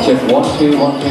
Check 1, 2, 1, 2.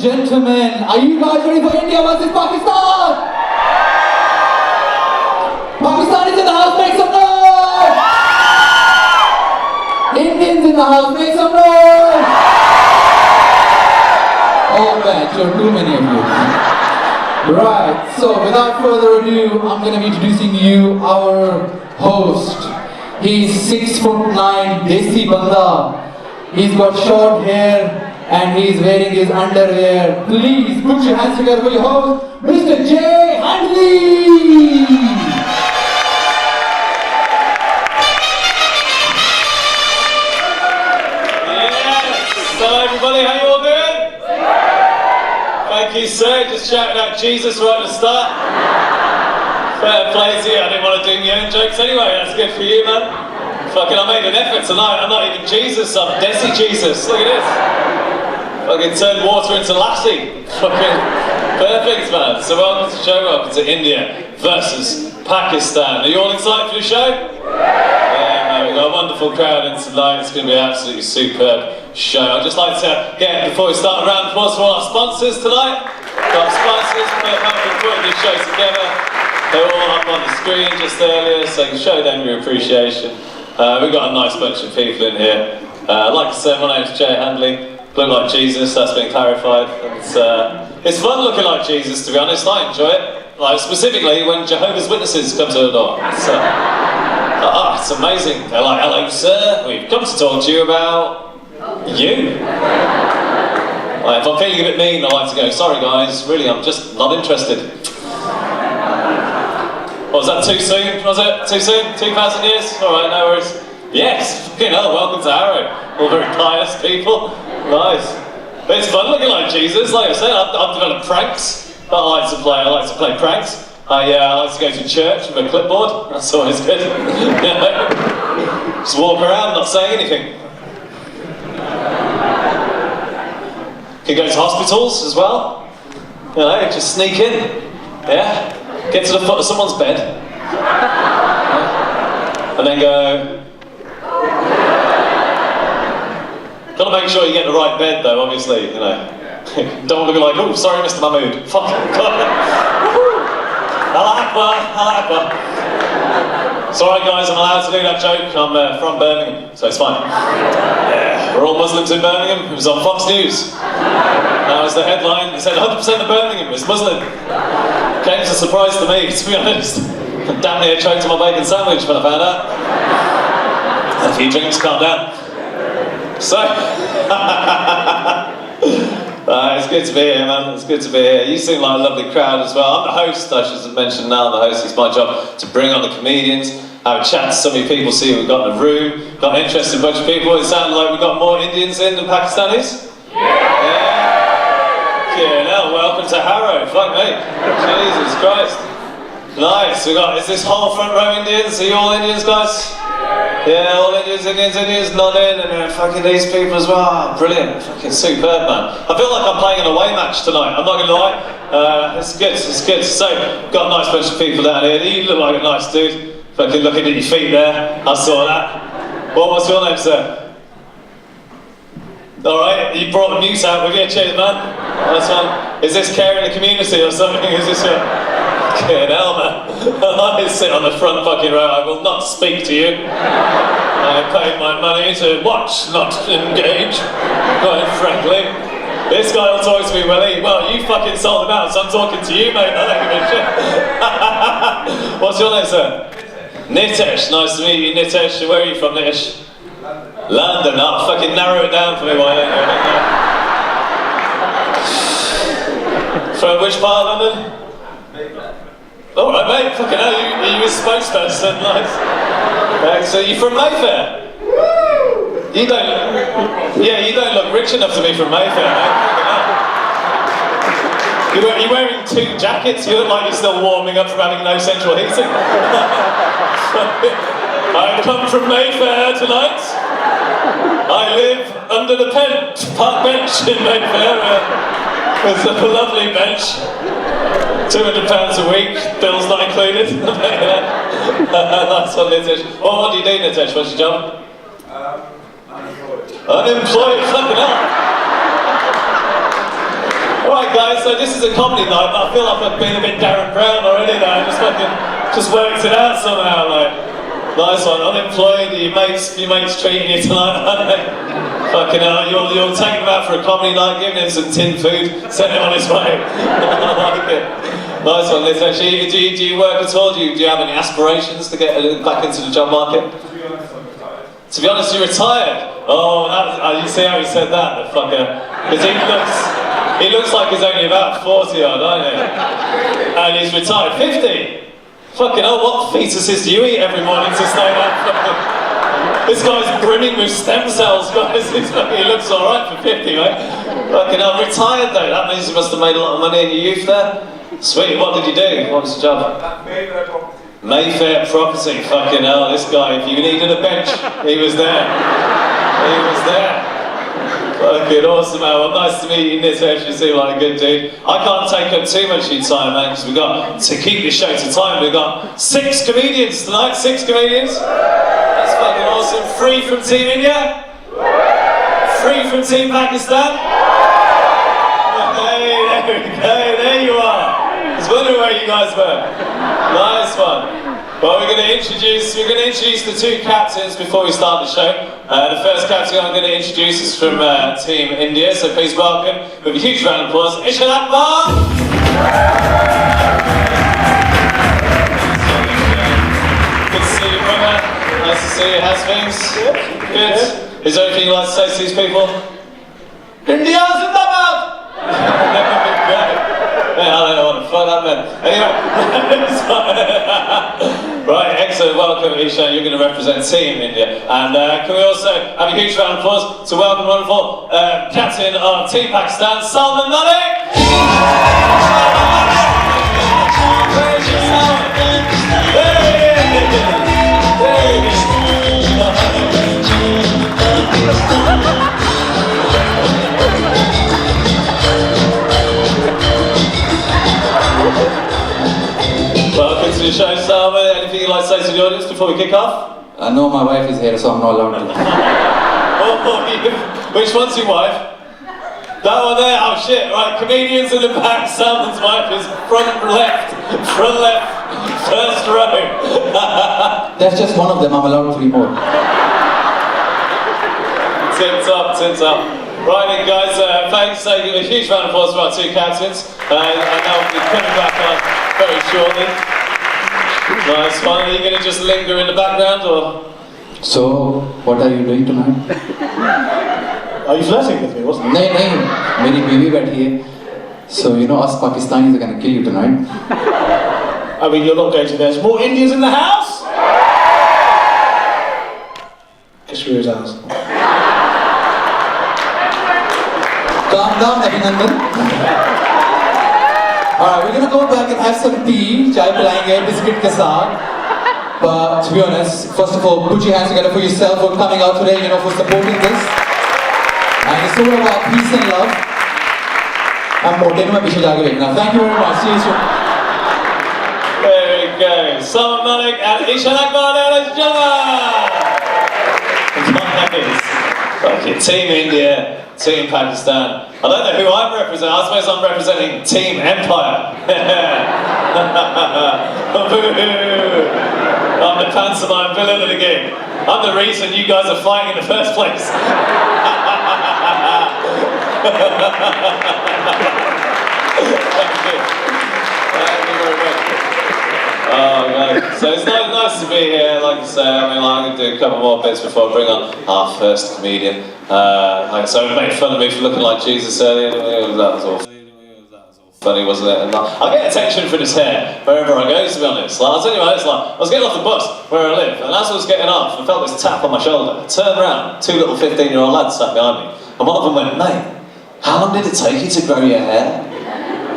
Gentlemen, are you guys ready for India versus Pakistan? Pakistan is in the house, make some noise! Indians in the house, make some noise! Oh man, you're too many of you. Right, so without further ado, I'm going to be introducing you our host. He's 6'9", Desi Banda. He's got short hair and he's wearing his underwear. Please put your hands together for your host, Mr. Jay Handley! Yes! Hello everybody, how you all doing? Thank you sir, just shouting out Jesus right at the start. Fair play to you, I didn't want to do my own jokes anyway, that's good for you man. Fucking I made an effort tonight, I'm not even Jesus, I'm Desi Jesus, look at this. Fucking turn water into lassi. Fucking perfect, man. So welcome to the show, welcome to India versus Pakistan. Are you all excited for the show? Yeah, we've got a wonderful crowd in tonight. It's going to be an absolutely superb show. I'd just like to get, before we start, a round of applause for all our sponsors tonight. Got sponsors for helping putting this show together. They're all up on the screen just earlier, so you can show them your appreciation. We've got a nice bunch of people in here. Like I said, my name's Jay Handley. Look like Jesus, that's been clarified. It's fun looking like Jesus, to be honest. I enjoy it. Like specifically when Jehovah's Witnesses come to the door. It's amazing. They're like, hello sir, we've come to talk to you about you. Like, if I'm feeling a bit mean, I like to go, sorry guys, really I'm just not interested. What was that, too soon? Was it? Too soon? 2,000 years? Alright, no worries. Yes, fucking hell, welcome to Harrow. All very pious people. Nice. But it's fun looking like Jesus. Like I said, I've developed pranks that I like to play pranks. I like to go to church with a clipboard. That's always good. Just walk around, not saying anything. Can go to hospitals as well. You know, just sneak in. Yeah. Get to the foot of someone's bed. Yeah. And then go. Got to make sure you get the right bed though, obviously, you know. Don't want to be like, oh, sorry Mr. Mahmood. Fuck. Allah Akbar, Allah Akbar. It's alright guys, I'm allowed to do that joke. I'm from Birmingham, so it's fine. Yeah, we're all Muslims in Birmingham. It was on Fox News. That was the headline. It said 100% of Birmingham is Muslim. Came as a surprise to me, to be honest. Damn near choked on my bacon sandwich when I found out. A few drinks, calm down. So, it's good to be here, man. It's good to be here. You seem like a lovely crowd as well. I'm the host, I should mention now. I'm the host. It's my job to bring on the comedians, have a chat to some of you people, see what we've got in the room. Got an interesting bunch of people. It sounded like we've got more Indians in than Pakistanis. Yeah, now welcome to Harrow. Fuck me. Jesus Christ. Nice. Is this whole front row Indians? Are you all Indians, guys? Yeah, all Indians, not in, and then fucking these people as well. Oh, brilliant, fucking superb, man. I feel like I'm playing an away match tonight, I'm not gonna lie. It's good. So, got a nice bunch of people down here. You look like a nice dude. Fucking looking at your feet there, I saw that. What's your name, sir? Alright, you brought the news out with you, cheers, man. Nice one. Is this caring the community or something? Is this your... Fucking hell, man. I sit on the front fucking row. I will not speak to you. I paid my money to watch, not engage, quite frankly. This guy will talk to me, will he? Well, you fucking sold him out, so I'm talking to you, mate. I don't give a shit. What's your name, sir? Nitesh. Nice to meet you, Nitesh. Where are you from, Nitesh? London. Oh, fucking narrow it down for me, why don't you? From which part of London? Alright, mate. Fucking hell, you a spokesperson. Nice. So you from Mayfair? You don't look rich enough to be from Mayfair, mate. You're wearing 2 jackets, you look like you're still warming up from having no central heating. I come from Mayfair tonight. I live under the park bench in Mayfair. It's a lovely bench. £200 a week, bills not included. Nice one, Nitesh. What do you do, Nitesh? What's your job? Unemployed, fucking hell. Alright guys, so this is a comedy night, but I feel like I've been a bit Darren Brown already though. I just worked it out somehow, like. Nice one, unemployed, your mates treating you tonight, aren't they? Fucking hell, you'll take him out for a comedy night, giving him some tin food, send him on his way. I like it. Nice one, Liz. Actually, do you work at all? Do you have any aspirations to get back into the job market? To be honest, you're retired. Oh, you see how he said that, the fucker? Because he looks like he's only about 40 odd, don't he? And he's retired. 50? Fucking hell, what fetuses do you eat every morning to stay that? This guy's brimming with stem cells, guys. He looks alright for 50, mate. Fucking hell, retired though. That means you must have made a lot of money in your youth there. Sweet, what did you do? What was the job? Mayfair property. Mayfair property, fucking hell, this guy, if you needed a bench, he was there. He was there. Fucking awesome, man. Well, nice to meet you, Nitesh. You seem like a good dude. I can't take up too much of your time, man, because we've got to keep the show to time. We've got 6 comedians tonight, 6 comedians. That's fucking awesome. 3 from Team India. 3 from Team Pakistan. Hey, there you are. I was wondering where you guys were. Nice one. Well, we're going to introduce the 2 captains before we start the show. The first captain I'm going to introduce is from Team India, so please welcome, with a huge round of applause, Eshaan Akbar! Good to see you, brother. Nice to see you. How's things? Good. Is there anything you'd like to say to these people? India Zindabad! I don't know what the fuck that meant. Anyway, right, excellent. Welcome, Eshaan. You're going to represent Team India. And can we also have a huge round of applause to welcome wonderful captain of Team Pakistan, Salman Malik. Welcome to the show, Salman. Anything you'd like to say to the audience before we kick off? No, my wife is here, so I'm not allowed to. Which one's your wife? That one there? Oh shit, right, comedians in the back, Salman's wife is front left, first row. That's just one of them, I'm allowed 3 more. Tip top. Right then guys, thanks, a huge round of applause for our 2 captains. I know we'll be coming back on very shortly. Nice one, are you going to just linger in the background or? So, what are you doing tonight? Are you flirting with me, wasn't it? नहीं, मेरी बीवी बैठी है. So, you know, us Pakistanis are going to kill you tonight. I mean, you're not going to. There's more Indians in the house? Kashmir's house. Calm down, Abhinandan. Alright, we're going to go back and have some tea. Chai pilayenge, biscuit ke saath. But to be honest, first of all, put your hands together for yourself for coming out today, you know, for supporting this. And it's all about peace and love. I'm more than piche jaake dekhna. Thank you very much. See you soon. There we go. Salman Malik and Eshaan Akbar, ladies and gentlemen. Okay, Team India, Team Pakistan. I don't know who I'm representing. I suppose I'm representing Team Empire. I'm the pantomime villain of the game. I'm the reason you guys are fighting in the first place. Thank you very much. Oh, God. So it's nice to be here, like I say. I mean, I'm going to do a couple more bits before I bring on our first comedian. So it made fun of me for looking like Jesus earlier. That was all funny, wasn't it? And I get attention for this hair wherever I go, to be honest. Like, I'll tell you what, it's like, I was getting off the bus where I live, and as I was getting off, I felt this tap on my shoulder. I turned around, 2 little 15-year-old lads sat behind me, and one of them went, "Mate, how long did it take you to grow your hair?"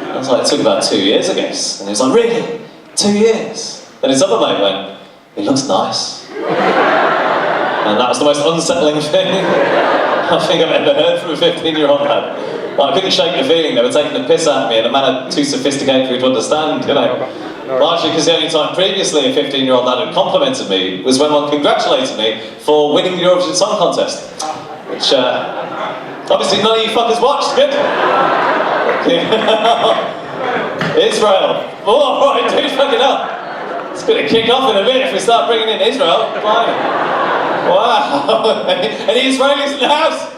I was like, "It took about 2 years, I guess." And he was like, "Really? 2 years?" Then his other mate went, "It looks nice." And that was the most unsettling thing I think I've ever heard from a 15-year-old lad. Like, I couldn't shake the feeling they were taking the piss out of me in a manner too sophisticated for you to understand, you know. Largely because the only time previously a 15-year-old lad had complimented me was when one congratulated me for winning the Eurovision Song Contest. Which, obviously none of you fuckers watched, good? Israel. Oh, alright, dude, fucking hell. It's going to kick off in a bit if we start bringing in Israel. Blimey. Wow. Any Israelis in the house?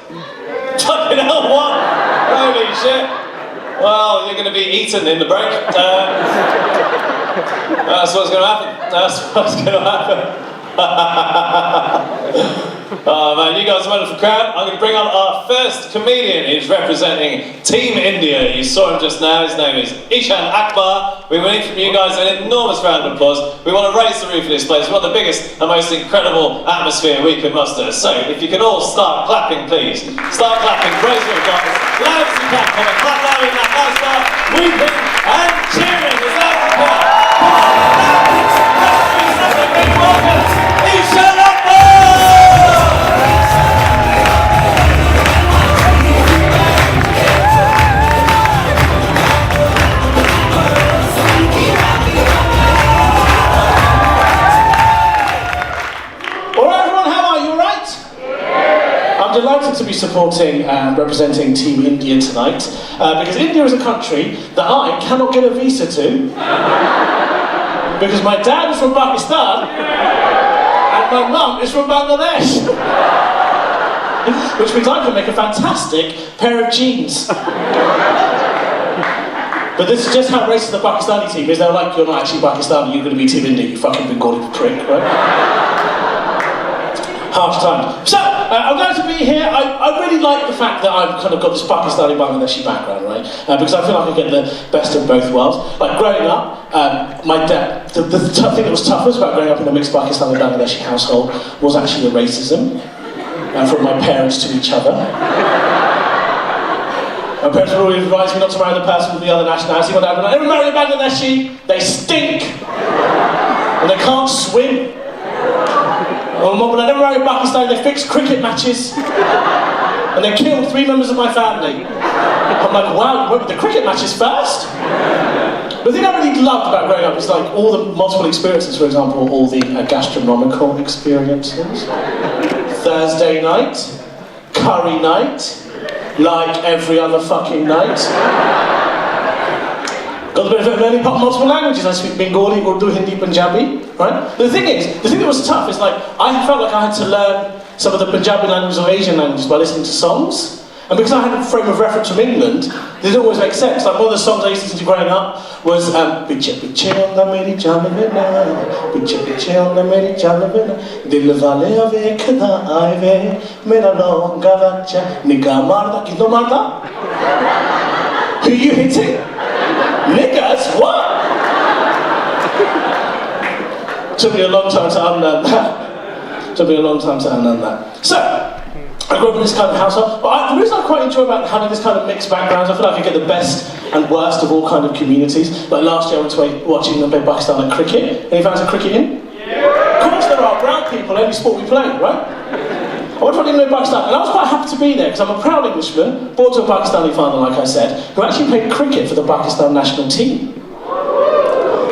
Fucking hell, what? Holy shit. Well, you're going to be eaten in the break. That's what's going to happen. That's what's going to happen. Oh man, you guys are a wonderful crowd. I'm going to bring on our first comedian who's representing Team India. You saw him just now. His name is Eshaan Akbar. We need from you guys an enormous round of applause. We want to raise the roof of this place. We want the biggest and most incredible atmosphere we can muster. So, if you can all start clapping, please. Start clapping. Raise your applause. Loud as you can. Come on, clap loud in that. Now start weeping and cheering as loud as you can. Welcome, Eshaan Akbar! Delighted to be supporting and representing Team India tonight because India is a country that I cannot get a visa to because my dad is from Pakistan and my mum is from Bangladesh, which means I can make a fantastic pair of jeans. But this is just how racist the Pakistani team is. They're like, "You're not actually Pakistani, you're going to be Team India, you fucking Bengali prick," right? Harsh times. So, I'm glad to be here. I really like the fact that I've kind of got this Pakistani Bangladeshi background, right? Because I feel like I get the best of both worlds. Like growing up, my dad, the thing that was toughest about growing up in a mixed Pakistani Bangladeshi household was actually the racism from my parents to each other. My parents would always advise me not to marry the person with the other nationality. My dad would like, "Never marry a Bangladeshi, they stink! And they can't swim." Well, Mum, but I never married Pakistan, they fixed cricket matches and they killed 3 members of my family. I'm like, wow, you went with the cricket matches first? The thing I really loved about growing up is like all the multiple experiences, for example, all the gastronomical experiences. Thursday night, curry night, like every other fucking night. Got the benefit of learning multiple languages. I speak Bengali, Urdu, Hindi, Punjabi, right? But the thing that was tough is like, I felt like I had to learn some of the Punjabi languages or Asian languages by listening to songs. And because I had a frame of reference from England, it didn't always make sense. Like one of the songs I used to listen to growing up was Piche Piche Onda Meri Janavena, Piche Piche Onda Meri Janavena, Dil Wale Avekda Aive, Mera Longa Vacha, Niga Marda, Kindo Marda? Who are you hitting? Niggas? What? Took me a long time to unlearn that. So, I grew up in this kind of household, but the reason I quite enjoy about having this kind of mixed backgrounds, I feel like I get the best and worst of all kind of communities. Like last year I went to watching them play Pakistan at cricket. Any fans of cricket in? Yeah. Of course there are, brown people, every sport we play, right? I went to Pakistan, and I was quite happy to be there because I'm a proud Englishman, born to a Pakistani father, like I said, who actually played cricket for the Pakistan national team.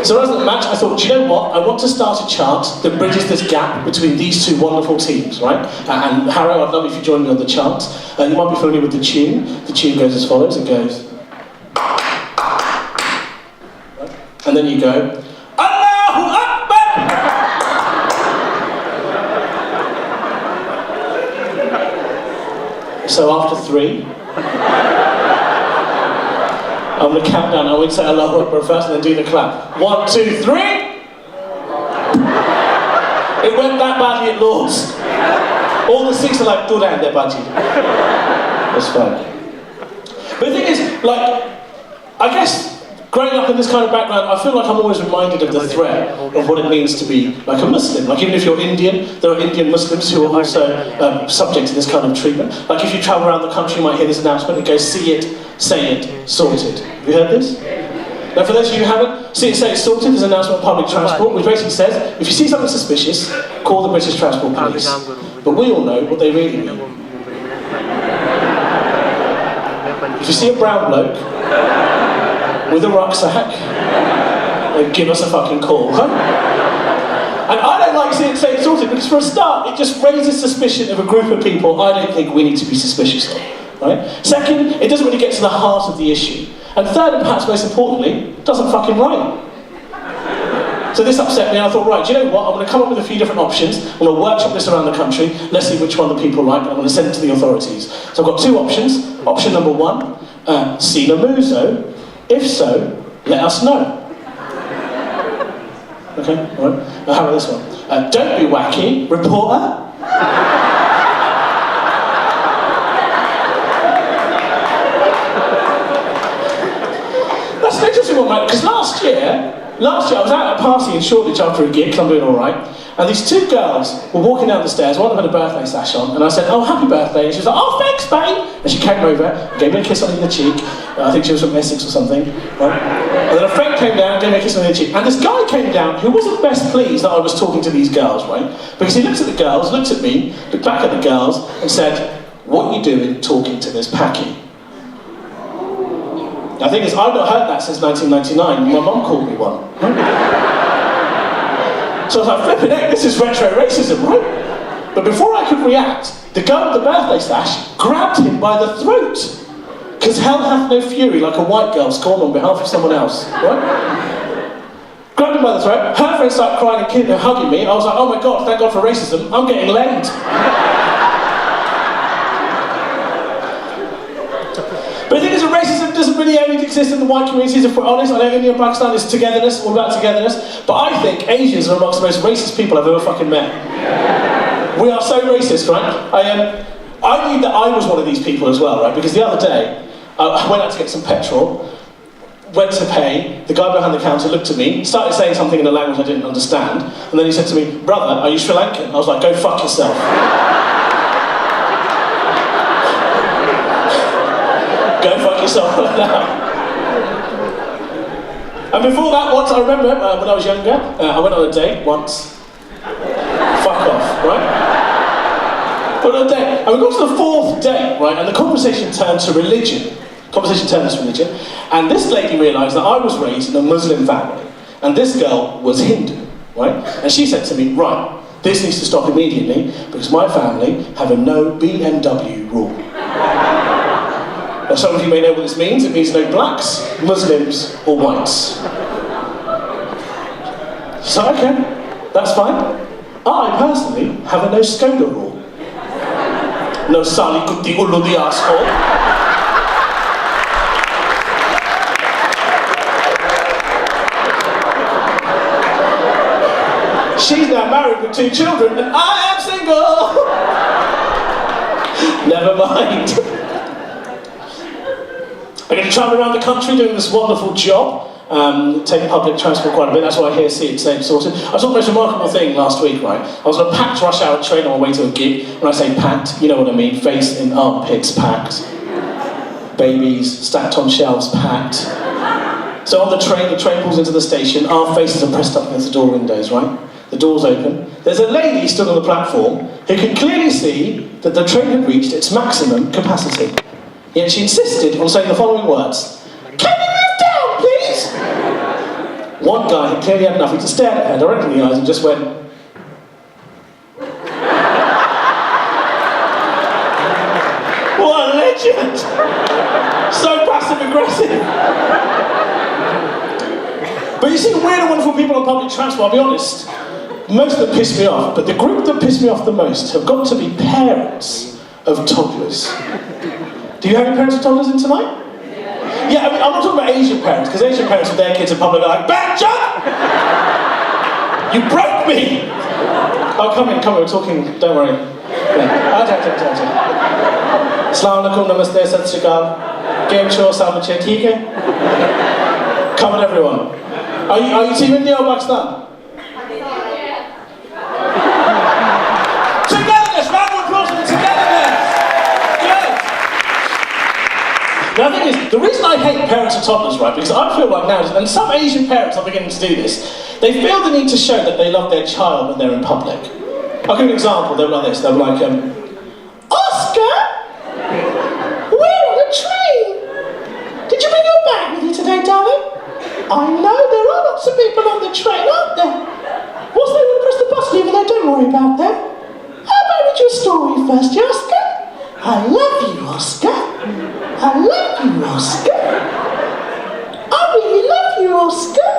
So as the match, I thought, do you know what? I want to start a chant that bridges this gap between these two wonderful teams, right? And Harrow, I'd love if you join me on the chant. You might be familiar with the tune. The tune goes as follows. It goes. And then then you go, Allahu Akbar! So after 3, I'm going to count down. I would say Allahu Akbar first and then do the clap. 1, 2, 3! It went that badly at Lord's. All the 6 are like, do that in their budgie. That's fine. But the thing is, like, I guess, growing up in this kind of background, I feel like I'm always reminded of the threat of what it means to be like a Muslim. Like even if you're Indian, there are Indian Muslims who are also subject to this kind of treatment. Like if you travel around the country, you might hear this announcement, it goes, see it, say it, sorted. Have you heard this? Now for those of you who haven't, see it, say it, sorted is an announcement on public transport, which basically says, if you see something suspicious, call the British Transport Police. But we all know what they really mean. If you see a brown bloke with a rucksack, then give us a fucking call, huh? And I don't like seeing it say it sorted because for a start, it just raises suspicion of a group of people I don't think we need to be suspicious of, right? Second, it doesn't really get to the heart of the issue. And third, and perhaps most importantly, it doesn't fucking rhyme. So this upset me and I thought, right, do you know what? I'm going to come up with a few different options. I'm going to workshop this around the country. Let's see which one the people like. I'm going to send it to the authorities. So I've got 2 options. Option number 1, seen a muso? If so, let us know. Okay, all right. How about this one? Don't be wacky, reporter. That's an interesting one, mate, because last year I was out at a party in Shoreditch after a gig, because I'm doing all right, and these 2 girls were walking down the stairs. One of them had a birthday sash on, and I said, oh, happy birthday, and she was like, oh, thanks, babe, and she came over, gave me a kiss on the cheek. I think she was from Essex or something, right? And then a friend came down, gave me a kiss on the cheek, and this guy came down who wasn't best pleased that I was talking to these girls, right? Because he looked at the girls, looked at me, looked back at the girls, and said, what are you doing talking to this packy? The thing is, I've not heard that since 1999. My mum called me one. Right? So I was like, flipping heck, this is retro racism, right? But before I could react, the girl with the birthday sash grabbed him by the throat. Because hell hath no fury like a white girl scorned on behalf of someone else, right? Grabbed him by the throat, her friends started crying and hugging me. I was like, oh my God, thank God for racism, I'm getting laid. But the thing is that racism doesn't really only exist in the white communities, if we're honest. I know India and Pakistan is togetherness, all about togetherness, but I think Asians are amongst the most racist people I've ever fucking met. We are so racist, right? I knew that I was one of these people as well, right? Because the other day, I went out to get some petrol, went to pay, the guy behind the counter looked at me, started saying something in a language I didn't understand, and then he said to me, brother, are you Sri Lankan? I was like, go fuck yourself. Go fuck yourself right now. And before that, once I remember when I was younger, I went on a date once. Fuck off, right? Went on a date, and we got to the 4th date, right? And the conversation turned to religion. And this lady realised that I was raised in a Muslim family, and this girl was Hindu, right? And she said to me, right, this needs to stop immediately because my family have a no BMW rule. Now, some of you may know what this means. It means no blacks, Muslims, or whites. So, okay, that's fine. I personally have a no Skoda rule. No Sali Kutti Ullu the asshole. She's now married with 2 children, and I am single! Never mind. I'm going to travel around the country doing this wonderful job, taking public transport quite a bit. That's why I hear see it, say it, sorted. I saw the most remarkable thing last week, right? I was on a packed rush hour train on my way to a gig. When I say packed, you know what I mean. Face in armpits packed. Babies stacked on shelves packed. So on the train pulls into the station. Our faces are pressed up against the door windows, right? The door's open. There's a lady stood on the platform who can clearly see that the train had reached its maximum capacity. Yet she insisted on saying the following words. Can you move down, please? One guy had clearly had enough. He just stared at her directly in the eyes and just went... What a legend! So passive-aggressive. But you see weird and wonderful people on public transport, I'll be honest, most of them piss me off, but the group that piss me off the most have got to be parents of toddlers. Do you have any parents of toddlers in tonight? Yeah, I mean, I'm not talking about Asian parents, because Asian parents with their kids in public are like, banter! You broke me! Oh, come in, we're talking, don't worry. Yeah. Assalamu alaikum, namaste, sat shri akal. Game show, samache, theek hai? Come on, everyone. Are you Team India or Pakistan? Togetherness, round of applause for the togetherness! Good! Now, the thing is, the reason I hate parents of toddlers, right, because I feel like now, and some Asian parents are beginning to do this, they feel the need to show that they love their child when they're in public. I'll give you an example. They were like this. They were like, Oscar, we're on a train. Did you bring your bag with you today, darling? I know there are lots of people on the train, aren't there? Once they will press the button, even though don't worry about them. How about I read you a story first, yeah, Oscar? I love you, Oscar. I love you, Oscar. I really love you, Oscar.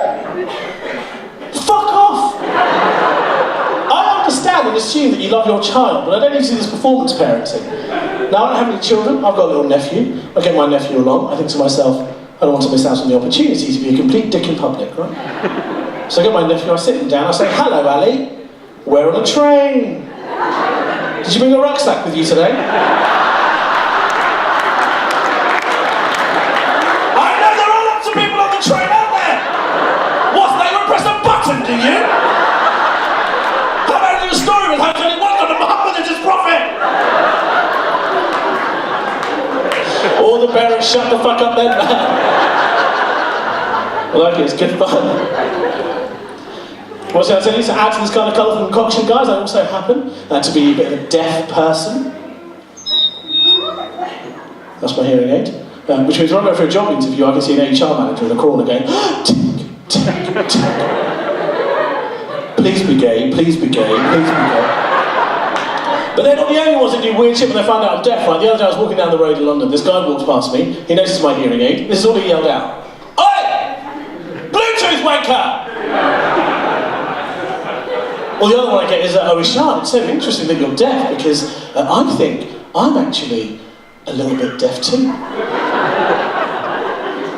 Fuck off. I understand and assume that you love your child, but I don't need to see this performance parenting. Now, I don't have any children. I've got a little nephew. I get my nephew along. I think to myself, I don't want to miss out on the opportunity to be a complete dick in public, right? So I get my nephew, I sit him down, I say, hello, Ali. We're on a train. Did you bring a rucksack with you today? I know there are lots of people on the train, aren't there? What, they would press a button, do you? How about you a story with how only one God and Muhammad is his prophet? All the parents shut the fuck up then, man. I like it, it's good fun. Well, so I tell you, to add to this kind of colourful concoction, guys, I also happen to be a bit of a deaf person. That's my hearing aid. Which means when I go for a job interview, I can see an HR manager in the corner going, tick, tick, tick. Please be gay, please be gay, please be gay. But they're not the only ones that do weird shit when they find out I'm deaf, right? The other day I was walking down the road in London, this guy walks past me, he notices my hearing aid, this is all he yelled out. Oi! Bluetooth wanker! Well, the other one I get is, oh, Eshaan, it's so interesting that you're deaf, because I think I'm actually a little bit deaf too.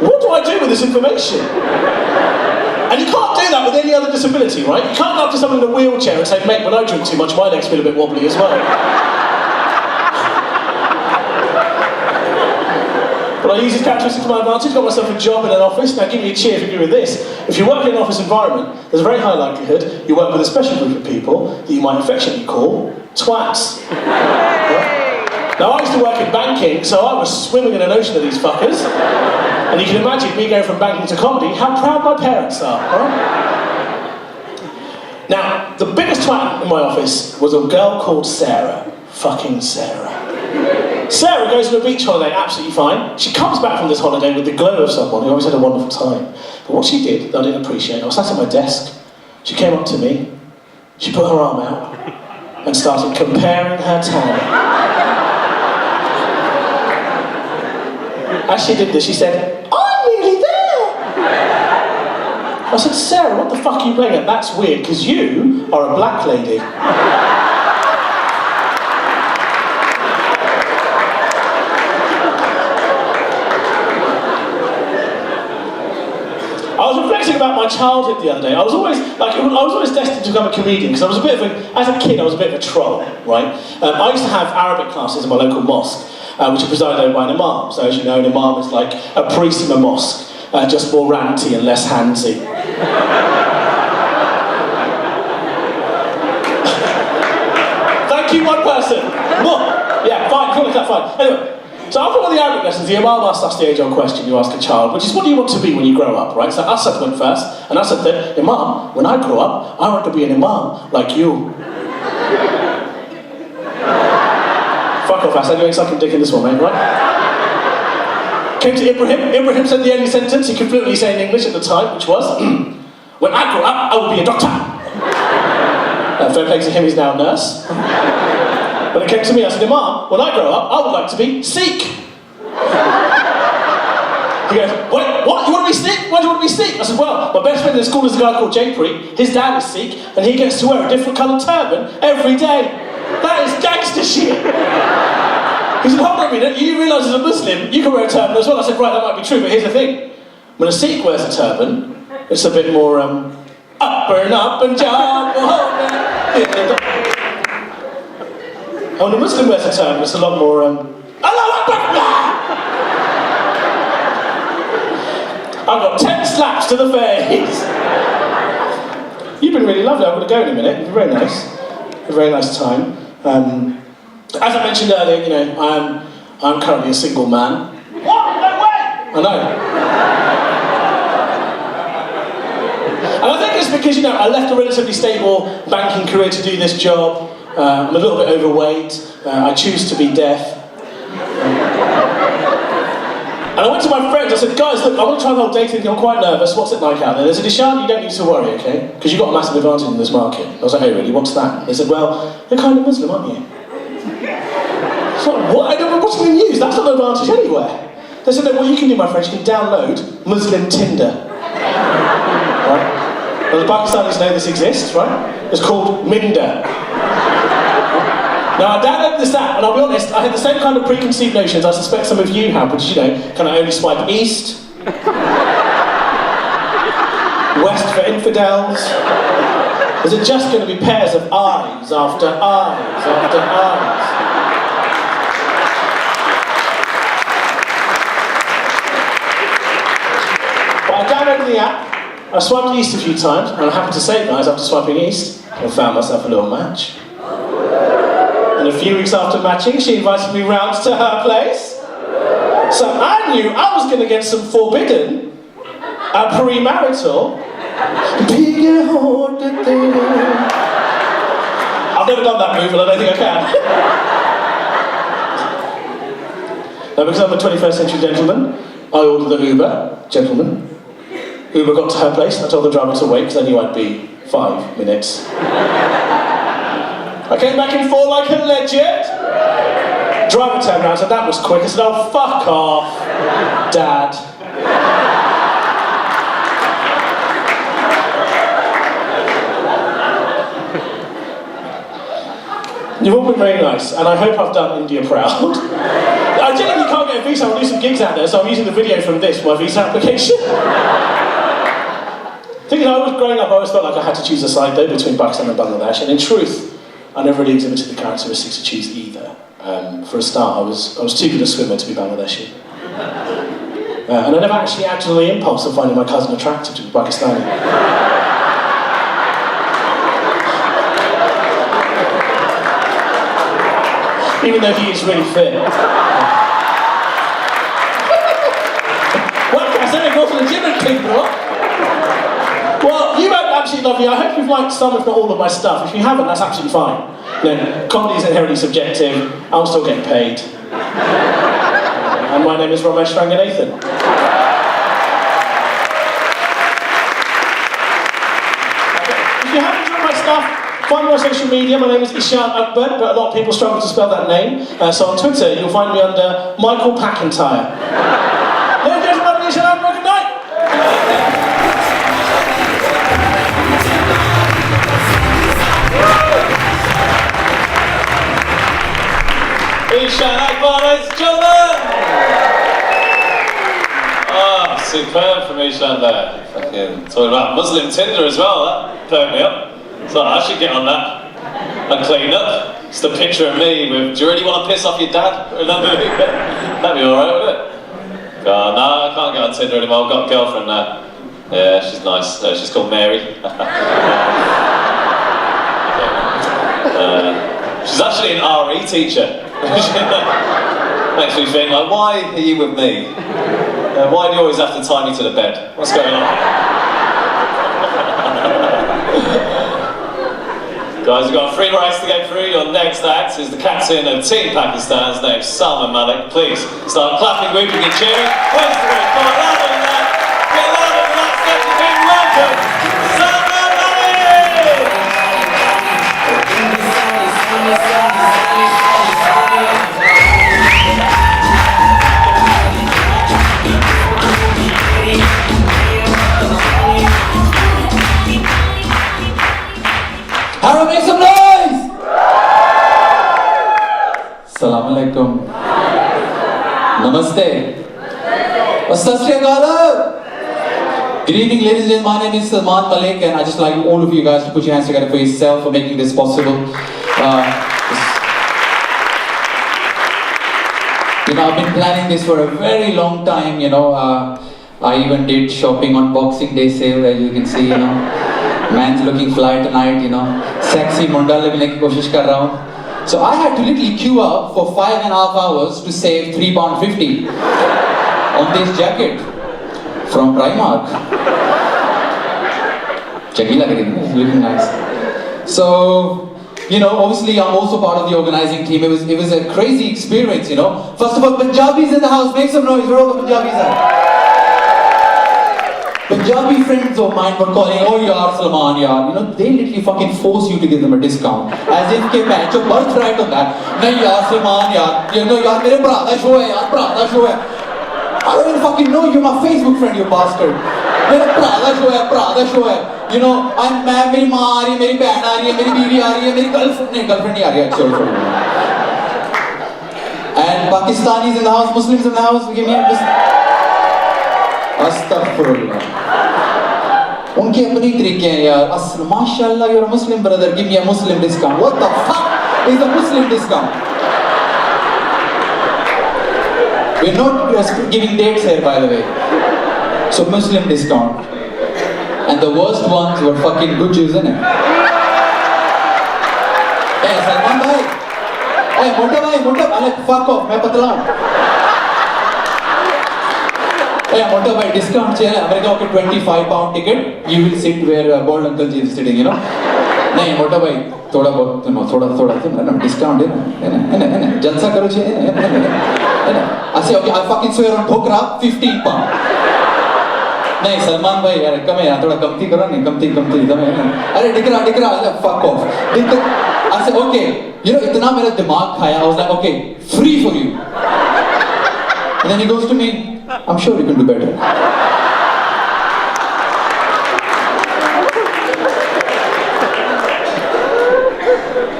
What do I do with this information? And you can't do that with any other disability, right? You can't go up to someone in a wheelchair and say, mate, when I drink too much, my legs feel a bit wobbly as well. But I use these characteristics to my advantage, got myself a job in an office. Now give me a cheer if you agree with this. If you work in an office environment, there's a very high likelihood you work with a special group of people that you might affectionately call twats. Right? Now I used to work in banking, so I was swimming in an ocean of these fuckers. And you can imagine me going from banking to comedy, how proud my parents are, right? Now, the biggest twat in my office was a girl called Sarah. Fucking Sarah. Sarah goes on a beach holiday absolutely fine. She comes back from this holiday with the glow of someone who always had a wonderful time. But what she did that I didn't appreciate, I was sat at my desk, she came up to me, she put her arm out, and started comparing her tan. As she did this, she said, I'm nearly there! I said, Sarah, what the fuck are you playing at? That's weird, because you are a black lady. I was reflecting about my childhood the other day. I was always destined to become a comedian, because I was as a kid, I was a bit of a troll, right? I used to have Arabic classes in my local mosque, which are presided over by an imam. So as you know, an imam is like a priest in a mosque, just more ranty and less handsy. Thank you, one person. More. Yeah, fine, call it that, fine. Anyway, so after one of the Arabic lessons, the imam asked us the age-old question you ask a child, which is, what do you want to be when you grow up, right? So Asad went first, and Asad said, Imam, when I grow up, I want to be an imam like you. Fuck off, Asad, you ain't sucking dick in this one, mate, right? Came to Ibrahim. Ibrahim said the only sentence he could fluently say in English at the time, which was, when I grow up, I will be a doctor. Fair play to him, he's now a nurse. When it came to me, I said, Imam, when I grow up, I would like to be Sikh. He goes, what you want to be Sikh? Why do you want to be Sikh? I said, well, my best friend in school is a guy called Jay. His dad is Sikh, and he gets to wear a different coloured turban every day. That is gangster shit. He said, hold on a minute, you realise as a Muslim, you can wear a turban as well. I said, right, that might be true, but here's the thing. When a Sikh wears a turban, it's a bit more, up and jump, when a Muslim wears a turban, it's a lot more, Allahu Akbar! I've got 10 slaps to the face. You've been really lovely. I'm going to go in a minute. It's very nice. A very nice time. As I mentioned earlier, you know, I'm currently a single man. What? No way! I know. And I think it's because, you know, I left a relatively stable banking career to do this job. I'm a little bit overweight. I choose to be deaf. And I went to my friends, I said, guys, look, I want to try the whole dating thing, I'm quite nervous, what's it like out there? They said, Eshaan, you don't need to worry, okay? Because you've got a massive advantage in this market. I was like, oh really, what's that? They said, well, you're kind of Muslim, aren't you? So what? I don't know what's in the news, that's not an advantage anywhere. They said, no, what you can do, my friend, you can download Muslim Tinder. Right? Well, the Pakistanis know this exists, right? It's called Minder. Now, I downloaded this app, and I'll be honest, I had the same kind of preconceived notions I suspect some of you have, which, you know, can I only swipe east? West for infidels? Is it just going to be pairs of eyes after eyes after eyes? But I downloaded the app, I swiped east a few times, and I'm happy to say, guys, after swiping east, I found myself a little match. And a few weeks after matching, she invited me round to her place. So I knew I was going to get some forbidden, premarital. I've never done that move, and I don't think I can. Now, because I'm a 21st century gentleman, I ordered the Uber, gentlemen. Uber got to her place, I told the driver to wait, because I knew I'd be 5 minutes. I came back in 4 like a legend. Driver turned around and said, that was quick. I said, oh, fuck off, Dad. You've all been very nice, and I hope I've done India proud. I genuinely can't get a visa, I'll do some gigs out there, so I'm using the video from this for my visa application. Thinking I was growing up, I always felt like I had to choose a side though between Pakistan and Bangladesh, and in truth, I never really exhibited the characteristics to choose either. For a start, I was too good a swimmer to be Bangladeshi. And I never actually acted on the impulse of finding my cousin attractive to be Pakistani. Even though he is really fit. What can I say? Go to the gym and clean, bro. Well, you are absolutely lovely. I hope you've liked some, if not all, of my stuff. If you haven't, that's absolutely fine. You know, comedy is inherently subjective. I'm still getting paid. And my name is Ramesh Ranganathan. If you haven't enjoyed my stuff, find me on social media. My name is Eshaan Akbar, but a lot of people struggle to spell that name. So on Twitter, you'll find me under Michael Packentire. Ladies and gentlemen, Eshaan Akbar, good night. Eshaan Akbar, ladies and gentlemen! Ah, superb from Eshaan there. Fucking talking about Muslim Tinder as well, that perked me up. So I should get on that and clean up. Just a picture of me with, do you really want to piss off your dad? That'd be alright, wouldn't it? God, no, I can't get on Tinder anymore, I've got a girlfriend now. Yeah, she's nice, she's called Mary. She's actually an RE teacher. Makes me think, like, why are you with me? Why do you always have to tie me to the bed? What's going on? Guys, we've got 3 more acts to get through. Your next act is the captain of Team Pakistan's named Salman Malik. Please start clapping, whooping and cheering. Where's the way? Come on, louder than that. Get louder than that. Second being welcome, Salman Malik! Assalamu alaikum. Namaste. Sat Shri Akal. Good evening, ladies and gentlemen. My name is Salman Malik, and I just like all of you guys to put your hands together for yourself for making this possible. I've been planning this for a very long time. I even did shopping on Boxing Day sale, as you can see. Man's looking fly tonight. Sexy munda lagne ki koshish kar raha hu. So I had to literally queue up for 5.5 hours to save £3.50 on this jacket from Primark. Chagi lag rahi hai, it's looking nice. So, obviously I'm also part of the organizing team. It was a crazy experience, First of all, Punjabis in the house, make some noise. Where all the Punjabis are? Punjabi friends of mine were calling, oh yaar, Salman yaar. They literally fucking force you to give them a discount. As if ke match your birthright on that. Nahi yaar, Salman yaar. Yaar, mere bra da show hai yaar, bra da show hai. I don't even fucking know you, my Facebook friend, you bastard. Mere bra da show hai, bra da show hai. Meri maa aa rahi hai, meri behan aa rahi hai, meri beevi aa rahi hai, meri girlfriend nahi aa rahi hai, actually. And Pakistanis in the house, Muslims in the house, give me a listen. Astaghfirullah. उनके अपने तरीके हैं यार. Mashallah, you're a Muslim brother. Give me a Muslim discount. What the fuck is a Muslim discount? We're not giving dates here, by the way. So Muslim discount. And the worst ones were fucking good Jews, isn't it? Hey, Salman bhai. Hey, mota bhai. Fuck off. मैं पतला हूँ. Hey, mota bhai, discount chair. America okay, £25 ticket. You will sit where bald uncle Ji is sitting, नहीं, mota bhai, थोड़ा बहुत, discount है, जलसा करो चाहिए, I say okay, I fucking swear on dhokra, £15. नहीं, सलमान भाई यार, कम है यार, थोड़ा कमती करो नहीं, कमती, अरे दिख रहा, fuck off. I said okay, इतना मेरा दिमाग खाया, I was like okay, free for you. And then he goes to me, I'm sure you can do better.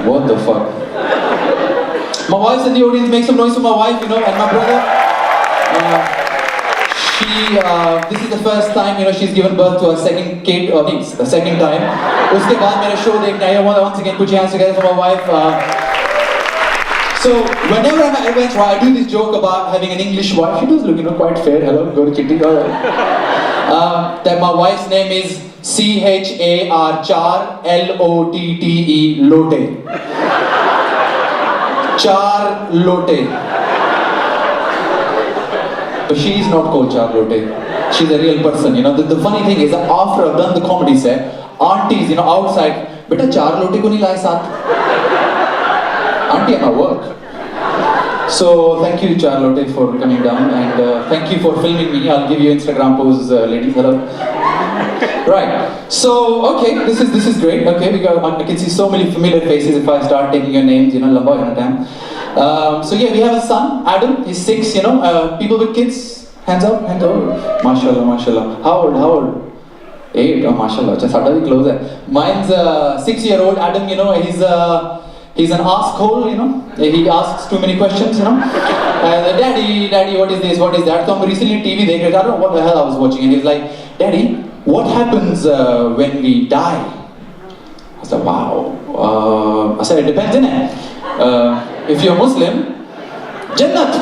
What the fuck? My wife's in the audience, make some noise for my wife, and my brother. This is the first time, she's given birth to a second kid, the second time. Uske baad mera show dekhna hai. Once again, put your hands together for my wife. So, whenever I'm at events, I do this joke about having an English wife. She does look, quite fair. Hello, go to Kitty. That my wife's name is CHAR LOTTE, Lotte. Char Lotte. But she is not called Char Lotte. She's a real person, The funny thing is that after I've done the comedy set, aunties, outside, beta Char Lotte ko nahi laye saath. Auntie at my work. So thank you Charlotte for coming down, and thank you for filming me. I'll give you Instagram poses, ladies. Hello. Right. So okay, this is great. Okay, I can see so many familiar faces if I start taking your names. Lamba hona time. So yeah, we have a son, Adam. He's 6. People with kids, hands up. Mashallah. How old? 8. Oh, mashallah. Just sada bhi close hai. Mine's 6-year-old Adam. He's an asshole, He asks too many questions, Daddy, what is this? What is that? So I'm recently TV dekh raha tha. I don't know what the hell I was watching, and he's like, Daddy, what happens when we die? I said, wow. I said, it depends, innit? If you're Muslim, Jannat.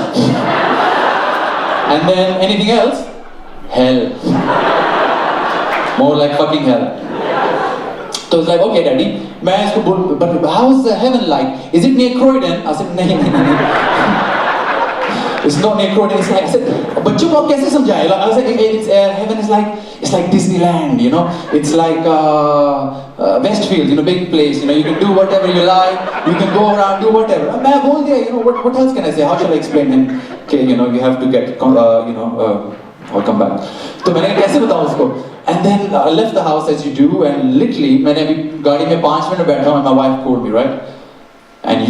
And then anything else? Hell. More like fucking hell. So I was like, okay, Daddy. But how's heaven like? Is it near Croydon? I said, no. It's not near Croydon. It's like, I said, बच्चों को आप कैसे समझाएं? I was like, heaven is like Disneyland, It's like Westfield, big place. You can do whatever you like. You can go around, do whatever. मैं बोल दिया, what else can I say? How shall I explain him? Okay, you have to get, I'll come back. तो मैंने कैसे बताऊँ उसको? And then I left the house as you do, and literally मैंने अभी गाड़ी में 5 मिनट बैठा हूँ, and my wife called me, right? And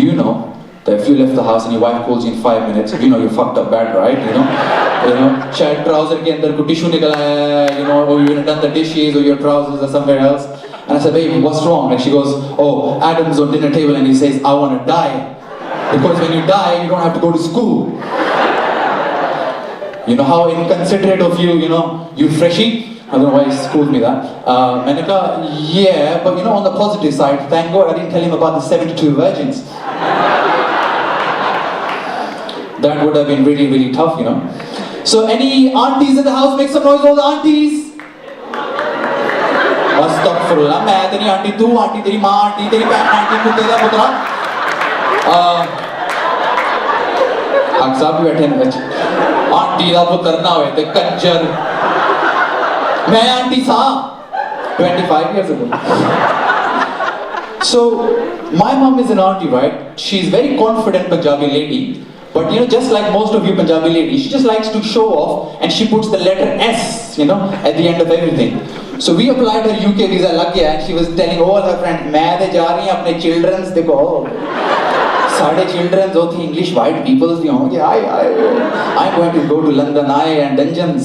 that if you left the house and your wife calls you in 5 minutes, you're fucked up bad, right? शायद trouser के अंदर कोई tissue निकला है, or you've done the dishes, or your trousers are somewhere else. And I said, baby, what's wrong? And she goes, oh, Adam's on dinner table and he says, I want to die. Because when you die, you don't have to go to school. You know how inconsiderate of you, you freshie? I don't know why he schooled me that. Manika, yeah, but on the positive side, thank God I didn't tell him about the 72 virgins. That would have been really, really tough, So any aunties in the house, make some noise, all the aunties. Astaghfirullah, मैं तेरी auntie, तू auntie, तेरी माँ auntie, तेरी बहन auntie, तू तेरा पुत्रा. साहब भी बैठे हैं आंटी का पुत्र ना हुए थे कंजर मैं आंटी था 25 years ago. So my mom is an auntie, right? She's very confident Punjabi lady, but just like most of you Punjabi ladies, she just likes to show off and she puts the letter S at the end of everything. So we applied her UK visa lag gaya and she was telling all her friends मैं तो जा रही हूँ अपने children's देखो साढ़े children जो थे English white peoples भी होंगे I'm going to go to London and dungeons.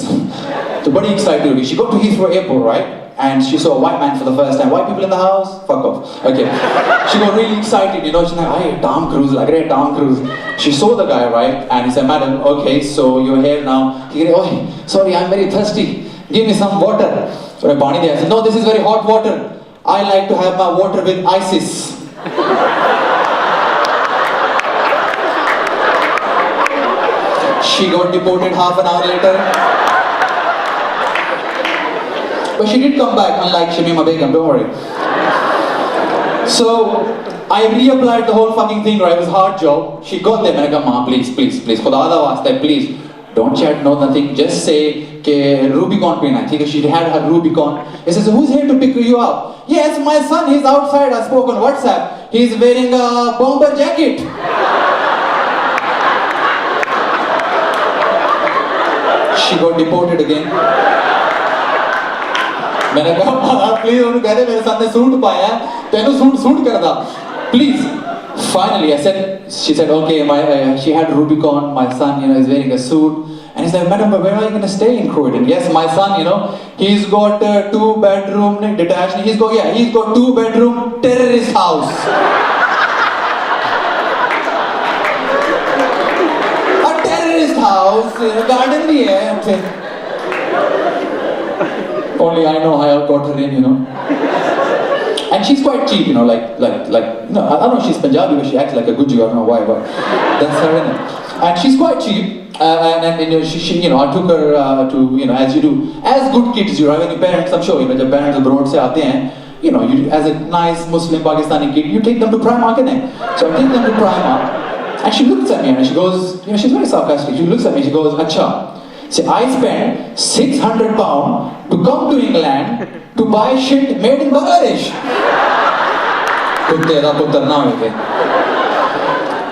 So bड़ी excited. She got to Heathrow Airport, right? And she saw a white man for the first time. White people in the house? Fuck off. Okay. She got really excited, she's like, hey, Tom Cruise, like, hey, Tom Cruise. She saw the guy, right? And he said, madam, okay, so you're here now. He said, oh, sorry, I'm very thirsty. Give me some water. So I said, no, this is very hot water. I like to have my water with ISIS. She got deported half an hour later. But she did come back, unlike Shamima Begum, don't worry. So, I reapplied the whole fucking thing, right? It was a hard job. She got there, and I go, Ma, please, Khuda da wasta, please. Don't chat, no nothing. Just say, ke Rubicon pina. She had her Rubicon. He says, who's here to pick you up? Yes, my son, he's outside. I spoke on WhatsApp. He's wearing a bomber jacket. She got deported again. मैंने कहा please उन्होंने कहते मेरे साथ ने suit पाया है तेनू सूट कर दा please. Finally I said, she said okay, she had Rubicon, my son is wearing a suit, and he said, madam, where are you going to stay in Croydon? Yes, my son, he's got 2-bedroom detached, he's got 2-bedroom terrorist house. A terrorist house, garden bhi hai. Only I know how I got her in, And she's quite cheap, I don't know if she's Punjabi, but she acts like a Guju, I don't know why, but that's her in it. And she's quite cheap, and she I took her to, as you do, as good kids do, right? When your parents, I'm sure, when your parents abroad se aate hain, you as a nice Muslim Pakistani kid, you take them to Primark, So I take them to Primark, and she looks at me and she goes, she's very sarcastic, she looks at me and she goes, Acha. See, I spent £600 to come to England to buy shit made in Bangladesh.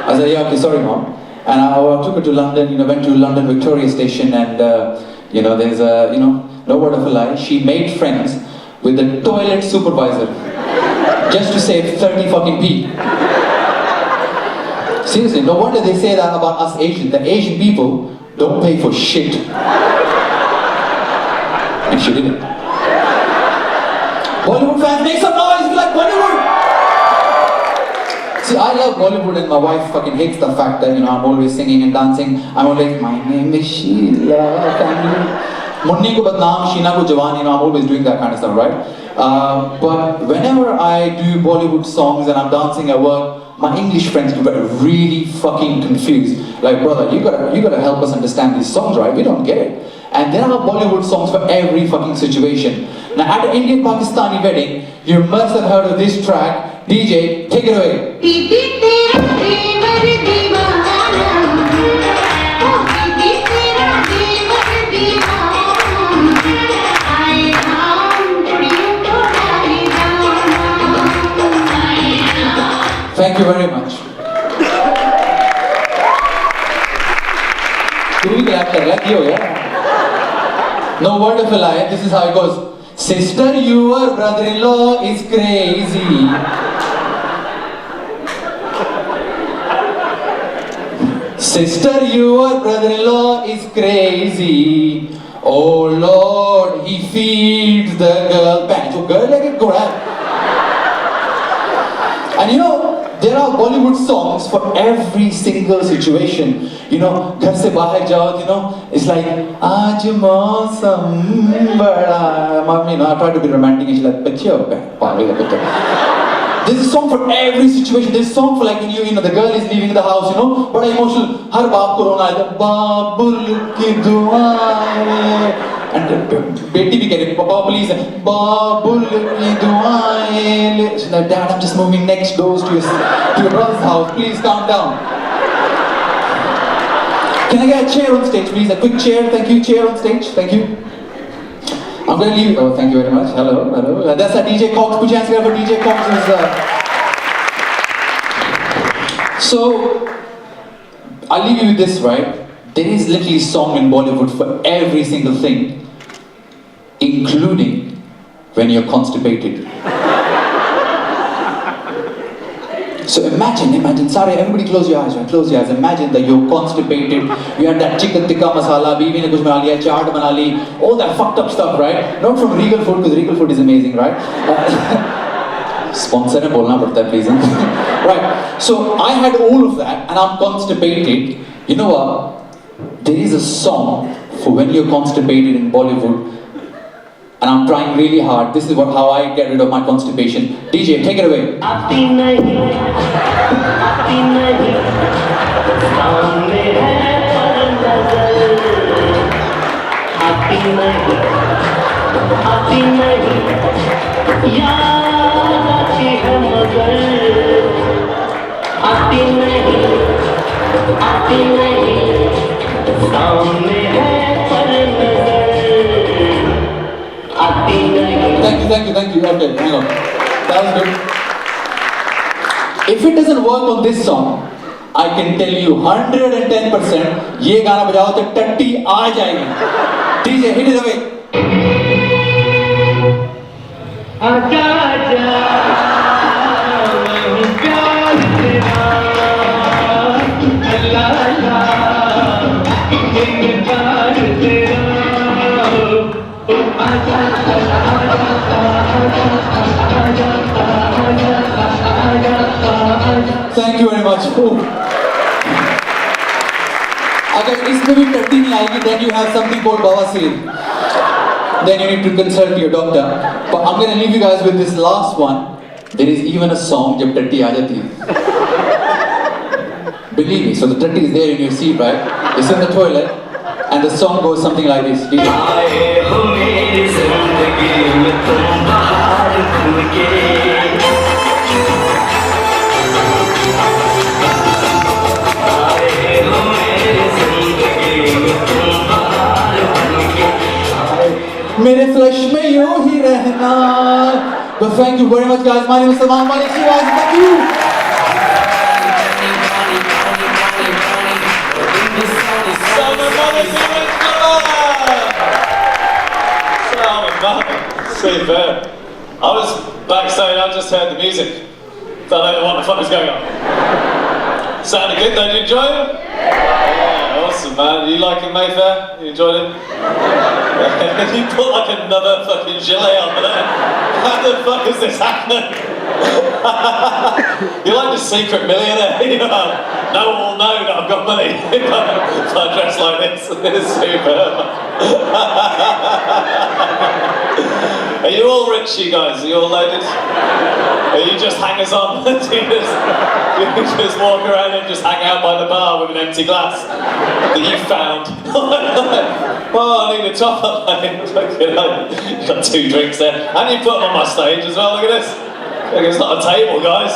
I said, yeah, okay, sorry, mom. And I took her to London, went to London Victoria Station, and there's a, no word of a lie, she made friends with the toilet supervisor just to save 30 fucking p. Seriously, no wonder they say that about us Asians. The Asian people don't pay for shit. And she didn't. Bollywood fans, make some noise, be like Bollywood! See, I love Bollywood and my wife fucking hates the fact that, I'm always singing and dancing. I'm always, my name is Sheila, family. Munni ko badnaam, Sheena ko jawan, I'm always doing that kind of stuff, right? But whenever I do Bollywood songs and I'm dancing at work, my English friends get really fucking confused. Like, brother, you gotta help us understand these songs, right? We don't get it. And there are Bollywood songs for every fucking situation. Now, at an Indian Pakistani wedding, you must have heard of this track. DJ, take it away. Thank you very much. No word of a lie, this is how it goes. Sister, your brother-in-law is crazy. Sister, your brother-in-law is crazy. Oh Lord, he feeds the girl. Girl like a girl. And there are Bollywood songs for every single situation. You know, घर से बाहर जाओ, you know, it's like आज मौसम बड़ा. You know, I try to be romantic and she's like, there's a song for every situation. There's a song for like when you know the girl is leaving the house, you know, but emotional. हर बाप को रोना आता है. बाबुल की दुआएं. And बेटी भी कह रही, Papa please, बाबुल की दुआएं. She's like, Dad, I'm just moving next doors to your brother's house. Please calm down. Can I get a chair on stage, please? A quick chair, thank you. Chair on stage, thank you. I'm going to leave. Oh, thank you very much. Hello, hello. That's a DJ Cox. Put your hands together for DJ Cox. So, I'll leave you with this, right? There is literally a song in Bollywood for every single thing, including when you're constipated. So imagine, sorry, everybody close your eyes, right? Close your eyes. Imagine that you're constipated, you had that chicken tikka masala, bibi ne kuch bana liya, chaat bana li, all that fucked up stuff, right? Not from Regal Food, because Regal Food is amazing, right? Sponsor ne bolna padta hai, please. Right, so I had all of that, and I'm constipated. You know what? There is a song for when you're constipated in Bollywood, and I'm trying really hard. This is how I get rid of my constipation. DJ, take it away. Thank you. Okay, hang on. That was good. If it doesn't work on this song, I can tell you 110% ये गाना बजाओ तो टट्टी आ जाएगी. DJ, hit it away. आजा आजा मैं प्यार तेरा अल्लाह अल्लाह इनकार तेरा आजा Thank you very much. अगर इसमें भी टट्टी नहीं आएगी, then you have something called bawasir. Then you need to consult your doctor. But I'm going to leave you guys with this last one. There is even a song जब टट्टी आ जाती है. Believe me, so the tatti is there in your seat, right? It's in the toilet, and the song goes something like this. मेरे flash में यूं ही रहना. But thank you very much, guys. My name is Salman Malik. Thank you. Superb. I was backstage, I just heard the music. Don't know what the fuck is going on. Sounded good though, did you enjoy it? Yeah, awesome man. You liking Mayfair? You enjoyed it? You put like another fucking gilet on there. How the fuck is this happening? You're like the secret millionaire. You know, no one will know that I've got money if I dress like this. It's superb. Are you all rich, you guys? Are you all loaded? Are you just hangers on? Do you just walk around and just hang out by the bar with an empty glass that you found? Oh, I need a top up, mate. You got 2 drinks there. And you put them on my stage as well, look at this. Look, it's not a table, guys.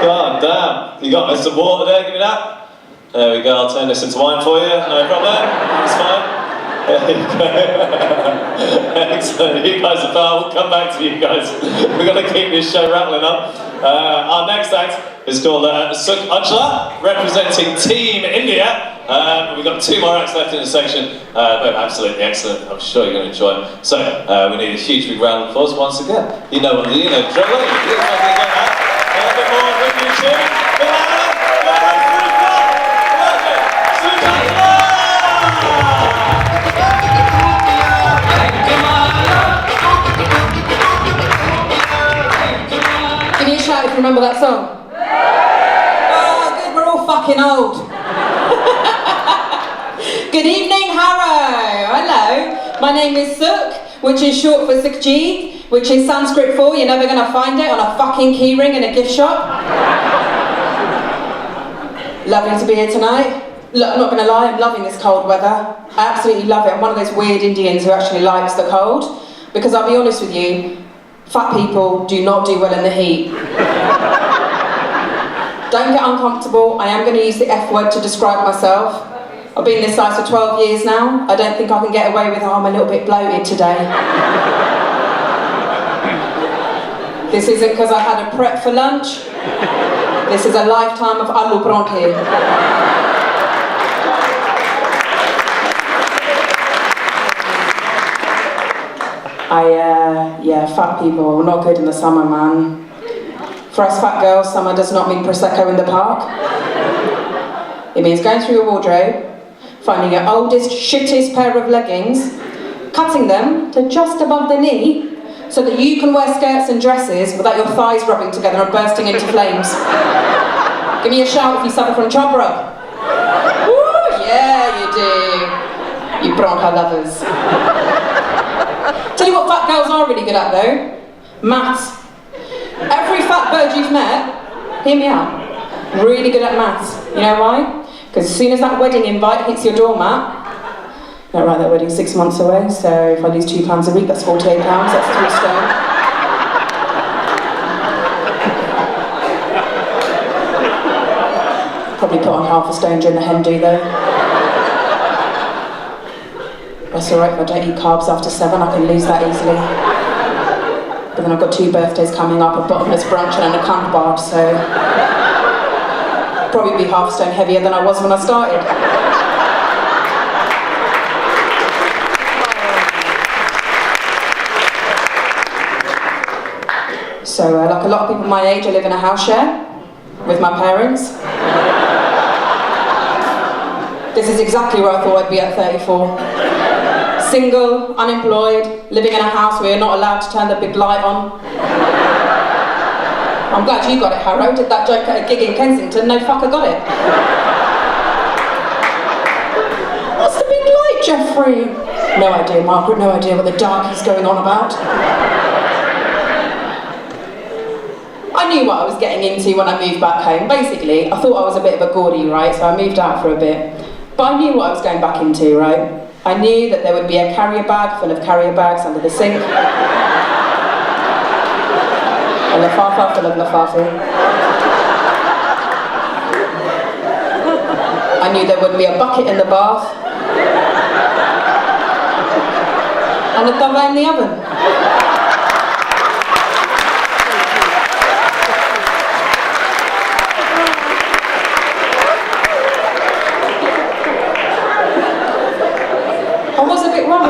God damn. You got some water there, give me that. There we go, I'll turn this into wine for you, no problem. It's fine. There you go. Excellent, you guys are fine. We'll come back to you guys. We've got to keep this show rattling up. Our next act is called Sukh Ojla, representing Team India. We've got 2 more acts left in the section. But absolutely excellent. I'm sure you're going to enjoy them. So we need a huge big round of applause once again. You know what the drill is. A little bit more with you too. Give me a shout if you remember that song. fucking old. Good evening, Harrow. Hello. My name is Sukh, which is short for Sukhjeet, which is Sanskrit for you're never going to find it on a fucking keyring in a gift shop. Lovely to be here tonight. Look, I'm not going to lie, I'm loving this cold weather. I absolutely love it. I'm one of those weird Indians who actually likes the cold. Because I'll be honest with you, fat people do not do well in the heat. Don't get uncomfortable. I am going to use the F word to describe myself. I've been this size for 12 years now. I don't think I can get away with, oh, I'm a little bit bloated today. This isn't because I had a prep for lunch. This is a lifetime of aloo parathe. Yeah, fat people, not good in the summer, man. For us fat girls, summer does not mean Prosecco in the park. It means going through your wardrobe, finding your oldest, shittest pair of leggings, cutting them to just above the knee, so that you can wear skirts and dresses without your thighs rubbing together and bursting into flames. Give me a shout if you suffer from chub rub. Woo, yeah, you do. You bronca lovers. Tell you what fat girls are really good at though. Maths. Every fat bird you've met, hear me out, really good at maths. You know why? Because as soon as that wedding invite hits your doormat, no, right, that wedding's 6 months away, so if I lose £2 a week, that's £48, that's 3 stone. Probably put on half a stone during the hen do though. That's alright, if I don't eat carbs after 7, I can lose that easily. But then I've got 2 birthdays coming up, a bottomless brunch and an account bar, so probably be half a stone heavier than I was when I started. So, like a lot of people my age, I live in a house share with my parents. This is exactly where I thought I'd be at 34. Single, unemployed, living in a house where you're not allowed to turn the big light on. I'm glad you got it, Harrow. Did that joke at a gig in Kensington? No fucker got it. What's the big light, Jeffrey? No idea, Margaret, no idea what the darkie's going on about. I knew what I was getting into when I moved back home. Basically, I thought I was a bit of a Geordie, right? So I moved out for a bit. But I knew what I was going back into, right? I knew that there would be a carrier bag full of carrier bags under the sink. A lafafa full of lafafi. I knew there would be a bucket in the bath. And a tava in the oven.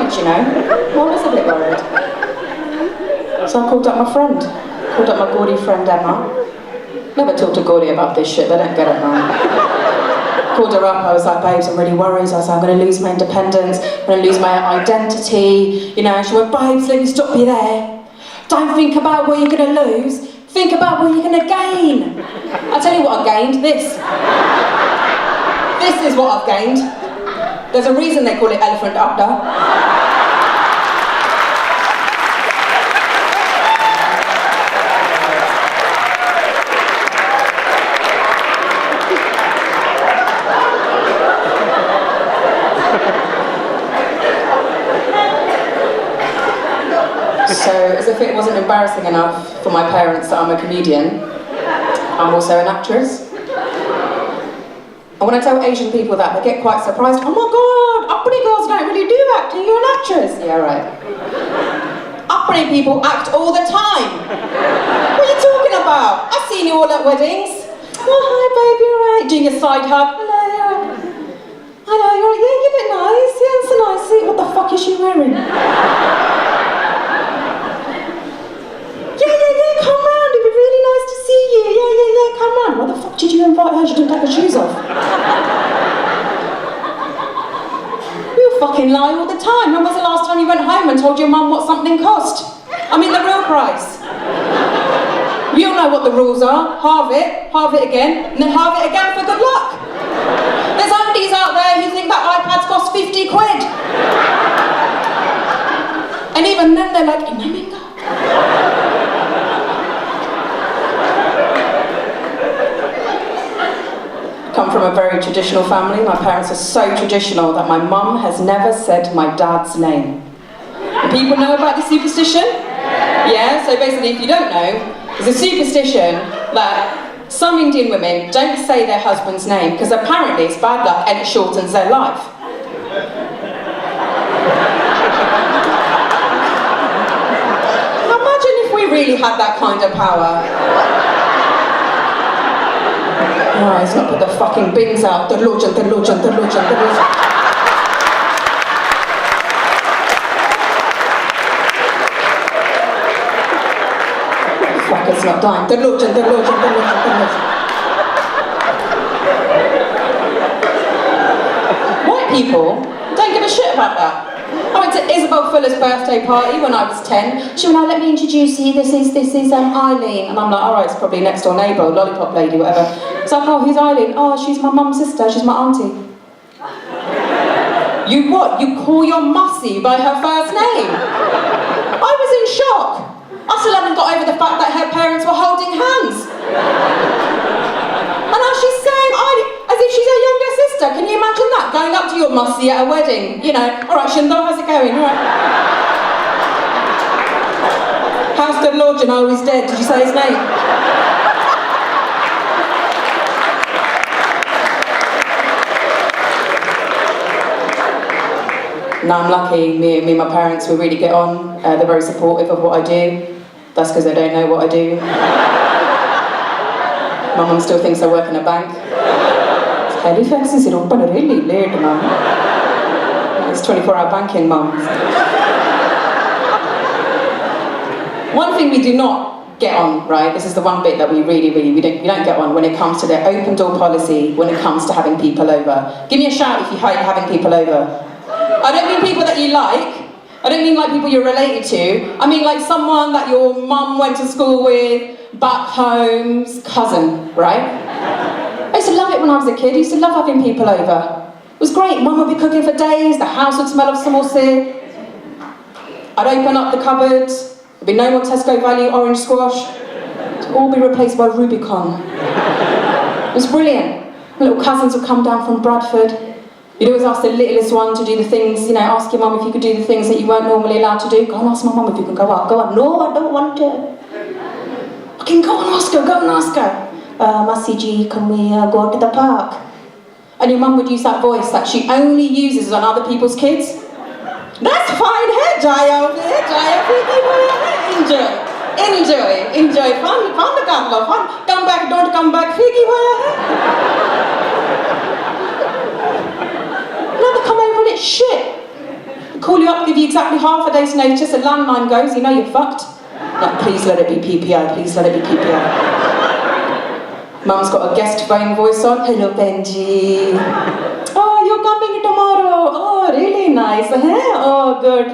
You know, I was a bit worried. So I called up my friend, called up my Geordie friend Emma. Never talked to Geordie about this shit, they don't get it, man. Called her up, I was like, babes, I'm really worried. I was like, I'm going to lose my independence, I'm going to lose my identity. You know, and she went, babes, let me stop you there. Don't think about what you're going to lose, think about what you're going to gain. I'll tell you what I gained, this. This is what I've gained. There's a reason they call it elephant abda. So, as if it wasn't embarrassing enough for my parents that I'm a comedian, I'm also an actress. And when I tell Asian people that, they get quite surprised. Oh my God, Apni girls don't really do acting, you're an actress. Yeah, right. Apni people act all the time. What are you talking about? I've seen you all at weddings. Oh, hi baby, you're right. Doing a side hug. Hello, you're right. Hello, you're right. Yeah, you look nice. Yeah, it's a nice suit. What the fuck is she wearing? Yeah, come round, it'd be really nice to see you. Yeah, come round. Why the fuck did you invite her? She didn't take her shoes off. You fucking lie all the time. When was the last time you went home and told your mum what something cost? I mean the real price. We all know what the rules are. Halve it again, and then halve it again for good luck. come from a very traditional family. My parents are so traditional that my mum has never said my dad's name. Do people know about this superstition? Yeah, so basically if you don't know, there's a superstition that some Indian women don't say their husband's name because apparently it's bad luck and it shortens their life. Imagine if we really had that kind of power. Oh, he's not put the fucking bins out. The Lodgen. Fucker's not dying. The Lodgen. White people don't give a shit about that. I went to Isabel Fuller's birthday party when I was 10. She went, oh, let me introduce you, this is Eileen. And I'm like, alright, it's probably next door neighbour, lollipop lady, whatever. It's like, oh, who's Eileen? Oh, she's my mum's sister, she's my auntie. You what? You call your mussy by her first name? I was in shock. I still haven't got over the fact that her parents were holding hands. And now she's saying Eileen, as if she's her younger sister. Can you imagine that? Going up to your mussy at a wedding, you know, alright Shindo, how's it going? Alright. How's the Lord, you know, he's dead, did you say his name? Now I'm lucky, me and my parents, we really get on. They're very supportive of what I do. That's because they don't know what I do. My mum still thinks I work in a bank. Halifax is open really late, mum. It's 24-hour banking, mum. One thing we do not get on, right? This is the one bit that we don't get on when it comes to their open door policy, when it comes to having people over. Give me a shout if you hate having people over. I don't mean people that you like. I don't mean like people you're related to. I mean like someone that your mum went to school with, back home's cousin, right? I used to love it when I was a kid. I used to love having people over. It was great. Mum would be cooking for days. The house would smell of samosa. I'd open up the cupboards. There'd be no more Tesco Valley orange squash. It'd all be replaced by Rubicon. It was brilliant. My little cousins would come down from Bradford. You'd always ask the littlest one to do the things, you know, ask your mum if you could do the things that you weren't normally allowed to do. Go and ask my mum if you can go out. Go out. No, I don't want to. I can go and ask her. Go and ask her. Massi ji, can we go to the park? And your mum would use that voice that she only uses on other people's kids. That's fine, hey, Jaya, enjoy, fun, fun, come back, don't come back, figgy, now they come over and it's shit. They call you up, give you exactly half a day's notice, a landline goes, you know you're fucked. Like, please let it be PPI, please let it be PPI. Mum's got a guest phone voice on. Hello, Benji. Oh, you're coming tomorrow. Oh, really nice. Oh, good.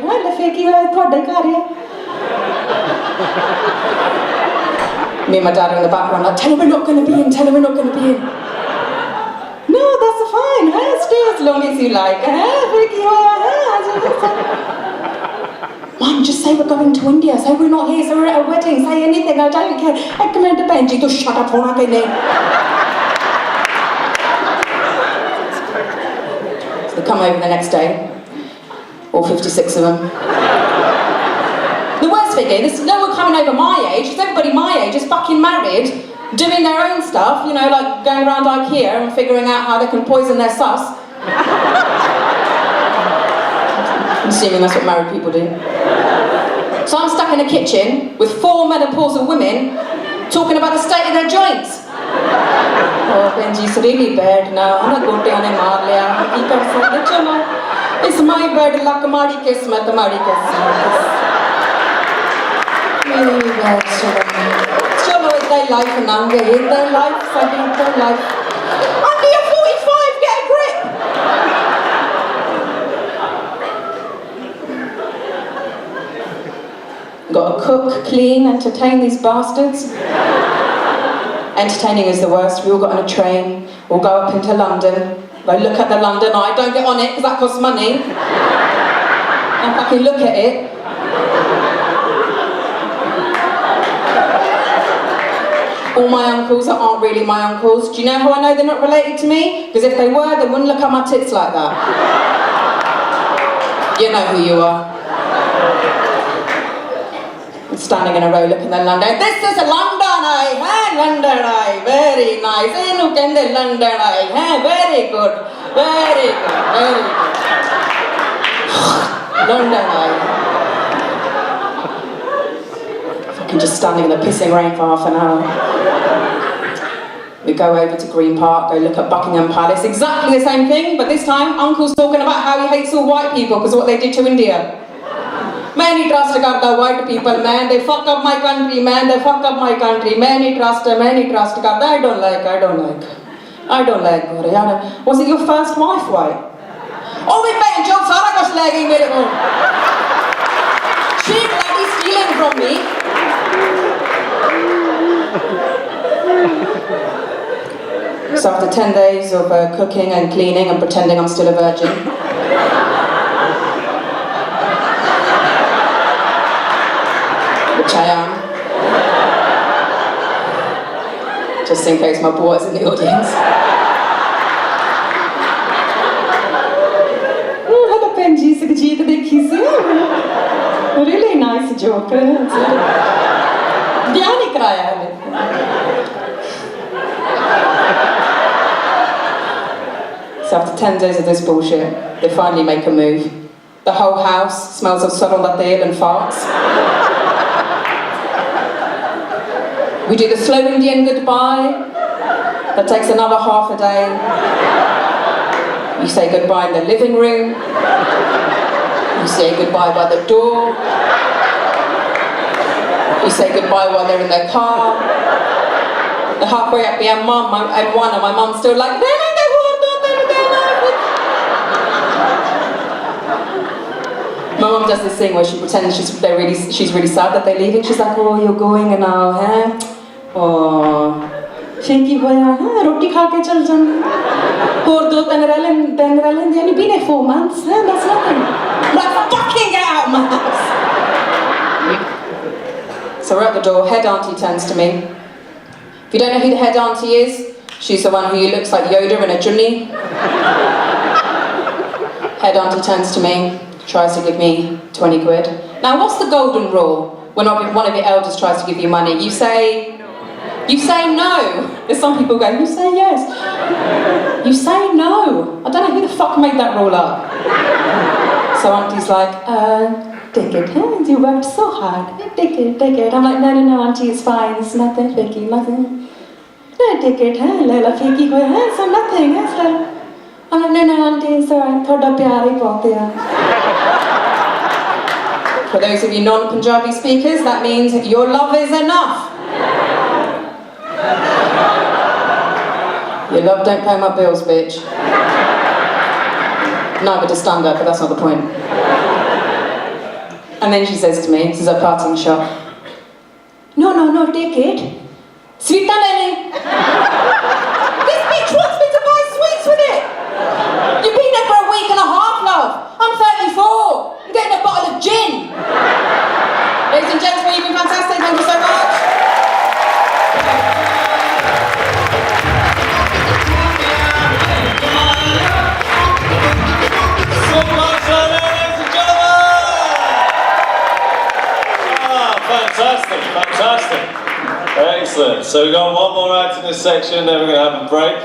Me and my dad are in the background like, tell him we're not going to be in, tell him we're not going to be in. No, that's fine. Stay as long as you like. Mum, just say we're going to India, say we're not here, say we're at a wedding, say anything, I don't care. I come into Benji, just shut up, won't I? So they come over the next day, all 56 of them. The worst thing is, there's no one coming over my age, because everybody my age is fucking married, doing their own stuff, you know, like going around IKEA and figuring out how they can poison their sus. I'm assuming that's what married people do. So I'm stuck in a kitchen with 4 menopausal women talking about the state of their joints. Oh, Benji's really bad now. I'm not going to mar liya. It's my bad luck, mari kismat, mari kismat. Really bad, chalo, it's their life, nange, it's their life, sadi, it's their life. Auntie, you're 45, get a grip. Got to cook, clean, entertain these bastards. Entertaining is the worst. We all got on a train, we'll go up into London. They look at the London Eye, don't get on it because that costs money. And fucking look at it. all my uncles that aren't really my uncles. Do you know how I know they're not related to me? Because if they were, they wouldn't look at my tits like that. You know who you are. I'm standing in a row looking at London. This is London, London, very nice. Look in the London, very good, very good, very good. London, fucking just standing in the pissing rain for half an hour. We go over to Green Park, go look at Buckingham Palace. Exactly the same thing, but this time Uncle's talking about how he hates all white people because of what they did to India. Man, he trust the white people, man. They fuck up my country, man. They fuck up my country. Man, he trust. I don't like. Was it your first wife, white? Oh, we pay Joe Saragas lagging mere ko. She bloody stealing from me. So after 10 days of cooking and cleaning and pretending I'm still a virgin, which I am, just in case my boy is in the audience. Hello Benji, Sukhjit, dekhi se. Really nice joke. Dhyan nahi karaya hai. So after 10 days of this bullshit, they finally make a move. The whole house smells of sarson da tel and farts. We do the slow Indian goodbye. That takes another half a day. You say goodbye in the living room. You say goodbye by the door. You say goodbye while they're in their car. They're halfway up the M1 and my mum's still like, my mum does this thing where she pretends she's really sad that they're leaving. She's like, oh, you're going and now, huh? Oh, shaky hoya, huh? Roti kha ke chal jana. Or do ten ralen, only been there 4 months, huh? That's nothing. Like, fucking get out of my house. So we're at the door, head auntie turns to me. If you don't know who the head auntie is, she's the one who looks like Yoda in a junni. Head auntie turns to me, tries to give me 20 quid. Now, what's the golden rule when one of your elders tries to give you money? You say no. There's some people go, you say yes. You say no. I don't know who the fuck made that rule up. So auntie's like, take it, huh? You worked so hard. Take it. I'm like, no, auntie, it's fine. It's nothing, Vicky, nothing. No, take it, huh? Leila, Vicky, it's nothing. It's like, I'm like, no, auntie, it's alright. Thoda pyar hi bahut hai. For those of you non-Punjabi speakers, that means your love is enough. Your love don't pay my bills, bitch. Neither does stand up, but that's not the point. And then she says to me, this is a parting shot. No, take it. Sweet lele. This bitch wants me to buy sweets with it. You've been there for a week and a half, love. I'm 34. I'm getting a bottle of gin. Ladies and gentlemen, you've been fantastic. Thank you so much. Sukh Ojla, ladies and gentlemen! Fantastic. Excellent. So we've got one more act in this section, then we're going to have a break.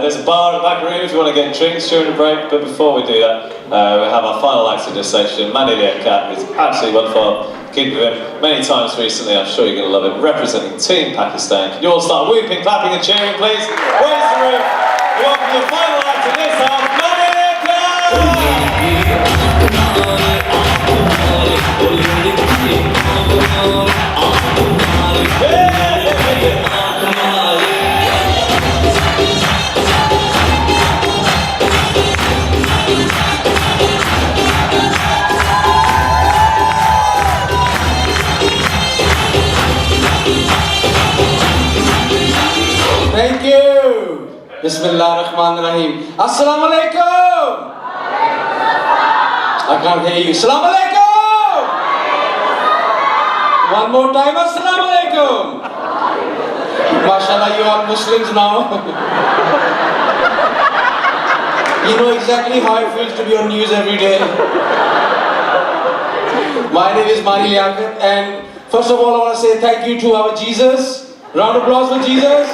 There's a bar in the back room if you want to get drinks during the break, but before we do that, we'll have our final act in this section. Liaqat is absolutely wonderful. Keep with him many times recently, I'm sure you're going to love him. Representing Team Pakistan. Can you all start whooping, clapping and cheering, please? Where's the room? We welcome the final act in this half, Thank you. Bismillahirrahmanirrahim. Assalamu alaikum. I can't hear you. Assalamu alaikum. One more time. Assalamu alaikum. Mashallah, you are Muslims now. You know exactly how it feels to be on news every day. My name is Liaqat, and first of all, I want to say thank you to our Jesus. Round of applause for Jesus.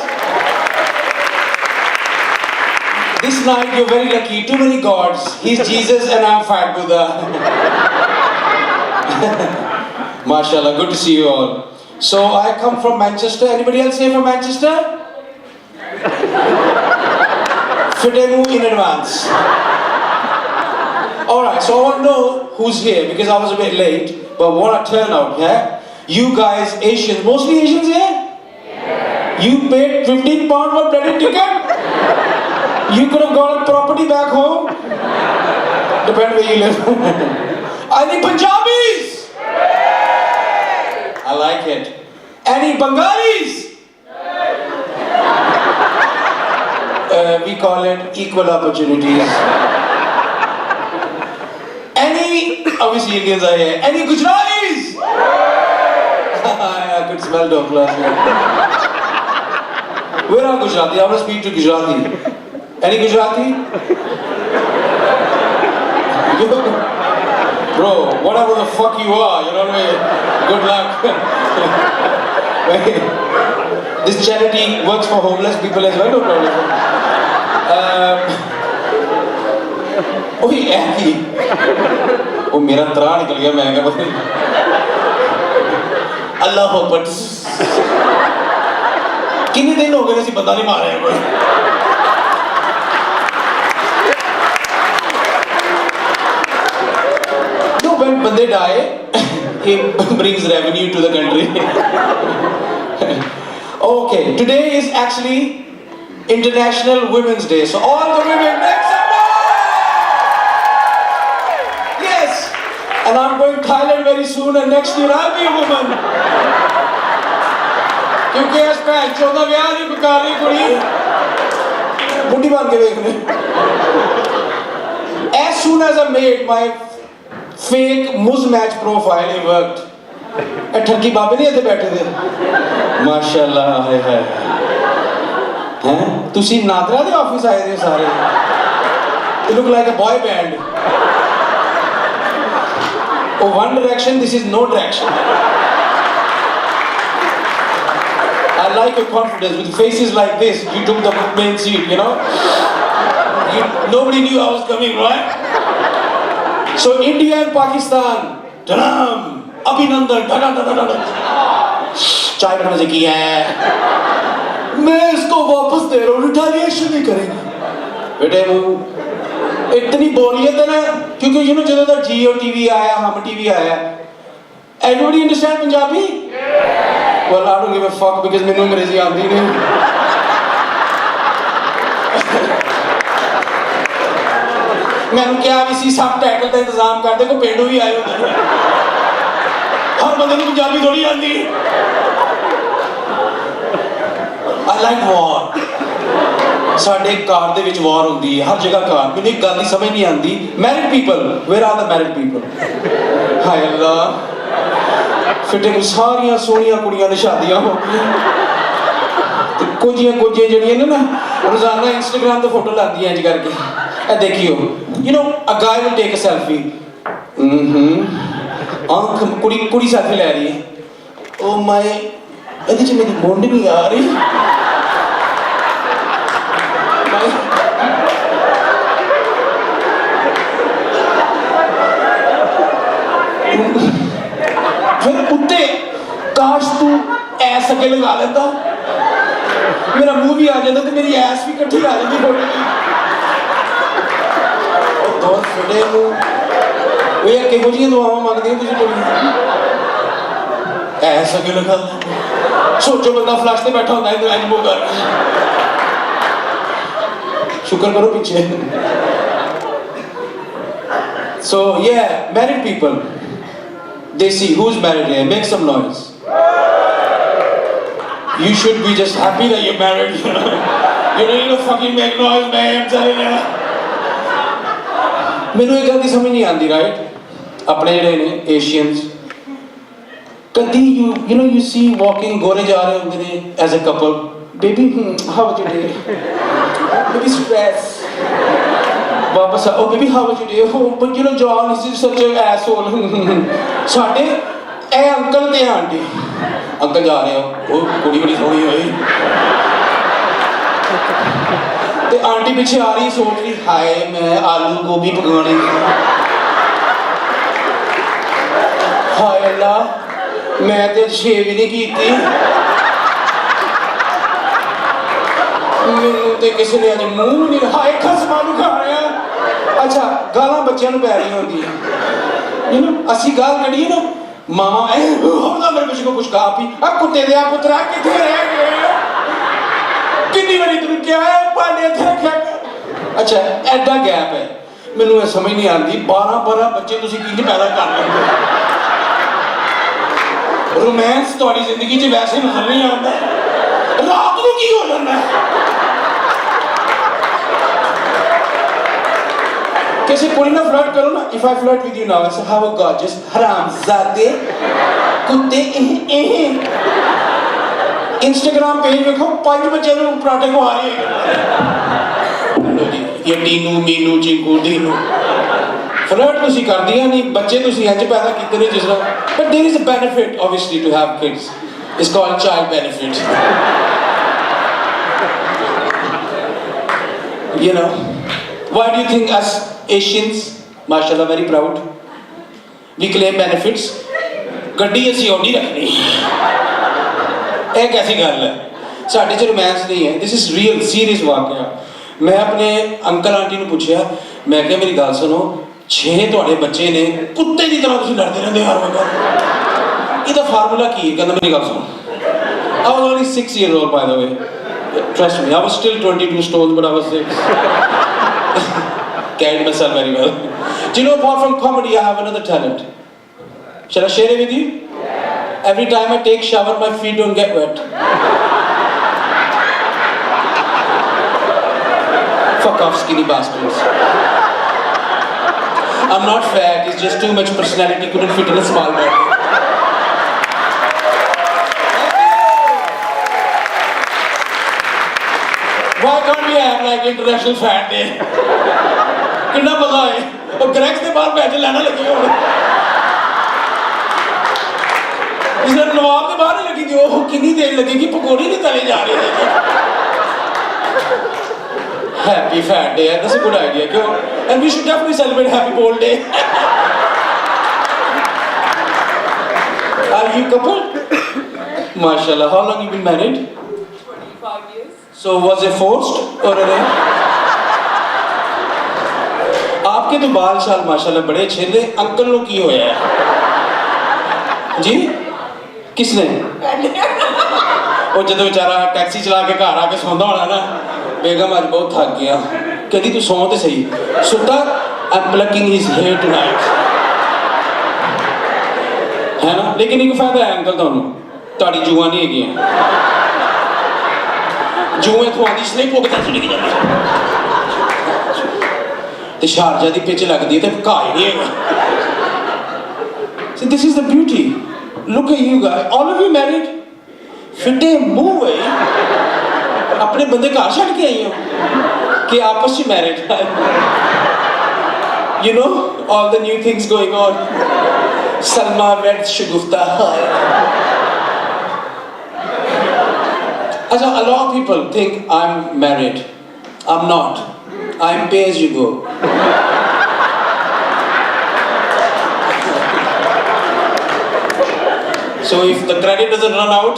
This night, you're very lucky. Too many gods. He's Jesus and I'm Fat Buddha. Mashallah, good to see you all. So, I come from Manchester. Anybody else here from Manchester? Fitemu in advance. Alright, so I want to know who's here because I was a bit late, but what a turnout, yeah? You guys, Asians, mostly Asians here? Yeah. You paid £15 for credit ticket? You could have got a property back home? Depends where you live. I think Punjabis! I like it. Any Bengalis? We call it equal opportunities. Any, obviously Indians are here. Any Gujaratis? I could smell Doklas here. Where are Gujarati? I want to speak to Gujarati. Any Gujarati? Bro, whatever the fuck you are, you know what I mean? Good luck. This charity works for homeless people as well, no problem. Oh, edgy. Oh, मेरा तरा निकल गया मैं क्या बोलूं? अल्लाह अकबर. कितने दिन हो गए ऐसी बंदा नहीं मारे हैं कोई? No, when बंदे die, it brings revenue to the country. Okay, today is actually International Women's Day, so all the women make some noise! Yes! And I'm going to Thailand very soon, and next year I'll be a woman. क्योंकि इस भैन चौदा ब्याह नहीं कर रही कुड़ी बुढ़ी बन के देखने. As soon as I made my fake Muzmatch profile, it worked. ठरकी बाबे नहीं इतने बैठे थे. माशाल्लाह है. हैं? तुसी नादरा दे ऑफिस आए थे सारे. You look like a boy band. Oh, one direction, this is no direction. I like your confidence. With faces like this, you took the main seat, you know? Nobody knew I was coming, right? So, India and Pakistan. Tanam! Abhinandan! चाय बनाने से किया है. मैं इसको वापस दे रहा हूँ. रिटालिएशन नहीं करेंगे. बेटे वो इतनी बोरियत है ना क्योंकि you know जब तक जियो टीवी आया, हम टीवी आया. Everybody understand Punjabi? Well, I don't give a fuck because मैंने अंग्रेजी आती नहीं. मैंने क्या इसी सबटाइटल का इंतजाम कर दे को पेंडू भी आए होते हैं. हर बंदे को पंजाबी थोड़ी आती. I like war. साढ़े कार दे विच war होती है. हर जगह कार. मैंने एक गल दी समझ नहीं आती. Married people. Where are the married people? हाय अल्लाह. फिटे को सारियां सोनियां कुड़ियां दी शादियां हो गई. कुछ जड़ियां ने ना रोजाना Instagram ते फोटो लाती हैं इंज करके. ए देखियो. You know, a guy will take a selfie. आंख कुड़ी सेल्फी ले रही है. Oh my. ਇਹਦੇ ਚ ਮੇਰੀ ਮੁੰਡ ਨਹੀਂ ਆ ਰਹੀ. फिर उत्ते काश तू ऐस अगे लगा लेता. मेरा मुंह भी आ जाता तो मेरी ऐस भी इकट्ठी आ जाती फोटो की. और दोस्त फटे मुंह वे किहो जिहियां दुआवां मंगदियां तुसीं कुड़ियां. ऐस अगे लगा सोचो बंदा फ्लैश से बैठा होता है इंज मुंह कर. शुक्र करो पीछे. So yeah, married people. They see who's married here. Make some noise. You should be just happy that you're married. You don't need to fucking make noise, man. I'm telling you. मैंने एक गल दी समझ नहीं आती, right? अपने जेडे ने Asians कभी you know you see walking गोरे जा रहे होंगे ने as a couple baby how was your day baby stress वापस oh baby how was your day oh but you know John is such an asshole साढ़े ए uncle ते aunty uncle जा रहे हो ओ कुड़ी बड़ी सोहनी होई ते आंटी पीछे आ रही सोच रही हाय मैं आलू गोभी पकाने हाय अल्लाह मैं ते शेव ही नहीं कीती मैनू ते किसी ने अज मूंह नहीं हाय खसमा नूं खा रहे हैं अच्छा गालां बच्चों नूं पै रही होंदी यू नो असी गाल कढ़ीए ना मामा मेरे बच्चे को कुछ कहा पी अब कुत्ते दे पुत्रा किथे रह गए कितनी बड़ी तू क्या है पाने थे क्या अच्छा एडा गैप है मैनू ये समझ नहीं आती 12 बच्चे तुसी किंज पैदा कर लेंगे रोमांस तुम्हारी जिंदगी च वैसे नजर नहीं आता रात को की हो जाता है किसी कुड़ी ना फ्लर्ट करो ना if I flirt with you now I say how a gorgeous हरामजादे कुत्ते इंस्टाग्राम पेज देखो 5 बच्चे ने पराठे को आ रही है ये टीनू मीनू चिंकू दीनू फ्लर्ट तुसी कर दिया नहीं बच्चे तुसी इंज पैदा कीते ने जिस तरह but there is a benefit obviously to have kids it's called child benefit you know why do you think us Asians mashallah very proud we claim benefits ਗੱਡੀ ਅਸੀਂ ਆਉਣੀ ਰੱਖਣੀ ਇਹ कैसी गल है ਸਾਡੇ ਚ ਰੋਮਾਂਸ ਨਹੀਂ ਹੈ this is real serious ਵਾਕਿਆ मैं अपने अंकल आंटी ਨੂੰ ਪੁੱਛਿਆ ਮੈਂ ਕਿਹਾ ਮੇਰੀ ਗੱਲ ਸੁਣੋ 6 ਤੁਹਾਡੇ ਬੱਚੇ ਨੇ ਕੁੱਤੇ ਦੀ ਤਰ੍ਹਾਂ ਤੁਸੀਂ ਲੜਦੇ ਰਹਿੰਦੇ ਹਰ ਵਕਤ ਇਹਦਾ ਫਾਰਮੂਲਾ ਕੀ ਹੈ ਕਹਿੰਦਾ ਮੇਰੀ ਗੱਲ ਸੁਣੋ I was only 6 years old by the way trust me I was still 22 stones but I was 6 carried myself very well do you know apart from comedy I have another talent shall I share it with you every time I take shower my feet don't get wet fuck off skinny bastards I'm not fat it's just too much personality couldn't fit in a small body why can't we have like international fat day कितना मजा है और grex के बाहर बैठे लेना लगी हो जिसने नवाब के बाहर लगी थी वो कितनी देर लगेगी पकौड़ी नहीं तले जा रही है happy fat day that's a good idea क्यों and we should definitely celebrate happy bold day are you couple mashallah how long you been married 25 years so was it forced or arranged आपके तो बाल शाल माशाल्लाह बड़े अच्छे थे uncle नु की होया है जी किसने वो जब बेचारा टैक्सी चला के घर आके सौंदा होना ना बेगम आज बहुत थक गया कहती तू सौ तो सही सुता I am plucking his hair tonight है ना लेकिन एक फायदा है अंकल ਤੁਹਾਨੂੰ ਤੁਹਾਡੀ ਜੂਆਂ ਨਹੀਂ ਹੈਗੀਆਂ ਜੂਆਂ ਤੋਂ ਆਦੀ ਸਨੇ ਭੁਗਤਾ ਚੜੀ ਜਾਂਦੀ ਤੇ ਸ਼ਾਰਜਾ ਦੀ ਪਿੱਚ ਲੱਗਦੀ ਹੈ ਤੇ ਘਾਹ ਹੀ ਨਹੀਂ ਹੈਗਾ so this is the beauty look at you guys all of you married ਫਿੱਟੇ ਮੂੰਹ ਹੋਏ ਆਪਣੇ ਬੰਦੇ ਘਰ ਛੱਡ ਕੇ ਆਈ ਹੋ ਕਿ ਆਪਸ ਵਿੱਚ married you know all the new things going on Salma red shugufta a lot of people think I'm married I'm not I'm pay as you go so if the credit doesn't run out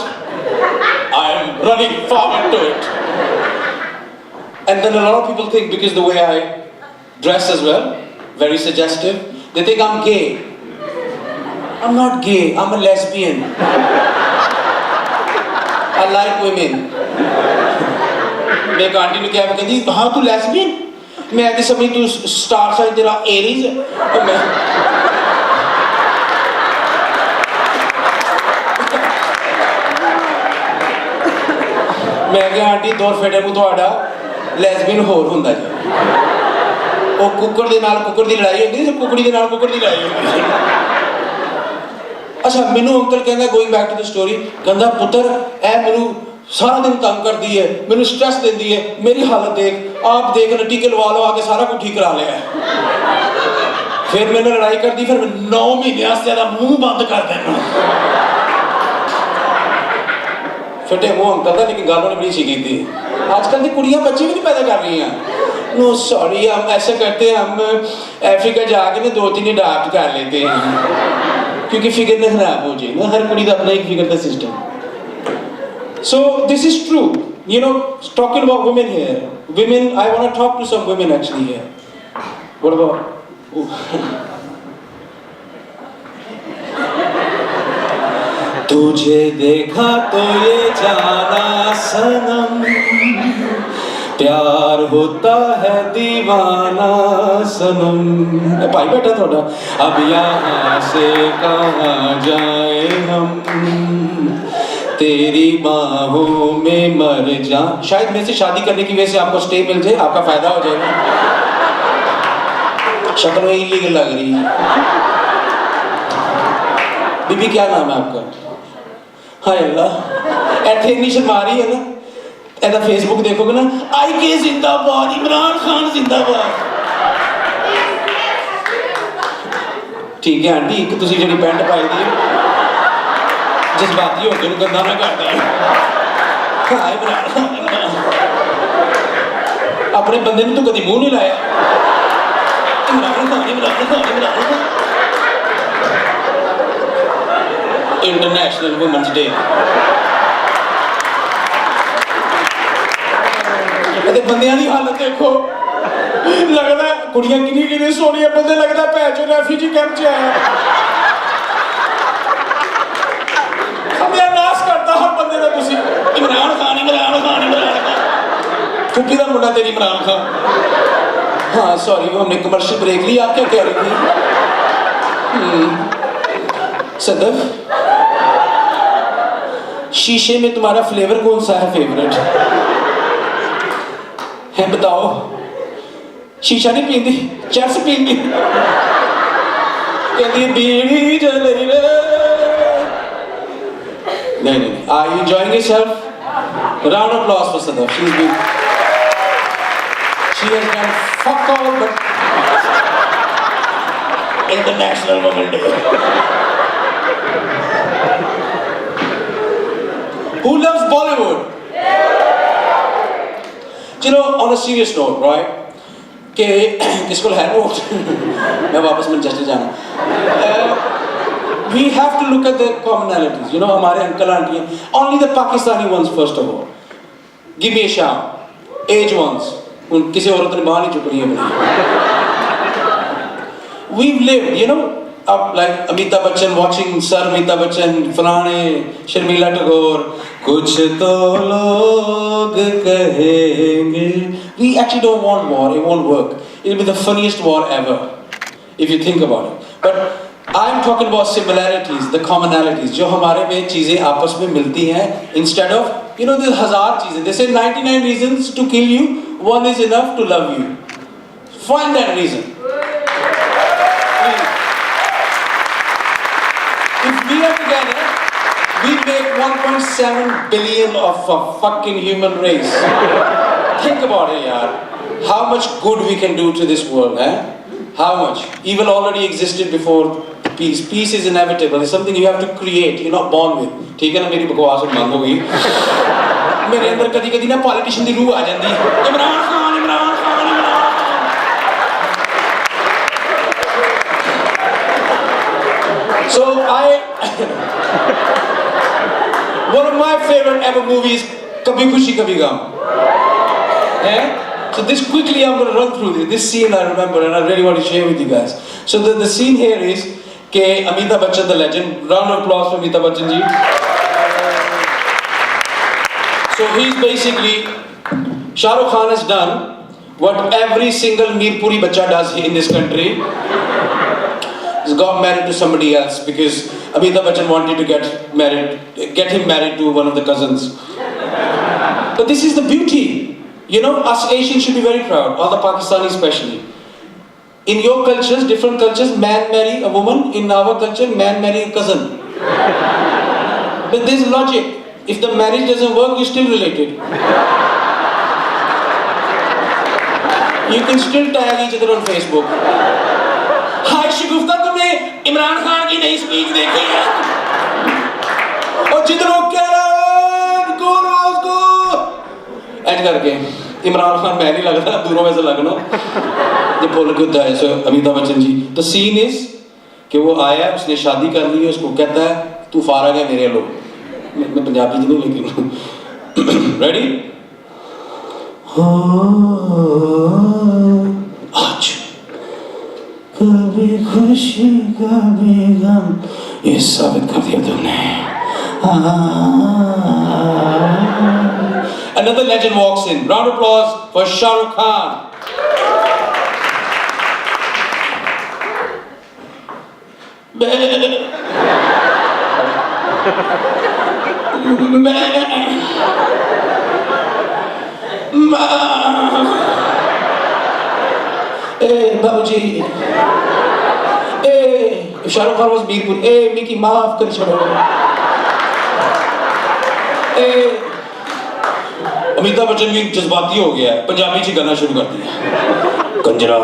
I'm running forward to it and then a lot of people think because the way I dress as well very suggestive they think I'm gay I'm not gay I'm a lesbian I like women मैं एक aunty ने क्या कहती हाँ तू lesbian मैं ऐसे समझ तू स्टार साइन तेरा एरीज है तो मैं क्या आंटी दौर फेटे को ਤੁਹਾਡਾ ਲੈਸਬੀਅਨ ਹੋਰ ਹੁੰਦਾ ਜੀ ਉਹ ਕੁੱਕੜ ਦੇ ਨਾਲ ਕੁੱਕੜ ਦੀ ਲੜਾਈ ਹੁੰਦੀ ਸੀ ਕੁੱਕੜੀ ਦੇ ਨਾਲ ਕੁੱਕੜ ਦੀ ਲੜਾਈ ਹੁੰਦੀ ਸੀ अच्छा मैनू अंकल कहना going back to the story कहता पुत्र ए मैनू सारा दिन तंग करती है मैनू स्ट्रेस देती है मेरी हालत देख आप देख ना टीके लवा लो आके सारा कुछ ठीक करा लिया फिर मैंने लड़ाई कर दी फिर 9 महीने तेरा मुंह बंद कर देना फटे मुंह अंकल था लेकिन गालों ने बड़ी सीखी थी आजकल की कुड़ियां बच्चे भी नहीं पैदा कर रही हैं नो सॉरी हम ऐसे करते हैं हम अफ्रीका जाके ना 2-3 अडॉप्ट कर लेते हैं क्योंकि फिगर न खराब हो जाए ना हर कुड़ी का अपना एक फिगर का system So this is true. You know, talking about women here. Women, I want to talk to some women actually here. What about? तुझे देखा तो ये जाना सनम प्यार होता है दीवाना सनम भाई बैठा थोड़ा अब यहाँ से कहाँ जाए हम तेरी बाहों में मर जा शायद मेरे से शादी करने की वजह से आपको स्टे मिल जाए आपका फायदा हो जाएगा शक्ल में इलीगल लग रही है बीबी क्या नाम है आपका हाय अल्लाह ऐसे इतनी शर्मा रही है ना ऐसा फेसबुक देखोगे ना आई के जिंदाबाद इमरान खान जिंदाबाद ठीक है आंटी एक तुसी जी पैंट पाई दी जज्बाती हो गए गंदा ना करता है अपने बंदे ने तो कभी मुंह नहीं लाया इंटरनेशनल वुमेन्स डे बंदियां की हालत देखो लगता है कुड़ियां किन्नी सोनिया बंदे लगता है भैन चो रेफ्यूजी कैंप च आया इमरान खान फूफी का मुंडा तेरी इमरान खान हाँ सॉरी वो हमने कमर्शियल ब्रेक ली आप क्या कह रही थी सदफ शीशे में तुम्हारा फ्लेवर कौन सा है फेवरेट है बताओ शीशा नहीं पींदी चरस पींदी कहती बीड़ी जल रही नहीं are you enjoying yourself round of applause for Sadaf she has done fuck all but International Women's Day who loves Bollywood you know on a serious note right कि किसको है वो मैं वापस मैनचेस्टर जाना we have to look at the commonalities you know हमारे uncle aunty only the Pakistani ones first of all give me a shout age ones उन किसी औरत ने बाल नहीं चुप रही है we've lived you know up like Amitabh Bachchan watching Sir Amitabh Bachchan फलाने शर्मिला टैगोर कुछ तो लोग कहेंगे we actually don't want war it won't work it'll be the funniest war ever if you think about it but I'm talking about similarities, the commonalities. जो हमारे में चीजें आपस में मिलती हैं instead of you know there's 1000 चीजें. They say 99 reasons to kill you, one is enough to love you. Find that reason. If we are together, we make 1.7 billion of a fucking human race. Think about it, yaar. How much good we can do to this world, eh? How much? Evil already existed before peace. Peace is inevitable. It's something you have to create. You're not born with. ठीक है ना मेरी बकवास बंद हो गई मेरे अंदर कदी कदी ना पॉलिटिशियन दी रूह आ जाती Imran Khan Imran Khan Imran Khan So one of my favorite ever movies कभी खुशी कभी गम है So this quickly I'm going to run through this scene I remember and I really want to share with you guys. So the scene here is कि Amitabh Bachchan the legend. Round of applause for Amitabh Bachchan ji. So he's basically Shah Rukh Khan has done what every single Mirpuri bacha does in this country. He's got married to somebody else because Amitabh Bachchan wanted to get him married to one of the cousins. But this is the beauty. You know, us Asians should be very proud, all the Pakistanis especially. In your cultures, different cultures, man marry a woman. In our culture, man marry a cousin. But there's logic. If the marriage doesn't work, you're still related. You can still tag each other on Facebook. Hi Shagufta, तुमने इमरान खान की नई speech देखी है? और जितना कह रहा है, कौन है उसको? ऐड करके इमरान खान मैं नहीं लग रहा, दूरों में से लगना। ये बोल के होता है सो अमिताभ बच्चन जी। तो सीन इज कि वो आया, उसने शादी कर ली है, उसको कहता है तू फारग है मेरे लोग। मैं पंजाबी जी नहीं लेकिन रेडी? आज कभी खुशी कभी गम ये साबित कर दिया तुमने। Another legend walks in. Round of applause for Shah Rukh Khan. Babuji. If Shah Rukh Khan was Mirpur, Mickey maaf kar chhado. Amitabh Bachchan भी जज्बाती हो गया है, पंजाबी च गाना शुरू कर दिया। कंजरा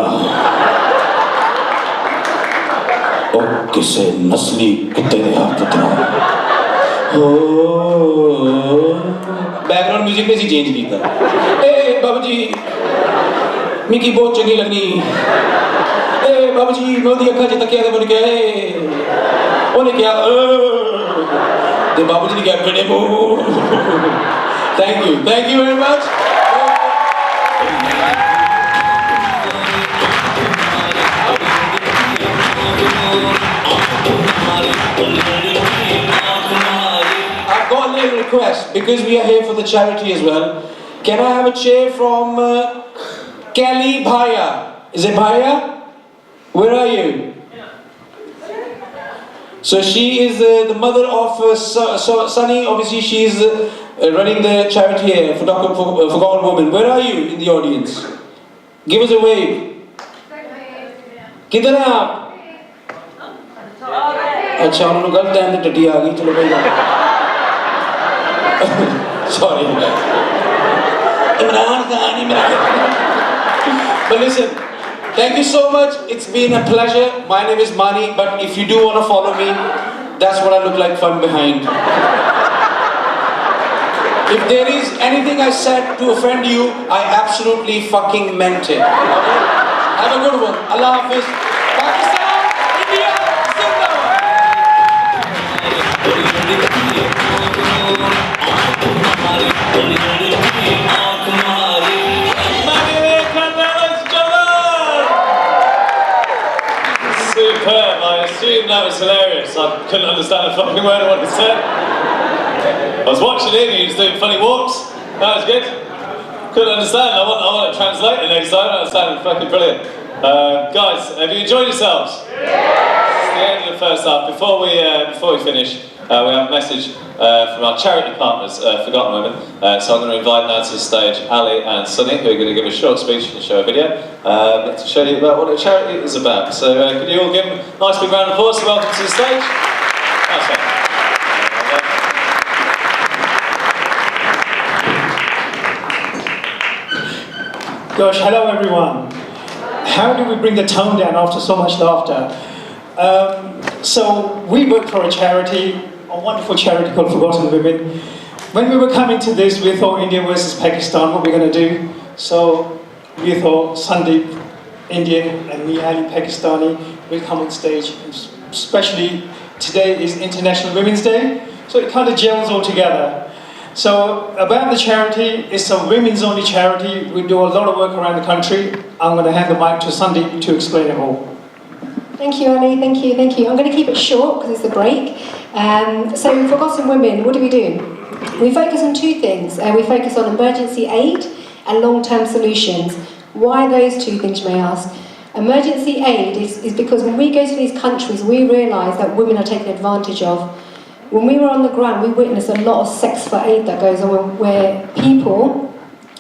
ओ किसे नस्ली कुत्ते दे हाथ पुत्रा हो। बैकग्राउंड म्यूजिक ने सी चेंज किया। बाबूजी मिकी बहुत चंगी लगनी। बाबूजी मैं ओदी अखां च तकिया ते बन गया ओने क्या ते बाबूजी ने क्या कड़े मो। Thank you very much. I've got a little request because we are here for the charity as well. Can I have a cheer from Kelly Bhaya? Is it Bhaya? Where are you? So she is the mother of Sunny. Obviously, she is running the charity here for Forgotten Women. Where are you in the audience? Give us a wave. किधर हैं आप? अच्छा उन्होंने गलत time पे टट्टी आ गई चलो भाई। Sorry. Imran Khan. But listen. Thank you so much. It's been a pleasure. My name is Mani, but if you do want to follow me, that's what I look like from behind. If there is anything I said to offend you, I absolutely fucking meant it. Okay? Have a good one. Allah Hafiz. Pakistan, India, Superb. I assume that was hilarious. I couldn't understand a fucking word of what it said. I was watching him, he was doing funny walks. That was good. Couldn't understand. I want to translate it next time. That sounded fucking brilliant. Guys, have you enjoyed yourselves? It's the end of the first half. Before we finish, we have a message from our charity partners, Forgotten Women. So I'm going to invite now to the stage Ali and Sunny, who are going to give a short speech and show a video to show you about what a charity is about. So could you all give them a nice big round of applause and welcome to the stage? Nice one. Gosh, hello everyone. How do we bring the tone down after so much laughter? So we work for a charity, a wonderful charity called Forgotten Women. When we were coming to this, we thought India versus Pakistan, what we're going to do. So we thought Sandeep, Indian, and me, Ali, Pakistani, will come on stage. Especially today is International Women's Day, so it kind of gels all together. So about the charity, it's a women's only charity. We do a lot of work around the country. I'm going to hand the mic to Sandeep to explain it all. Thank you, Ali. Thank you. I'm going to keep it short because it's the break. So Forgotten Women, what do? We focus on two things. We focus on emergency aid and long-term solutions. Why those two things, you may ask? Emergency aid is because when we go to these countries, we realise that women are taken advantage of. When we were on the ground, we witnessed a lot of sex for aid that goes on where people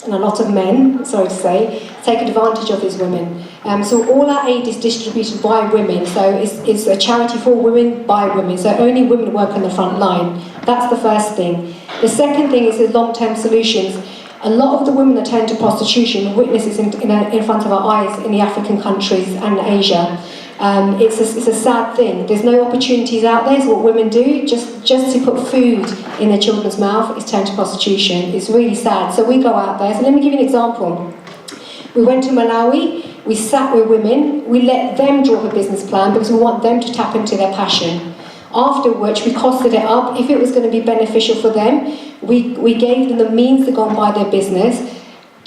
and a lot of men, sorry to say, take advantage of these women. So all our aid is distributed by women, so it's a charity for women, by women, so only women work on the front line. That's the first thing. The second thing is the long-term solutions. A lot of the women that turn to prostitution, we witness this in front of our eyes in the African countries and Asia. It's a sad thing. There's no opportunities out there, so what women do, just to put food in their children's mouth, is turn to prostitution. It's really sad. So we go out there. So let me give you an example. We went to Malawi, we sat with women, we let them draw up a business plan because we want them to tap into their passion. After which we costed it up. If it was going to be beneficial for them, we gave them the means to go and buy their business.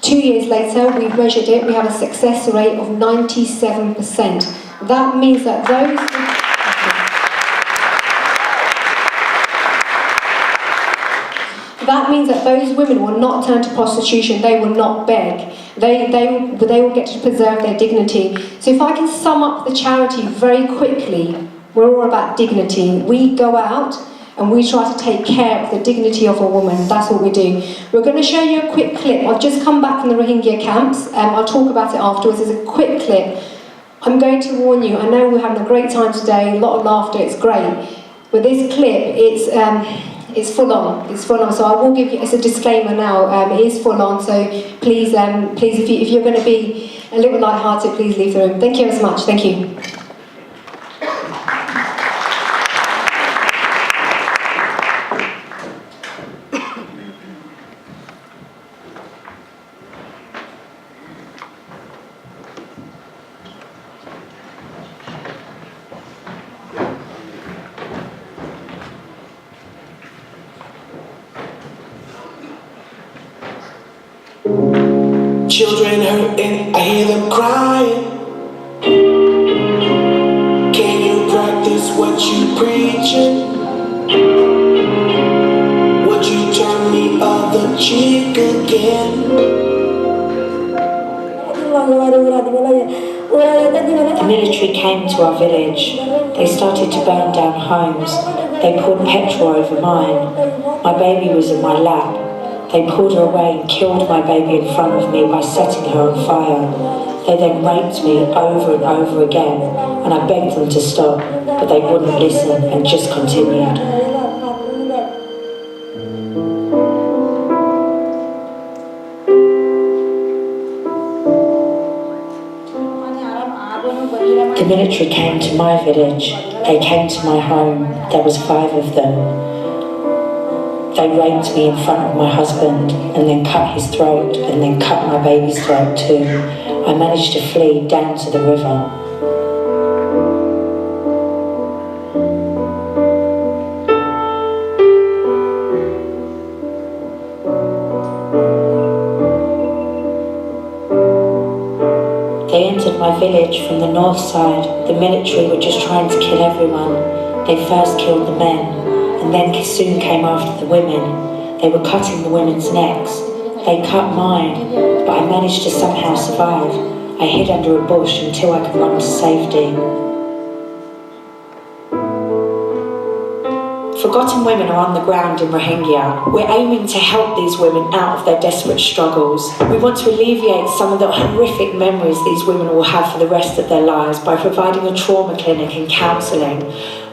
2 years later, we measured it, we have a success rate of 97%. That means that those women will not turn to prostitution, they will not beg. They will get to preserve their dignity. So if I can sum up the charity very quickly, we're all about dignity. We go out and we try to take care of the dignity of a woman. That's what we do. We're going to show you a quick clip. I've just come back from the Rohingya camps. I'll talk about it afterwards. There's a quick clip. I'm going to warn you, I know we're having a great time today, a lot of laughter, it's great. But this clip, it's full on. It's full on. So I will give you, it's a disclaimer now, it is full on. So please, if you're going to be a little light-hearted, please leave the room. Thank you very much. Thank you. Children hurting, I hear them crying. Can you practice what you preaching? Would you turn the other cheek again? The military came to our village. They started to burn down homes. They poured petrol over mine. My baby was in my lap. They pulled her away and killed my baby in front of me by setting her on fire. They then raped me over and over again, and I begged them to stop, but they wouldn't listen and just continued. The military came to my village. They came to my home. There was 5 of them. They raped me in front of my husband and then cut his throat and then cut my baby's throat too. I managed to flee down to the river. They entered my village from the north side. The military were just trying to kill everyone. They first killed the men. And then soon came after the women. They were cutting the women's necks. They cut mine, but I managed to somehow survive. I hid under a bush until I could run to safety. Forgotten women are on the ground in Rohingya. We're aiming to help these women out of their desperate struggles. We want to alleviate some of the horrific memories these women will have for the rest of their lives by providing a trauma clinic and counselling.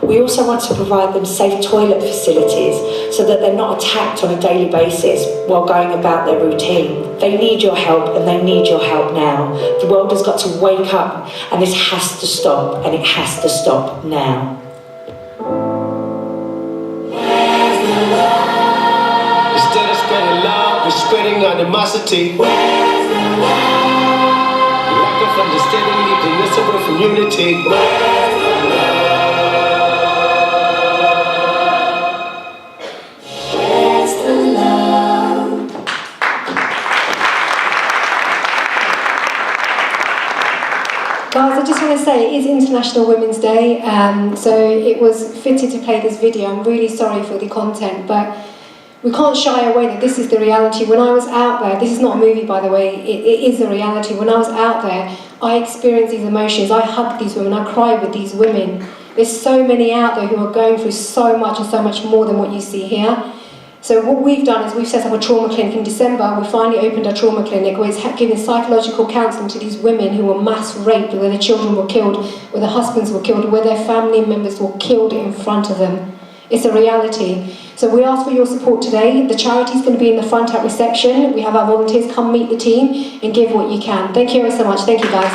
We also want to provide them safe toilet facilities so that they're not attacked on a daily basis while going about their routine. They need your help, and they need your help now. The world has got to wake up, and this has to stop, and it has to stop now. Instead of spreading love, we're spreading animosity. Lack of understanding leaving us away from unity. Guys, I just want to say it is International Women's Day, so it was fitted to play this video. I'm really sorry for the content, but we can't shy away that this is the reality. When I was out there, this is not a movie by the way, it is a reality. When I was out there, I experienced these emotions. I hugged these women, I cried with these women. There's so many out there who are going through so much and so much more than what you see here. So what we've done is we've set up a trauma clinic in December. We finally opened a trauma clinic where it's giving psychological counselling to these women who were mass raped, where their children were killed, where their husbands were killed, where their family members were killed in front of them. It's a reality. So we ask for your support today. The charity's going to be in the front at reception. We have our volunteers come meet the team and give what you can. Thank you so much. Thank you, guys.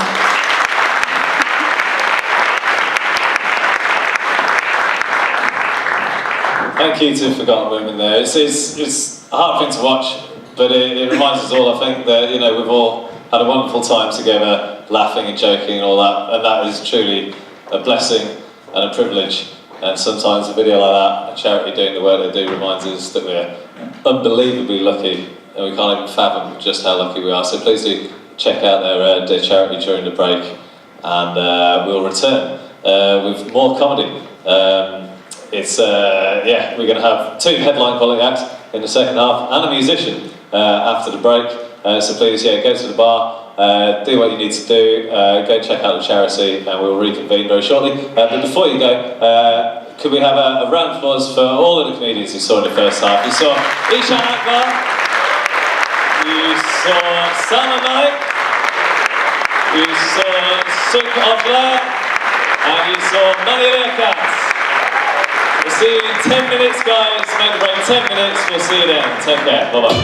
Thank you to Forgotten Women there. It's a hard thing to watch, but it reminds us all, I think, that we've all had a wonderful time together, laughing and joking and all that, and that is truly a blessing and a privilege. And sometimes a video like that, a charity doing the work they do, reminds us that we're unbelievably lucky, and we can't even fathom just how lucky we are. So please do check out their charity during the break, and we'll return with more comedy. We're going to have 2 headline quality acts in the second half and a musician after the break. So please, go to the bar, do what you need to do, go check out the charity, and we'll reconvene very shortly. But before you go, could we have a round of applause for all of the comedians you saw in the first half? You saw Eshaan Akbar, you saw Salman Malik, you saw Sukh Ojla, and you saw many Liaqats. We'll see you in 10 minutes, guys. Make the break 10 minutes. We'll see you then. Take care. Bye-bye.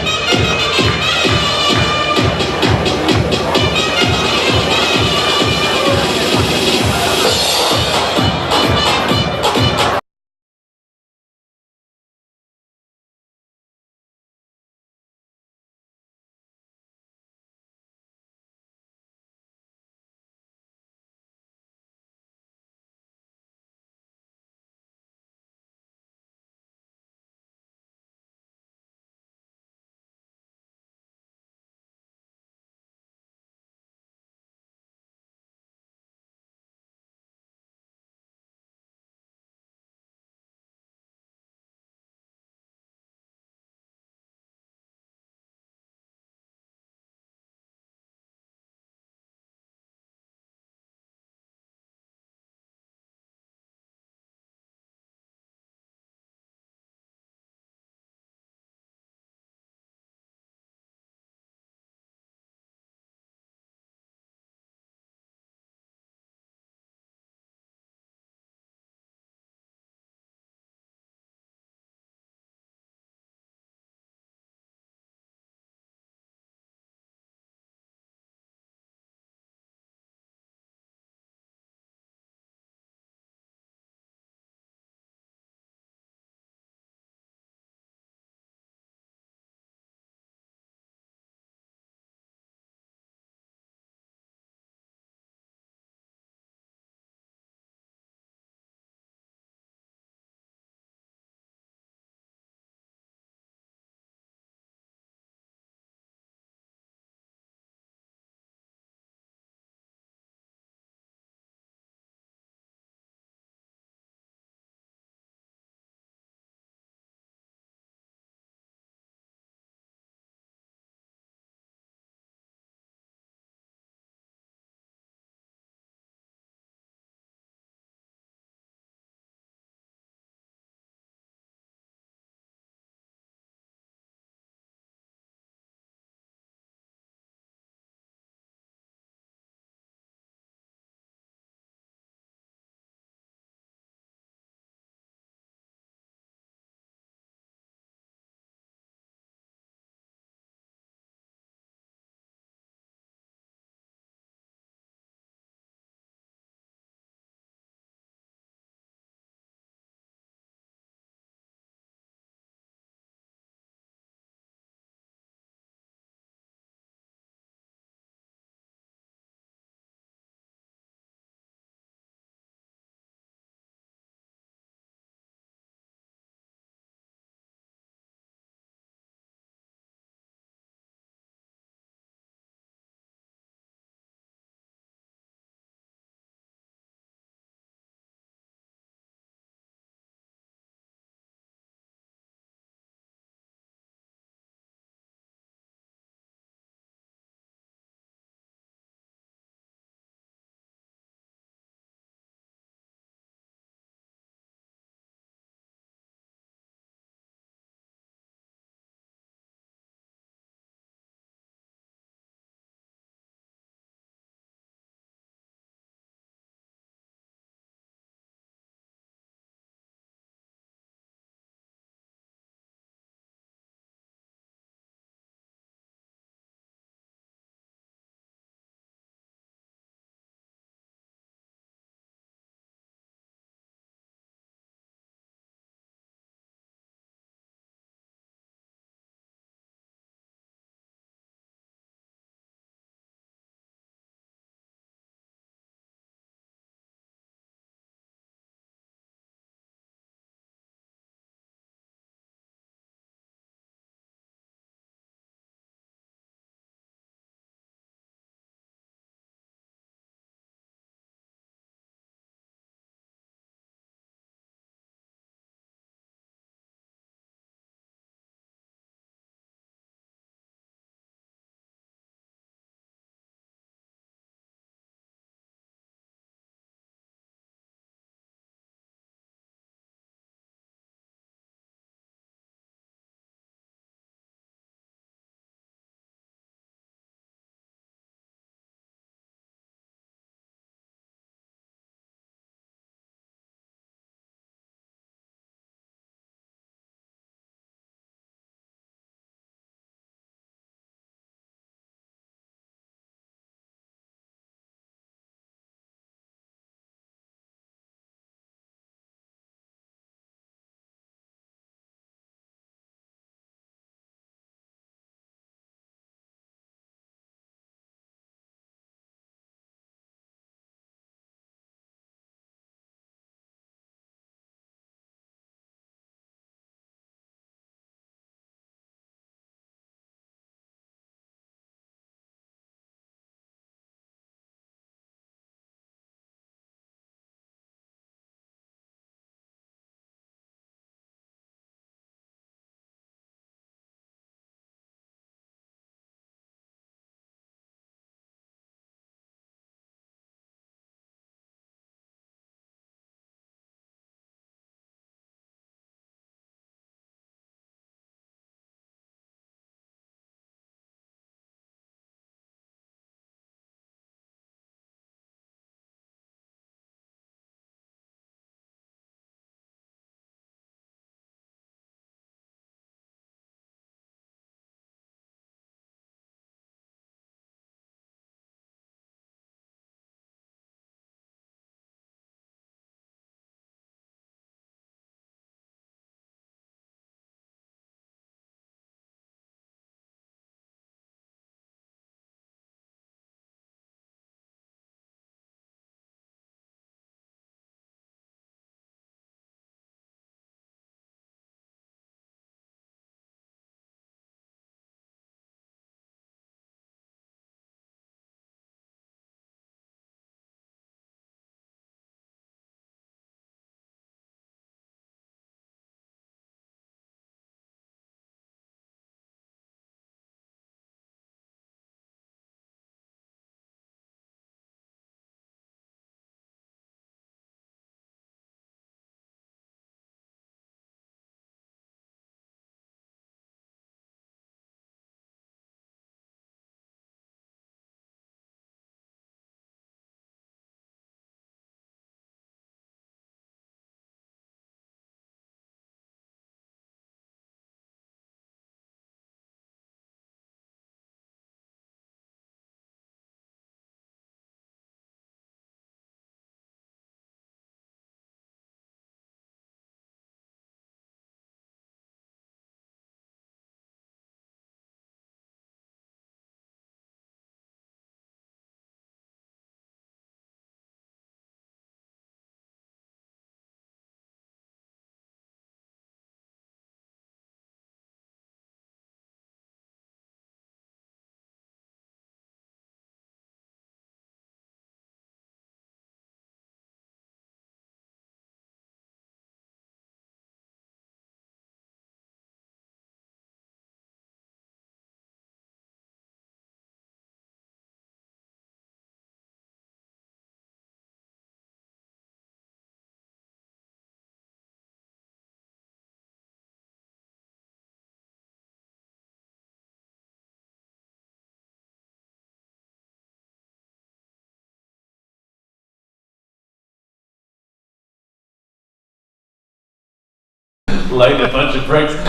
Loaded bunch of pricks. What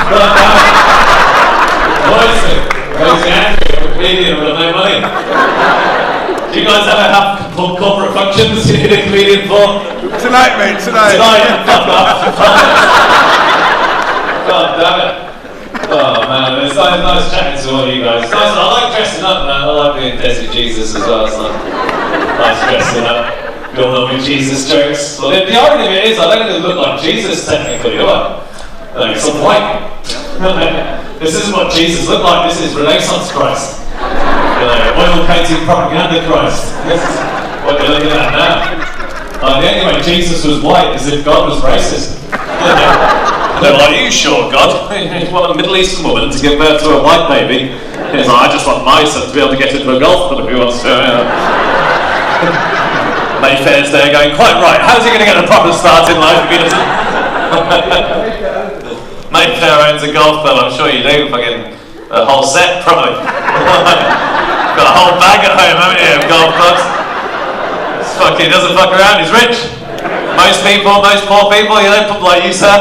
is it? Rosie Andrew, I'm a comedian with no money. Do you guys ever have corporate functions you need a comedian for? Tonight, mate, tonight. Tonight, fuck off. God damn it. Oh man, it's nice chatting to all you guys. It's nice, I like dressing up, man. I like being Desi Jesus as well. It's nice dressing up. We all know me Jesus jokes. Well, the irony of it is, I don't even look like Jesus technically, do I? Like, some white. This is what Jesus looked like. This is Renaissance Christ. You know, oil-painted propaganda Christ. This is what you're looking at now. The only way Jesus was white is if God was racist. They're like, are you sure, God? You want a Middle Eastern woman to give birth to a white baby? He's like, I just want my son to be able to get into a golf club if he wants to. Mayfair's there going, quite right, how's he going to get a proper start in life if he doesn't? Mayfair owns a golf club, I'm sure you do. Fucking a whole set, probably. Got a whole bag at home, haven't you, of golf clubs? He doesn't fuck around, he's rich. Most people, most poor people, you don't put like you, sir.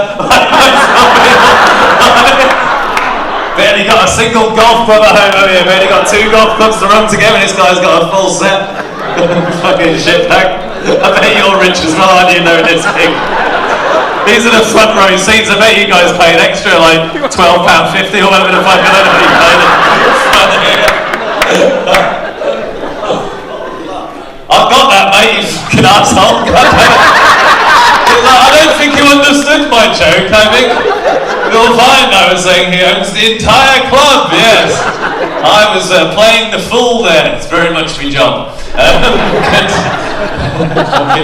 Barely got a single golf club at home, haven't you? Barely got 2 golf clubs to run together, and this guy's got a full set. Fucking shit bag. I bet you're rich as well, aren't you, knowing this thing? These are the front row seats. I bet you guys paid extra, like £12.50 or whatever the fuck. I don't know what you paid. I've got that, mate, you fucking arsehole. I don't think you understood my joke, I think. You'll find I was saying he owns the entire club, yes. I was playing the fool there. It's very much my job.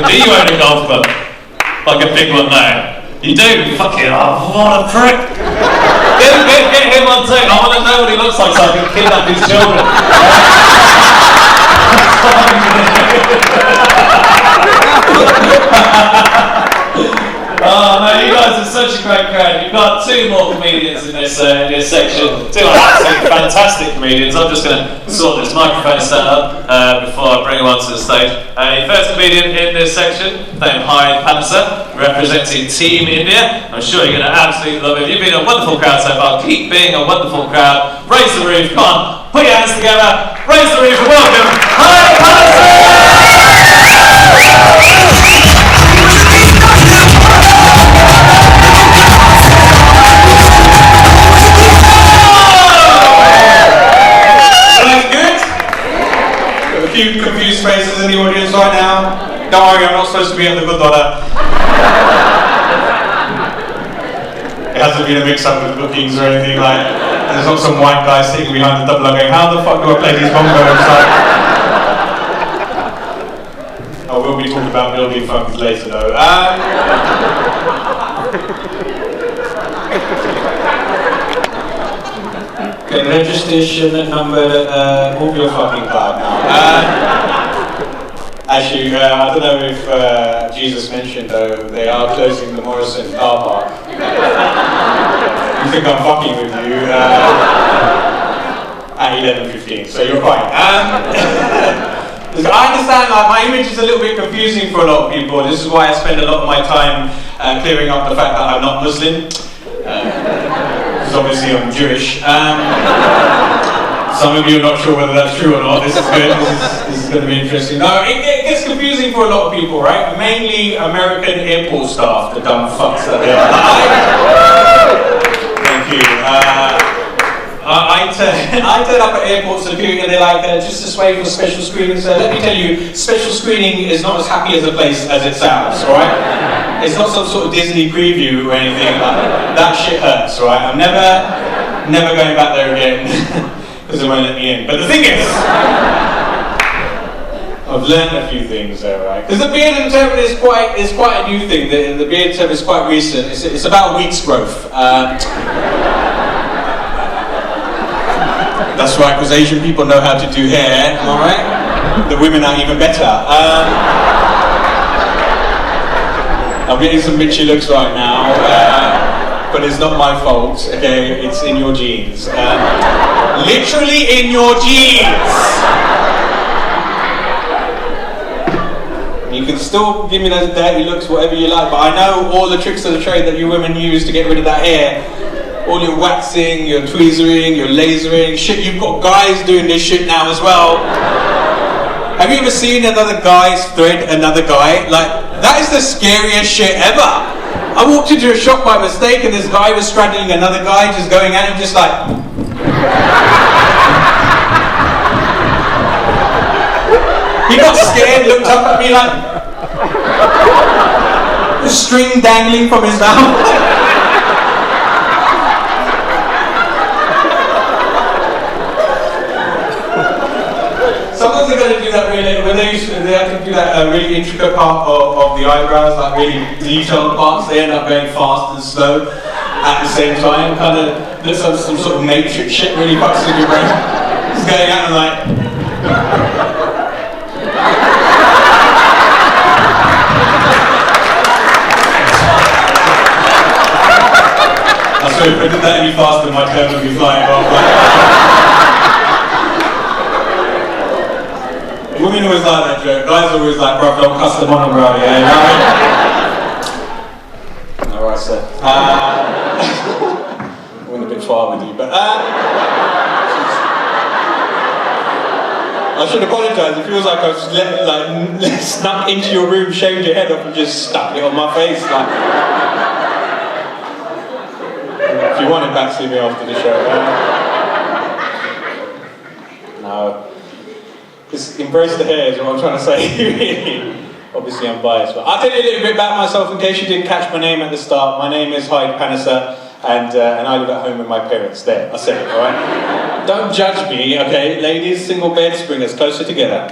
Do you own a golf club? Like a big one now? You do? Fucking, oh, what a prick. Get him on tape. I want to know what he looks like so I can kidnap his children. Oh man, you guys are such a great crowd. You've got 2 more comedians in this section. 2 absolutely fantastic comedians. I'm just going to sort this microphone stand up before I bring them onto the stage. First comedian in this section, named Hyde Panaser, representing Team India. I'm sure you're going to absolutely love it. You've been a wonderful crowd so far. Keep being a wonderful crowd. Raise the roof. Come on, put your hands together. Raise the roof and welcome Hyde Panaser! Few confused faces in the audience right now. Don't worry, I'm not supposed to be at the good dollar. It hasn't been a mix-up with bookings or anything like. There's not some white guy sitting behind the double going, how the fuck do I play these bongos? I will be talking about building fuckers later though. Okay, registration number, move your fucking card now. Actually, I don't know if Jesus mentioned though, they are closing the Morrison car park. You think I'm fucking with you at 11:15, so you're fine. I understand like my image is a little bit confusing for a lot of people. This is why I spend a lot of my time clearing up the fact that I'm not Muslim. Because obviously I'm Jewish. Some of you are not sure whether that's true or not. This is good. This is going to be interesting. No, it gets confusing for a lot of people, right? Mainly American airport staff, the dumb fucks that they are. Thank you. I turn up at airport security and they're like, just this way for special screening. So let me tell you, special screening is not as happy as a place as it sounds, alright? It's not some sort of Disney preview or anything. That shit hurts, right? I'm never going back there again because they won't let me in. But the thing is, I've learned a few things there, right? Because the beard interpret is quite a new thing. The beard interpret is quite recent. It's about a week's growth. That's right, because Asian people know how to do hair, am I right? The women are even better. I'm getting some bitchy looks right now, but it's not my fault, okay? It's in your genes. Literally in your genes! You can still give me those dirty looks, whatever you like, but I know all the tricks of the trade that you women use to get rid of that hair. All your waxing, your tweezering, your lasering, shit, you've got guys doing this shit now as well. Have you ever seen another guy's thread another guy? Like, that is the scariest shit ever. I walked into a shop by mistake and this guy was straddling another guy, just going at him, just like... He got scared, looked up at me like... The string dangling from his mouth. Sometimes they're going to do that really, when they have to do that really intricate part of the eyebrows, like really detailed parts, they end up going fast and slow at the same time. Kind of looks like some sort of matrix shit really fucks with your brain. It's going out and like... I swear if I did that any faster, my turn would be flying off. Women always like that joke. Guys are always like, bro, don't cuss them on, bro. Yeah, you know what I mean? Alright, sir. I went a bit far with you, but I should apologise. It feels like I was snuck into your room, shaved your head off, and just stuck it on my face. Like, if you wanted back, see me after the show. No. Just embrace the hair is what I'm trying to say. Obviously I'm biased, but I'll tell you a little bit about myself in case you didn't catch my name at the start. My name is Hyde Panaser, and I live at home with my parents. There, I said it, alright? Don't judge me, okay? Ladies, single beds, bring us closer together.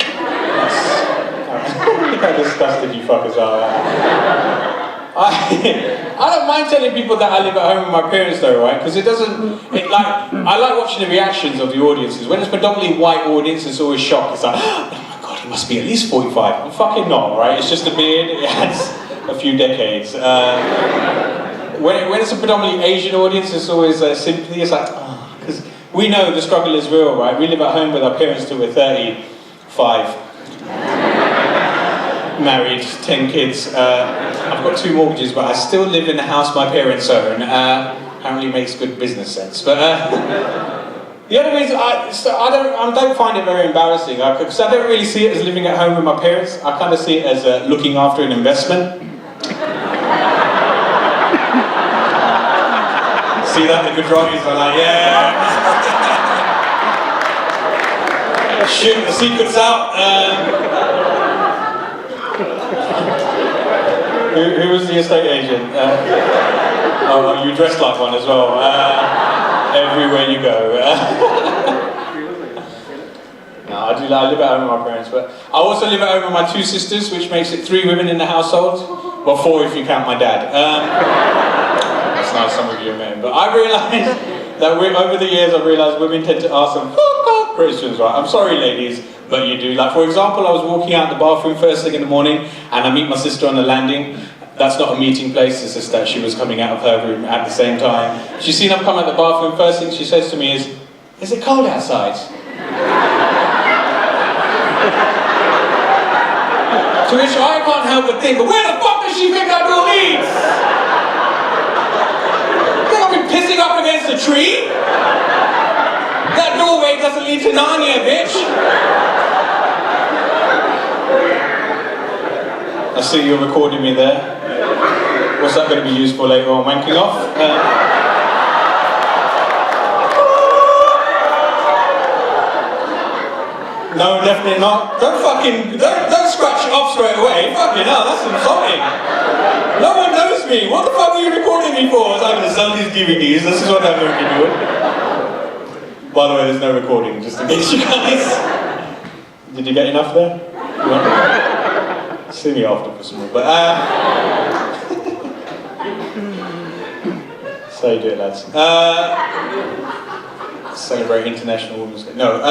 Look how disgusted you fuckers are. I don't mind telling people that I live at home with my parents though, right? Because I like watching the reactions of the audiences. When it's predominantly white audience, it's always shocked. It's like, oh my god, he must be at least 45. I'm fucking not, right? It's just a beard, it has a few decades. When it's a predominantly Asian audience, it's always sympathy. It's like, because we know the struggle is real, right? We live at home with our parents till we're 35. Married, 10 kids. I've got 2 mortgages, but I still live in the house my parents own. Apparently makes good business sense. But the other reason I don't find it very embarrassing because I don't really see it as living at home with my parents. I kind of see it as looking after an investment. See that the Gujarati's are like, yeah. Shoot the secrets out. Who was the estate agent? Oh, you dressed like one as well. Everywhere you go. No, I live at home with my parents, but I also live at home with my 2 sisters, which makes it 3 women in the household. Well, 4 if you count my dad. That's nice, some of you are men. But I realised that over the years, I've realised women tend to ask some questions, right? I'm sorry, ladies, but you do. Like, for example, I was walking out the bathroom first thing in the morning, and I meet my sister on the landing. That's not a meeting place, it's just that she was coming out of her room at the same time. She's seen I've come out the bathroom, first thing she says to me is it cold outside? To which I can't help but think, but where the fuck does she think that door leads? Think I've been pissing up against a tree? That doorway doesn't lead to Narnia, bitch! I see you're recording me there. What's that going to be used for later on? Wanking off? No, definitely not. Don't scratch it off straight away. Fucking hell, that's insulting. No one knows me. What the fuck are you recording me for? I'm going to sell these DVDs. This is what I'm going to be doing. By the way, there's no recording, just in case you guys. Did you get enough there? See me after for some more. But so you do it, lads. Celebrate International Women's Day. No.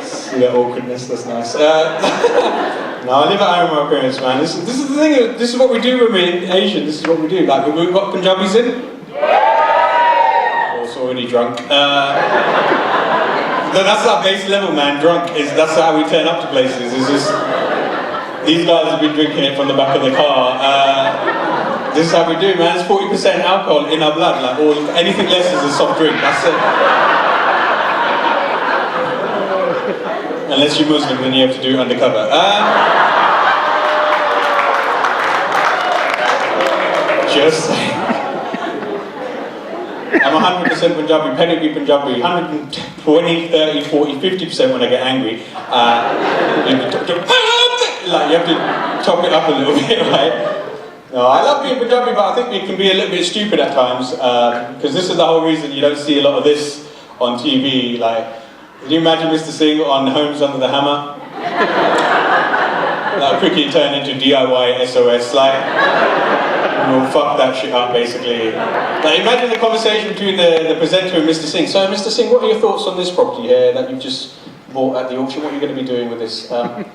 See that awkwardness? That's nice. No, I live at home with my parents, man. This is the thing. This is what we do when we're Asian. This is what we do. Like, we've got Punjabis in. Also already drunk. That's our base level, man. Drunk that's how we turn up to places. It's just these guys have been drinking it from the back of the car. This is how we do, man. It's 40% alcohol in our blood. Like anything less is a soft drink. That's it. Unless you're Muslim, then you have to do it undercover. Just saying. I'm 100% Punjabi, pedigree Punjabi, 120, 30, 40, 50% when I get angry. Like, you have to chop it up a little bit, right? No, I love being Punjabi, but I think we can be a little bit stupid at times, because this is the whole reason you don't see a lot of this on TV. Like, can you imagine Mr. Singh on Homes Under the Hammer? Like, quickly turn into DIY SOS, like, we'll fuck that shit up, basically. Like, imagine the conversation between the presenter and Mr. Singh. So, Mr. Singh, what are your thoughts on this property here that you've just bought at the auction? What are you going to be doing with this? First,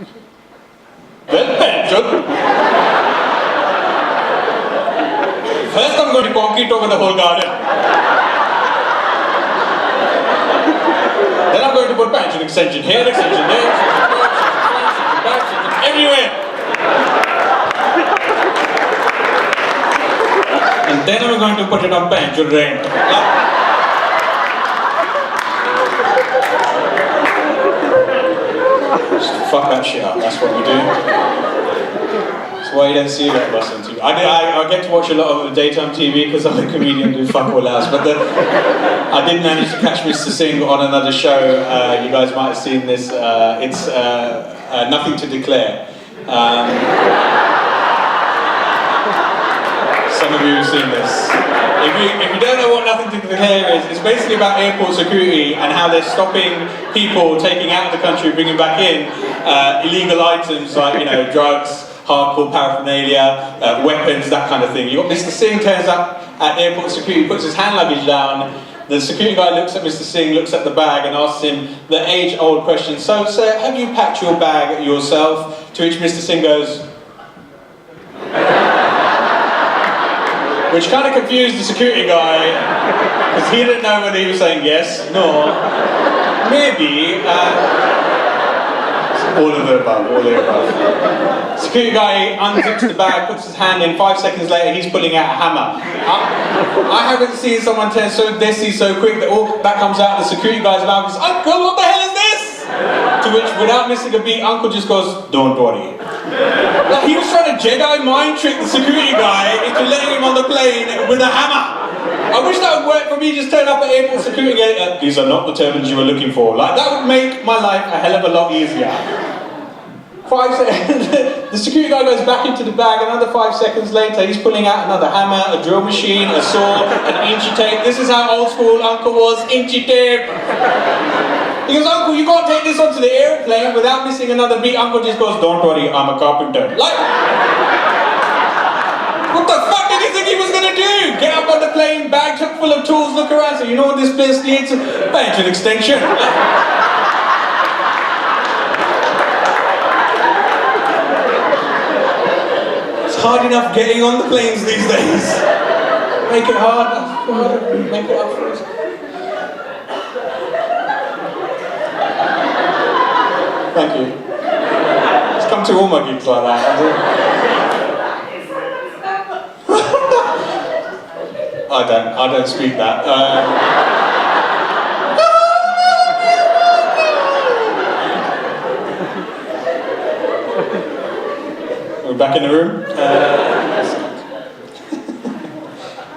I'm going to concrete over the whole garden. Then I'm going to put bench and extension here, extension there, extension back, everywhere. And then I'm going to put it on bench or rent. Just fuck that shit up, that's what we do. That's why you don't see a lot of us on TV. I get to watch a lot of daytime TV because I'm a comedian who fuck all else, but I did manage to catch Mr. Singh on another show. You guys might have seen this. It's Nothing to Declare. Some of you have seen this. If you don't know what Nothing to Declare is, it's basically about airport security and how they're stopping people taking out of the country, bringing back in illegal items like, you know, drugs, hardcore paraphernalia, weapons, that kind of thing. You got Mr. Singh turns up at airport security, puts his hand luggage down. The security guy looks at Mr. Singh, looks at the bag and asks him the age-old question, so, sir, have you packed your bag yourself? To which Mr. Singh goes, which kind of confused the security guy, because he didn't know whether he was saying yes, no, maybe, all of the above, all of the above. Security guy unzips the bag, puts his hand in, 5 seconds later he's pulling out a hammer. I haven't seen someone turn so desi so quick that all that comes out of the security guy's mouth is, Uncle, what the hell is this? To which, without missing a beat, Uncle just goes, don't worry. Like, he was trying to Jedi mind trick the security guy into letting him on the plane with a hammer. I wish that would work for me, just turn up at airport security and go, these are not the turbans you were looking for. Like, that would make my life a hell of a lot easier. 5 seconds, the security guy goes back into the bag, another 5 seconds later he's pulling out another hammer, a drill machine, a saw, an inchy tape. This is how old school Uncle was, inchy tape. He goes, Uncle, you can't take this onto the airplane without missing another beat. Uncle just goes, don't worry, I'm a carpenter. Like, what the fuck did you think he was gonna do? Get up on the plane, bag chock full of tools, look around, so you know what this place needs? Bench and extension. It's hard enough getting on the planes these days. Make it harder, make it up for us. Thank you. It's come to all my gigs like that. I don't speak that. We're back in the room.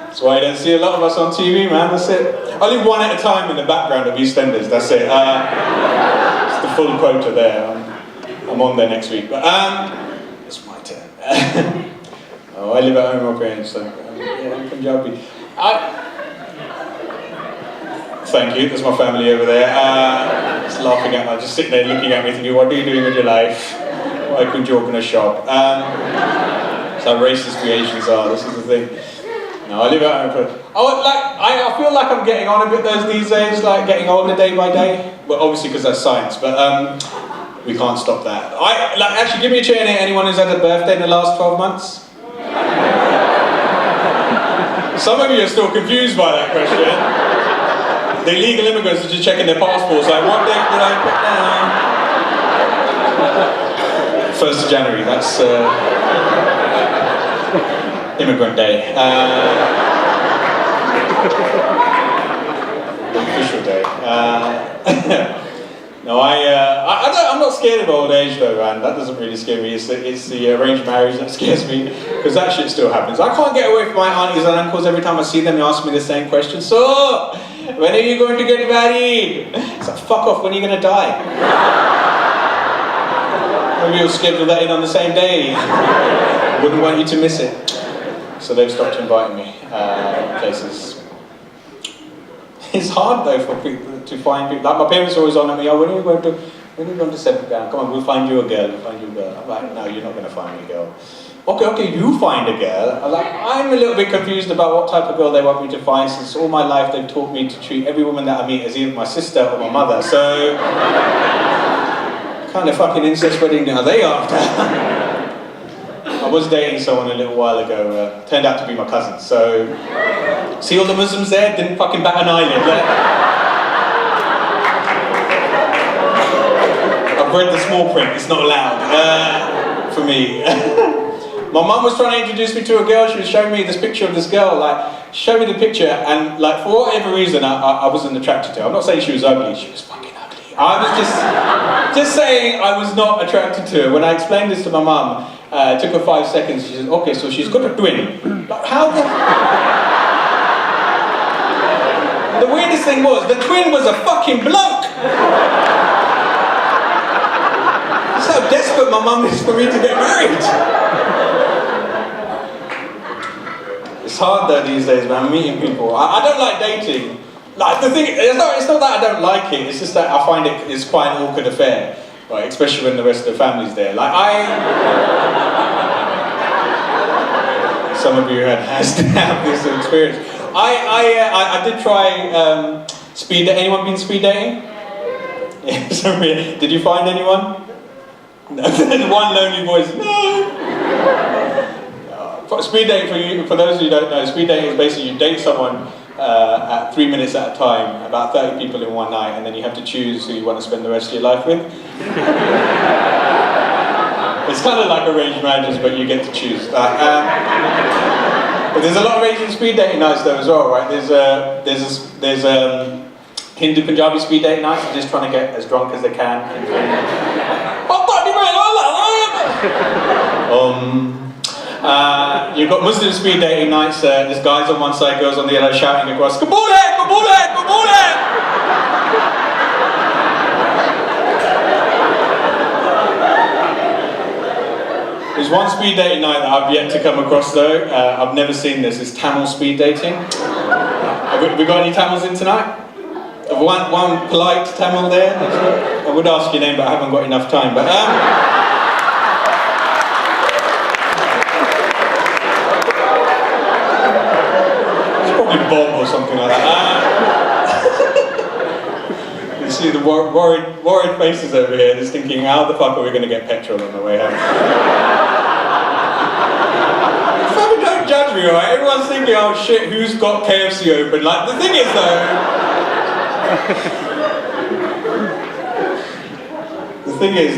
That's why you don't see a lot of us on TV, man. That's it. I live one at a time in the background of EastEnders. That's it. It's the full quota there. I'm on there next week, but it's my turn. Oh, I live at home with my parents, so yeah, I'm Punjabi. Thank you. That's my family over there. Just laughing at me, just sitting there looking at me, thinking, "What are you doing with your life? Why couldn't you open a shop?" That's how racist we Asians are. This is the thing. No, I live at home. I feel like I'm getting on a bit these days, like getting older day by day. Well, obviously because that's science, but we can't stop that. Actually, give me a cheer in here, anyone who's had a birthday in the last 12 months. Some of you are still confused by that question. The illegal immigrants are just checking their passports, like, what date did I put down? 1st of January, that's Immigrant Day. Official day. No, I'm not scared of old age though, man. That doesn't really scare me. It's the arranged marriage that scares me, because that shit still happens. I can't get away from my aunties and uncles. Every time I see them, they ask me the same question. So, when are you going to get married? It's like, fuck off, when are you going to die? Maybe you'll schedule that in on the same day. Wouldn't want you to miss it. So they've stopped inviting me places. It's hard though for people to find people. Like my parents are always on at me, oh, when are you going to settle down? Come on, we'll find you a girl, we'll find you a girl. I'm like, no, you're not going to find me a girl. Okay, you find a girl. I'm a little bit confused about what type of girl they want me to find, since all my life they've taught me to treat every woman that I meet as either my sister or my mother. So, kind of fucking incest wedding are they after? I was dating someone a little while ago, turned out to be my cousin, so... See all the Muslims there? Didn't fucking bat an eyelid. I've read the small print, it's not allowed, for me. My mum was trying to introduce me to a girl, she was showing me this picture of this girl, like, showed me the picture, and like, for whatever reason, I wasn't attracted to her. I'm not saying she was ugly, she was fucking ugly. I was just saying I was not attracted to her. When I explained this to my mum, it took her 5 seconds, she said, okay, so she's got a twin. But how the... The weirdest thing was, the twin was a fucking bloke! That's how desperate my mum is for me to get married. It's hard though these days, man, meeting people. I don't like dating. Like, the thing, it's not that I don't like it, it's just that I find it's quite an awkward affair. Right, especially when the rest of the family's there. Like, some of you has to have this experience. I did try speed dating. Anyone been speed dating? Yeah, sorry. Did you find anyone? No. One lonely voice. No. Speed dating, for those who don't know, speed dating is basically you date someone at 3 minutes at a time, about 30 people in one night, and then you have to choose who you want to spend the rest of your life with. It's kind of like arranged marriages, but you get to choose. But there's a lot of Asian speed dating nights though as well, right? There's Hindu Punjabi speed dating nights, they're just trying to get as drunk as they can. You've got Muslim speed dating nights, there's guys on one side, girls on the other shouting across, Kabule! Kabule! Kabule! There's one speed dating night that I've yet to come across though, I've never seen this, it's Tamil speed dating. Have we got any Tamils in tonight? One polite Tamil there? I would ask your name but I haven't got enough time. But Bob or something like that. You see the worried faces over here, just thinking, how the fuck are we going to get petrol on the way home? Fucking don't judge me, alright? Everyone's thinking, oh shit, who's got KFC open? Like, the thing is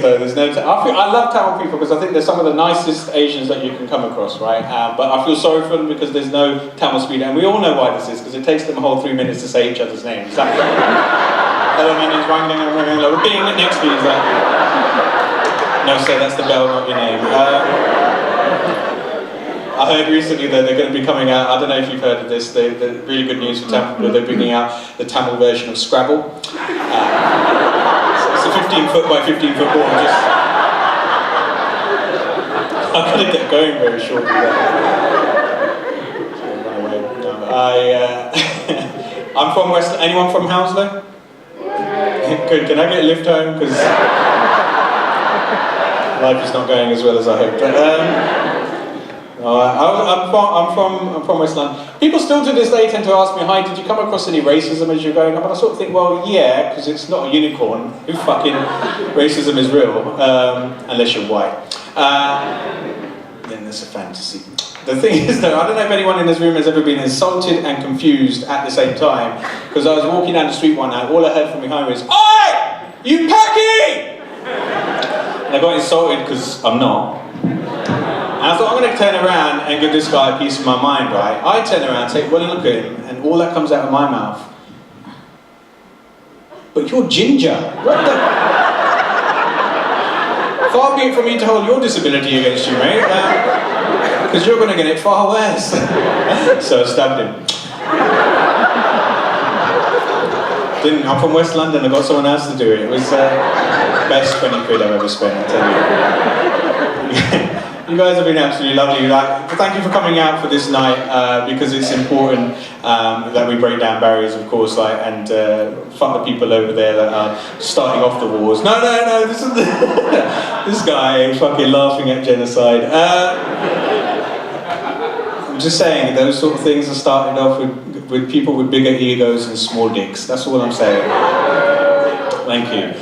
though, there's no... I love Tamil people because I think they're some of the nicest Asians that you can come across, right? But I feel sorry for them because there's no Tamil speed, and we all know why this is, because it takes them a whole 3 minutes to say each other's names. Exactly. Hello, my name's Wangling, we're being next to you, exactly. No, sir, that's the bell, not your name. I heard recently that they're going to be coming out, I don't know if you've heard of this, the really good news for Tamil people, they're bringing out the Tamil version of Scrabble. It's a 15-foot by 15-foot board, just... I'm going to get going very shortly there. Run away. No, I'm from West... Anyone from Hounslow? Good, can I get a lift home? Because life is not going as well as I hoped. I'm from West London. People still to this day tend to ask me, hi, did you come across any racism as you're growing up? And I sort of think, well, yeah, because it's not a unicorn. Who fucking racism is real, unless you're white. then it's a fantasy. The thing is though, I don't know if anyone in this room has ever been insulted and confused at the same time, because I was walking down the street one night, all I heard from behind was, "Oi! You packy!" And I got insulted because I'm not. And I thought, I'm going to turn around and give this guy a piece of my mind, right? I turn around, take one look at him, and all that comes out of my mouth, "But you're ginger." What the? Far be it from me to hold your disability against you, mate, because you're going to get it far worse. So I stabbed him. I'm from West London, I got someone else to do it. It was best 20 quid I've ever spent, I tell you. You guys have been absolutely lovely. Thank you for coming out for this night, because it's important that we break down barriers, of course, and fuck the people over there that are starting off the wars. No, this is this guy fucking laughing at genocide. I'm just saying, those sort of things are starting off with people with bigger egos and small dicks. That's all I'm saying. Thank you.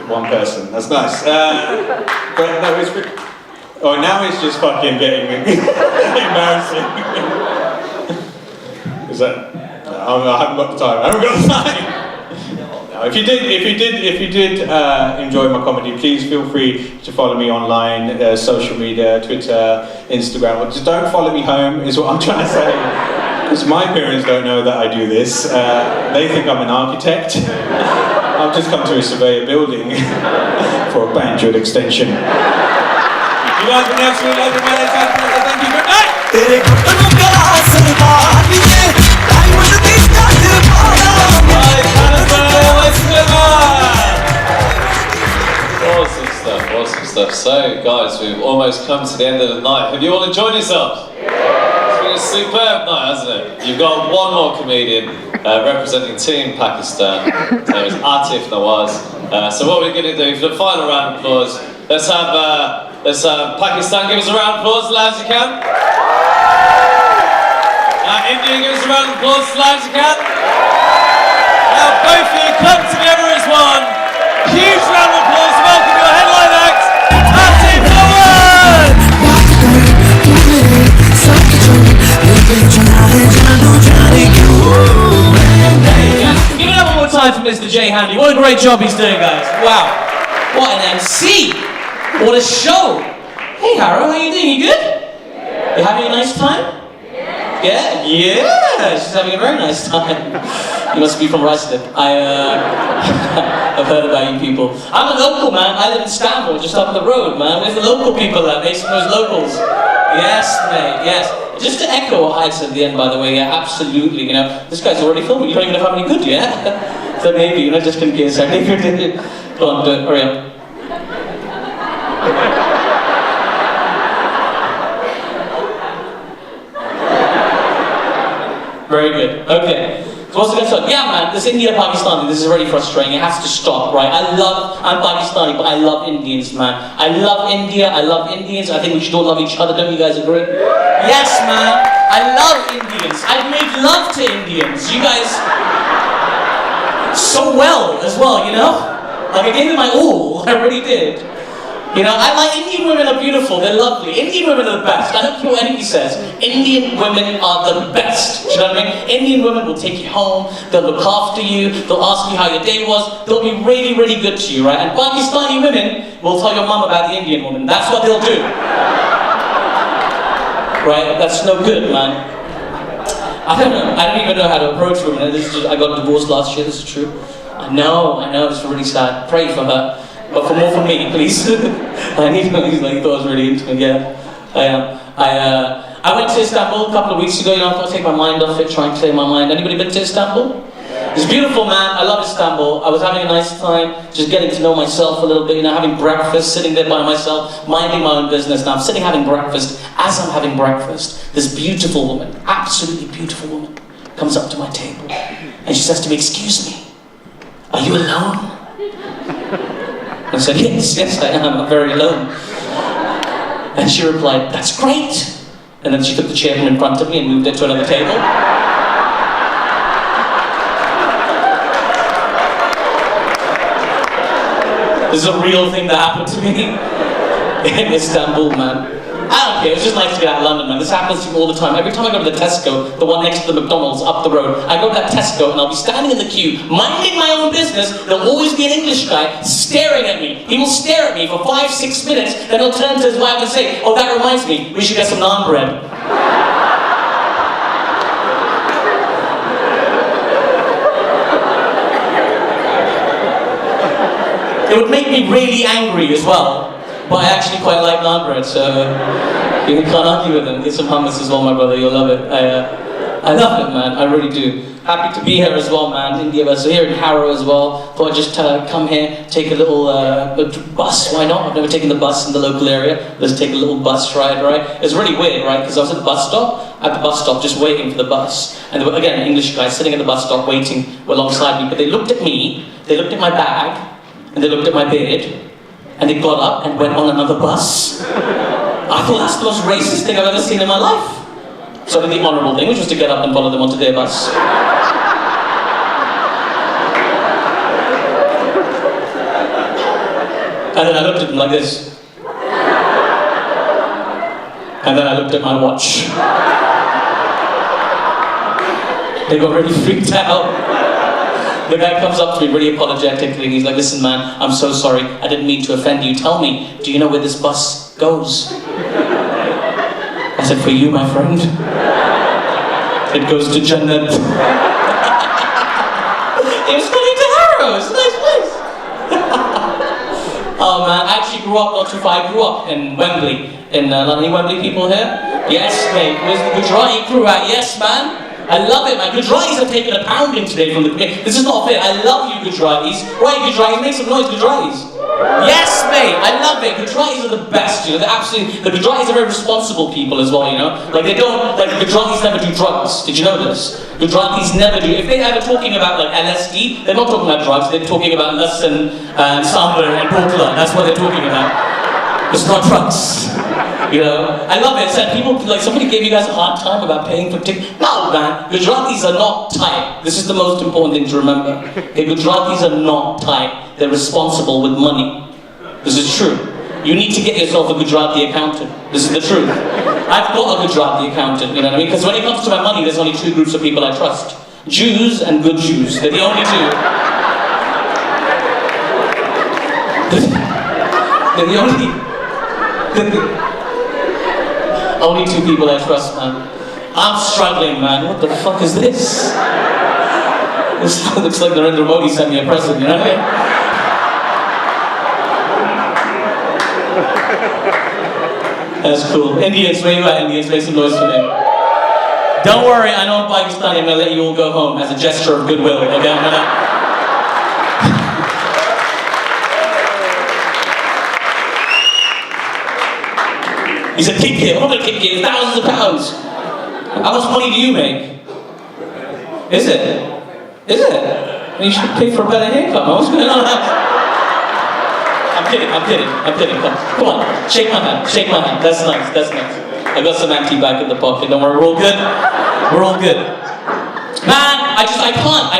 One person, that's nice. But no, now it's just fucking getting embarrassing. Is that? I haven't got the time. I haven't got the time. No, if you did enjoy my comedy, please feel free to follow me online, social media, Twitter, Instagram. Or just don't follow me home, is what I'm trying to say. Because my parents don't know that I do this. They think I'm an architect. I've just come to survey a building for a banter extension. You guys have been absolutely lovely, man. Thank you very much. Awesome stuff. So, guys, we've almost come to the end of the night. Have you all enjoyed yourselves? It's been a superb night, hasn't it? You've got one more comedian representing Team Pakistan. His name is Aatif Nawaz. So what we're going to do for the final round of applause, let's have Pakistan give us a round of applause as loud as you can. India, give us a round of applause as loud as you can. Now both of you come together as one. Huge round of applause to welcome your headline act, Aatif Nawaz! Give it up one more time for Mr. Jay Handley. What a great job he's doing, guys. Wow. What an MC. What a show. Hey, Harrow, how you doing? You good? You having a nice time? Yeah? Yeah, she's having a very nice time. You must be from Leicester. I've heard about you people. I'm a local, man. I live in Stamford, just up the road, man. Where's the local people at? Make some of those locals. Yes, mate, yes. Just to echo what I said at the end, by the way, yeah, absolutely, this guy's already filming, you don't even know how many good yet. So maybe, just in case I think you did. Go on, do it, hurry up. Very good, okay. So what's it going to start? Yeah, man, this India-Pakistani, this is really frustrating. It has to stop, right? I'm Pakistani, but I love Indians, man. I love India, I love Indians. I think we should all love each other, don't you guys agree? Yes, man, I love Indians. I've made love to Indians. You guys, so well as well, Like I gave them my all, I really did. I like Indian women are beautiful, they're lovely. Indian women are the best. I don't care what anybody says. Indian women are the best. Do you know what I mean? Indian women will take you home, they'll look after you, they'll ask you how your day was, they'll be really, really good to you, right? And Pakistani women will tell your mum about the Indian woman. That's what they'll do. Right? That's no good, man. I don't know. I don't even know how to approach women. I got divorced last year, this is true. I know, it's really sad. Pray for her. But for more from me, please. I need one. He's like, he thought I was really into it. Yeah, I am. I went to Istanbul a couple of weeks ago. I thought I'd take my mind off it, try and clear my mind. Anybody been to Istanbul? It's beautiful, man. I love Istanbul. I was having a nice time, just getting to know myself a little bit. Having breakfast, sitting there by myself, minding my own business. Now I'm sitting having breakfast. As I'm having breakfast, this beautiful woman, absolutely beautiful woman, comes up to my table, and she says to me, "Excuse me, are you alone?" I said, yes, I am. I'm very alone. And she replied, "That's great." And then she took the chair from in front of me and moved it to another table. This is a real thing that happened to me. in Istanbul, man. I don't care, it's just nice to get out of London, man. This happens to me all the time. Every time I go to the Tesco, the one next to the McDonald's up the road, I go to that Tesco and I'll be standing in the queue, minding my own business. There'll always be an English guy staring at me. He will stare at me for 5-6 minutes, then he'll turn to his wife and say, oh, that reminds me, we should get some naan bread. It would make me really angry as well. But I actually quite like naan bread, so you can't argue with them. Get some hummus as well, my brother, you'll love it. I love it, man, I really do. Happy to be here as well, man, India. So here in Harrow as well. Thought I'd just come here, take a little bus, why not? I've never taken the bus in the local area. Let's take a little bus ride, right? It's really weird, right? Because I was at the bus stop, just waiting for the bus. And there were, again, English guys sitting at the bus stop waiting alongside me. But they looked at me, they looked at my bag, and they looked at my beard. And they got up and went on another bus. I thought that's the most racist thing I've ever seen in my life. So I did the honourable thing, which was to get up and follow them onto their bus. And then I looked at them like this. And then I looked at my watch. They got really freaked out. The guy comes up to me really apologetically and he's like, listen man, I'm so sorry, I didn't mean to offend you. Tell me, do you know where this bus goes? I said, for you, my friend, it goes to Jannat. It was going to Harrow, it's a nice place. Oh man, I actually grew up not too far. I grew up in Wembley, in London. Any Wembley people here? Yes, mate. Where's the Gujarati crew at? Yes, man. I love it, man. Gujaratis have taken a pounding today from the... This is not fair. I love you, Gujaratis. Why, Gujaratis? Make some noise, Gujaratis. Yes, mate. I love it. Gujaratis are the best, you know. They're absolutely... The Gujaratis are very responsible people as well, you know. Like, they don't... Like, the Gujaratis never do drugs. Did you know this? Gujaratis never do... If they're ever talking about, like, LSD, they're not talking about drugs. They're talking about Lasan, Sambar, and Potla. That's what they're talking about. It's not drugs. You know, I love it. So people, like, somebody gave you guys a hard time about paying for tickets. No, man, Gujaratis are not tight. This is the most important thing to remember. Okay, Gujaratis are not tight. They're responsible with money. This is true. You need to get yourself a Gujarati accountant. This is the truth. I've got a Gujarati accountant, you know what I mean? Because when it comes to my money, there's only two groups of people I trust. Jews and good Jews. They're the only two. They're the only two people I trust, man. I'm struggling, man. What the fuck is this? This looks like Narendra Modi sent me a present, you know what I mean? That's cool. Indians, where you at, Indians? Make some noise for me. Don't worry, I know I'm Pakistani. I'm gonna let you all go home as a gesture of goodwill, okay? I'm gonna... He said, kick it. I'm not gonna kick it. It's thousands of pounds. How much money do you make? Is it? Is it? You should pay for a better haircut. What's going on? I'm kidding. Come on. Shake my hand. That's nice. I got some anti-back in the pocket. Don't worry, we're all good. Man, I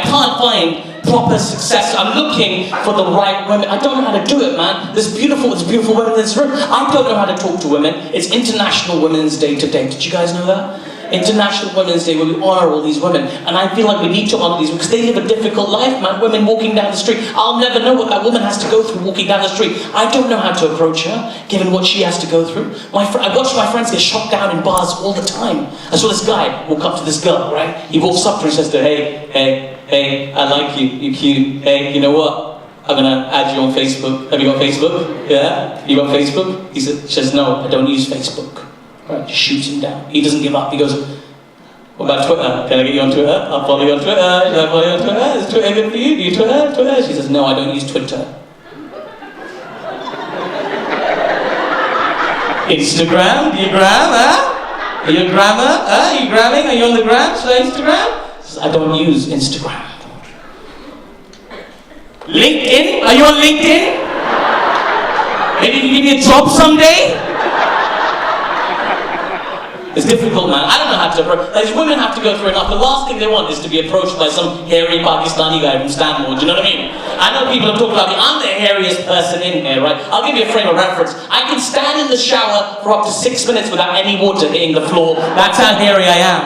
can't find proper success. I'm looking for the right women. I don't know how to do it, man. There's beautiful women in this room. I don't know how to talk to women. It's International Women's Day today. Did you guys know that? International Women's Day, where we honor all these women. And I feel like we need to honor these women because they live a difficult life, man. Women walking down the street. I'll never know what that woman has to go through walking down the street. I don't know how to approach her, given what she has to go through. I watch my friends get shot down in bars all the time. I saw this guy walk up to this girl, right? He walks up to her and says to her, hey, I like you, you're cute. Hey, you know what? I'm gonna add you on Facebook. Have you got Facebook? Yeah? You got Facebook? She says, no, I don't use Facebook. Right, just shoots him down. He doesn't give up. He goes, what about Twitter? Can I get you on Twitter? I'll follow you on Twitter. Should I follow you on Twitter? Is Twitter good for you? Do you Twitter? She says, no, I don't use Twitter. Instagram? Do you gram, huh? Are you a grammer? Are you gramming? Are you on the gram? Should I Instagram? She says, I don't use Instagram. LinkedIn? Are you on LinkedIn? Maybe you can give me a job someday? It's difficult, man. I don't know how to approach. These women have to go through enough. The last thing they want is to be approached by some hairy Pakistani guy from Stanmore. Do you know what I mean? I know people have talked about me. I'm the hairiest person in here, right? I'll give you a frame of reference. I can stand in the shower for up to 6 minutes without any water hitting the floor. That's how hairy I am.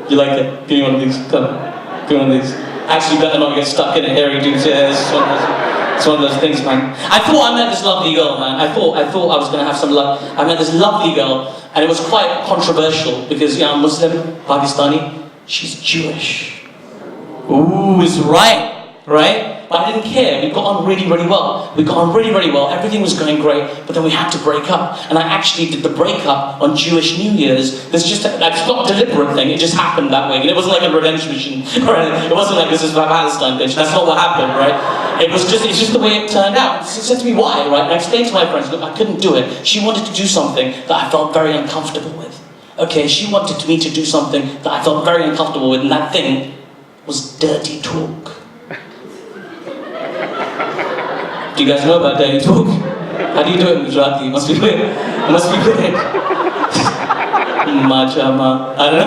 You like it? Give me one of these. Come on. Give me one of these. Actually, better not get stuck in a hairy dude's hair. It's one of those things, man. I thought I met this lovely girl, man. I thought I was going to have some luck. I met this lovely girl, and it was quite controversial because, I'm Muslim, Pakistani. She's Jewish. Ooh, it's right? But I didn't care. We got on really, really well. Everything was going great, but then we had to break up. And I actually did the breakup on Jewish New Year's. It's not a deliberate thing. It just happened that way. It wasn't like a revenge mission. It wasn't like this is my Palestine, bitch. That's not what happened, right? It's just the way it turned out. She said to me, why, right? And I explained to my friends, look, I couldn't do it. She wanted to do something that I felt very uncomfortable with. Okay, she wanted me to do something that I felt very uncomfortable with, and that thing was dirty talk. Do you guys know about dirty talk? How do you do it in Gujarati? It must be weird. Majama. I don't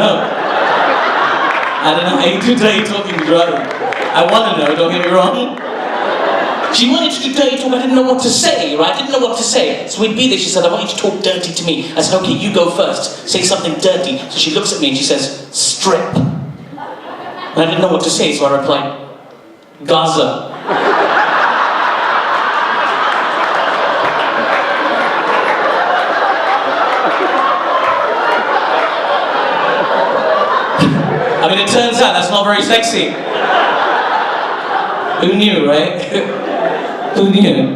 know how you do dirty talk in Gujarati. I want to know, don't get me wrong. She wanted to do dirty talk, I didn't know what to say, right? I didn't know what to say. So we'd be there, she said, I want you to talk dirty to me. I said, okay, you go first. Say something dirty. So she looks at me and she says, strip. And I didn't know what to say, so I replied, Gaza. I mean, it turns out that's not very sexy. Who knew, right? Who knew?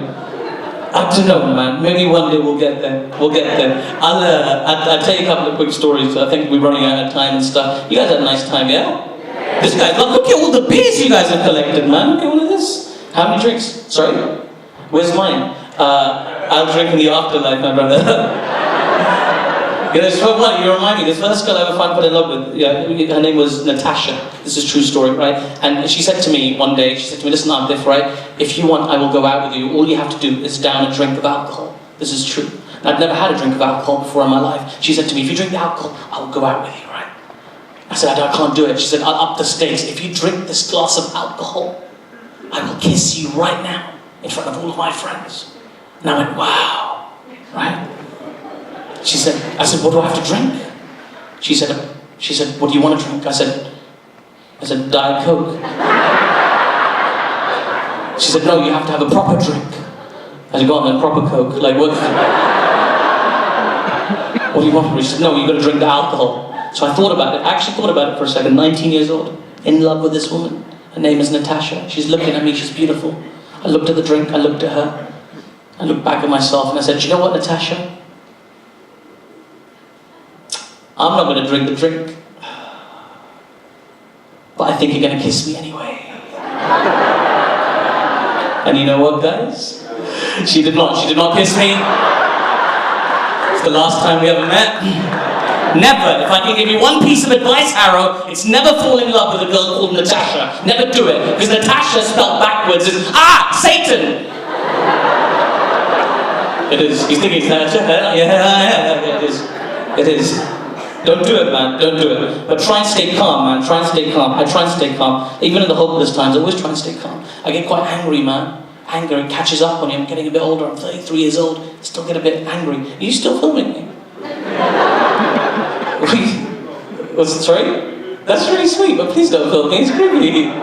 I don't know, man. Maybe one day we'll get there. I'll tell you a couple of quick stories. I think we're running out of time and stuff. You guys had a nice time, yeah? This guy, look at all the beers you guys have collected, man. Look at all of this. How many drinks? Sorry? Where's mine? I'll drink in the afterlife, my brother. You know, so funny, you remind me, the first girl I ever fell in love with, her name was Natasha. This is a true story, right? And she said to me one day, listen, Aatif, right? If you want, I will go out with you. All you have to do is down a drink of alcohol. This is true. I'd never had a drink of alcohol before in my life. She said to me, if you drink the alcohol, I will go out with you, right? I said, I can't do it. She said, I'll up the stakes. If you drink this glass of alcohol, I will kiss you right now in front of all of my friends. And I went, wow, right? I said, what do I have to drink? She said, what do you want to drink? I said, Diet Coke. She said, no, you have to have a proper drink. I said, go on then, proper Coke. Like, what do you want from me? She said, no, you've got to drink the alcohol. So I thought about it. I actually thought about it for a second. 19 years old, in love with this woman. Her name is Natasha. She's looking at me, she's beautiful. I looked at the drink, I looked at her. I looked back at myself and I said, do you know what, Natasha? I'm not going to drink the drink, but I think you're going to kiss me anyway. And you know what, guys? She did not kiss me. It's the last time we ever met. Never. If I can give you one piece of advice, Harrow, it's never fall in love with a girl called Natasha. Never do it, because Natasha spelled backwards is Satan. It is. He's thinking Natasha. Yeah, it is. Don't do it, man. Don't do it. But try and stay calm, man. Try and stay calm. I try and stay calm. Even in the hopeless times, I always try and stay calm. I get quite angry, man. Anger, it catches up on you. I'm getting a bit older. I'm 33 years old. I still get a bit angry. Are you still filming me? Sorry? That's really sweet, but please don't film me. It's creepy.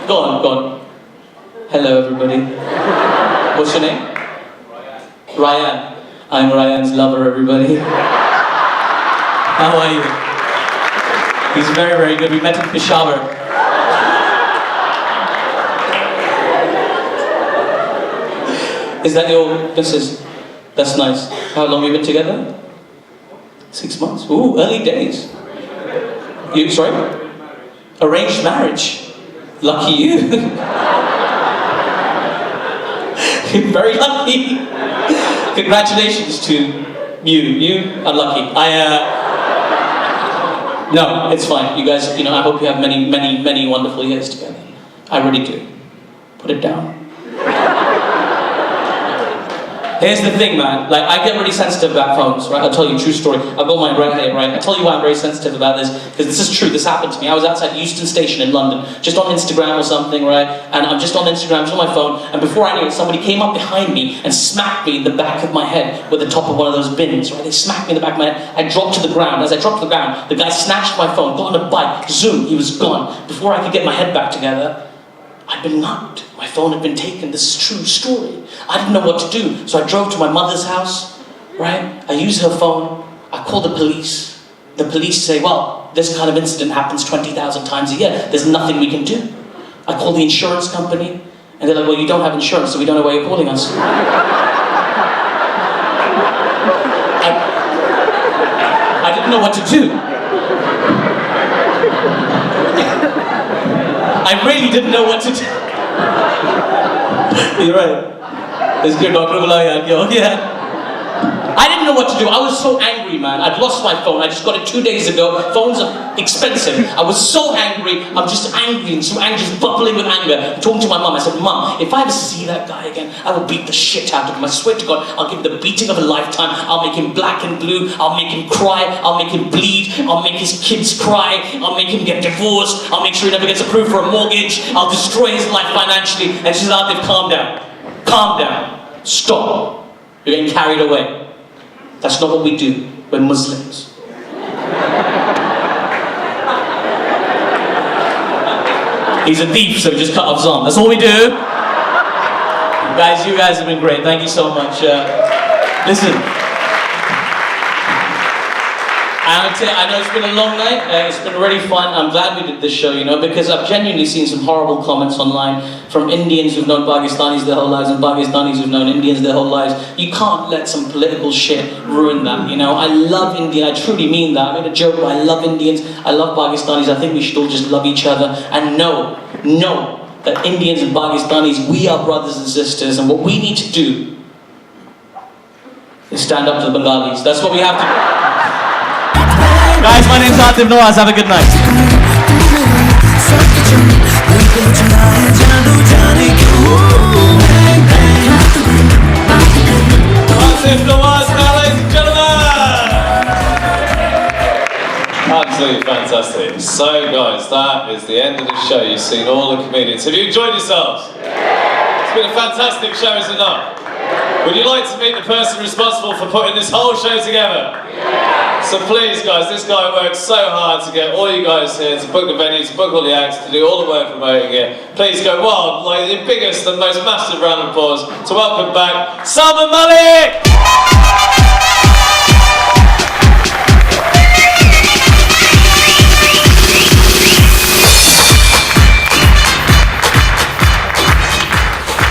Go on. Hello, everybody. What's your name? Ryan. I'm Ryan's lover, everybody. How are you? He's very, very good. We met in Peshawar. Is that your missus? That's nice. How long have you been together? 6 months. Ooh, early days. You, sorry? Arranged marriage. Lucky you. You're very lucky. Congratulations to you. You are lucky. No, it's fine. You guys, I hope you have many, many, many wonderful years together. I really do. Put it down. Here's the thing, man. Like, I get really sensitive about phones, right? I'll tell you a true story. I've got mine right here, right? I'll tell you why I'm very sensitive about this, because this is true. This happened to me. I was outside Euston Station in London, just on Instagram or something, right? And I'm just on Instagram, just on my phone, and before I knew it, somebody came up behind me and smacked me in the back of my head with the top of one of those bins, right? They smacked me in the back of my head. I dropped to the ground. As I dropped to the ground, the guy snatched my phone, got on a bike, zoom, he was gone. Before I could get my head back together, I'd been mugged. My phone had been taken. This is a true story. I didn't know what to do, so I drove to my mother's house, right? I used her phone. I called the police. The police say, well, this kind of incident happens 20,000 times a year. There's nothing we can do. I called the insurance company, and they're like, well, you don't have insurance, so we don't know why you're calling us. I didn't know what to do. I really didn't know what to do. You're right. It's good, Dr. Yeah. I didn't know what to do. I was so angry, man. I'd lost my phone. I just got it 2 days ago. Phones are expensive. I was so angry. I'm just angry and so angry, just bubbling with anger. I'm talking to my mum. I said, Mum, if I ever see that guy again, I will beat the shit out of him. I swear to God, I'll give him the beating of a lifetime. I'll make him black and blue. I'll make him cry. I'll make him bleed. I'll make his kids cry. I'll make him get divorced. I'll make sure he never gets approved for a mortgage. I'll destroy his life financially. And she said, Aatif, calm down. Calm down. Stop. You're getting carried away. That's not what we do. We're Muslims. He's a thief, so we just cut off Zom. That's all we do. Guys, you guys have been great. Thank you so much. Listen. I know it's been a long night. It's been really fun. I'm glad we did this show, you know, because I've genuinely seen some horrible comments online from Indians who've known Pakistanis their whole lives and Pakistanis who've known Indians their whole lives. You can't let some political shit ruin that, you know. I love India. I truly mean that. I made a joke, but I love Indians. I love Pakistanis. I think we should all just love each other and know that Indians and Pakistanis, we are brothers and sisters, and what we need to do is stand up to the Bengalis. That's what we have to do. Guys, my name's Aatif Nawaz. Have a good night. Aatif Nawaz, ladies and gentlemen. Absolutely fantastic. So, guys, that is the end of the show. You've seen all the comedians. Have you enjoyed yourselves? It's been a fantastic show, is it not? Would you like to meet the person responsible for putting this whole show together? So please, guys, this guy worked so hard to get all you guys here, to book the venue, to book all the acts, to do all the work promoting it. Please go wild, like the biggest and most massive round of applause to welcome back Salman Malik!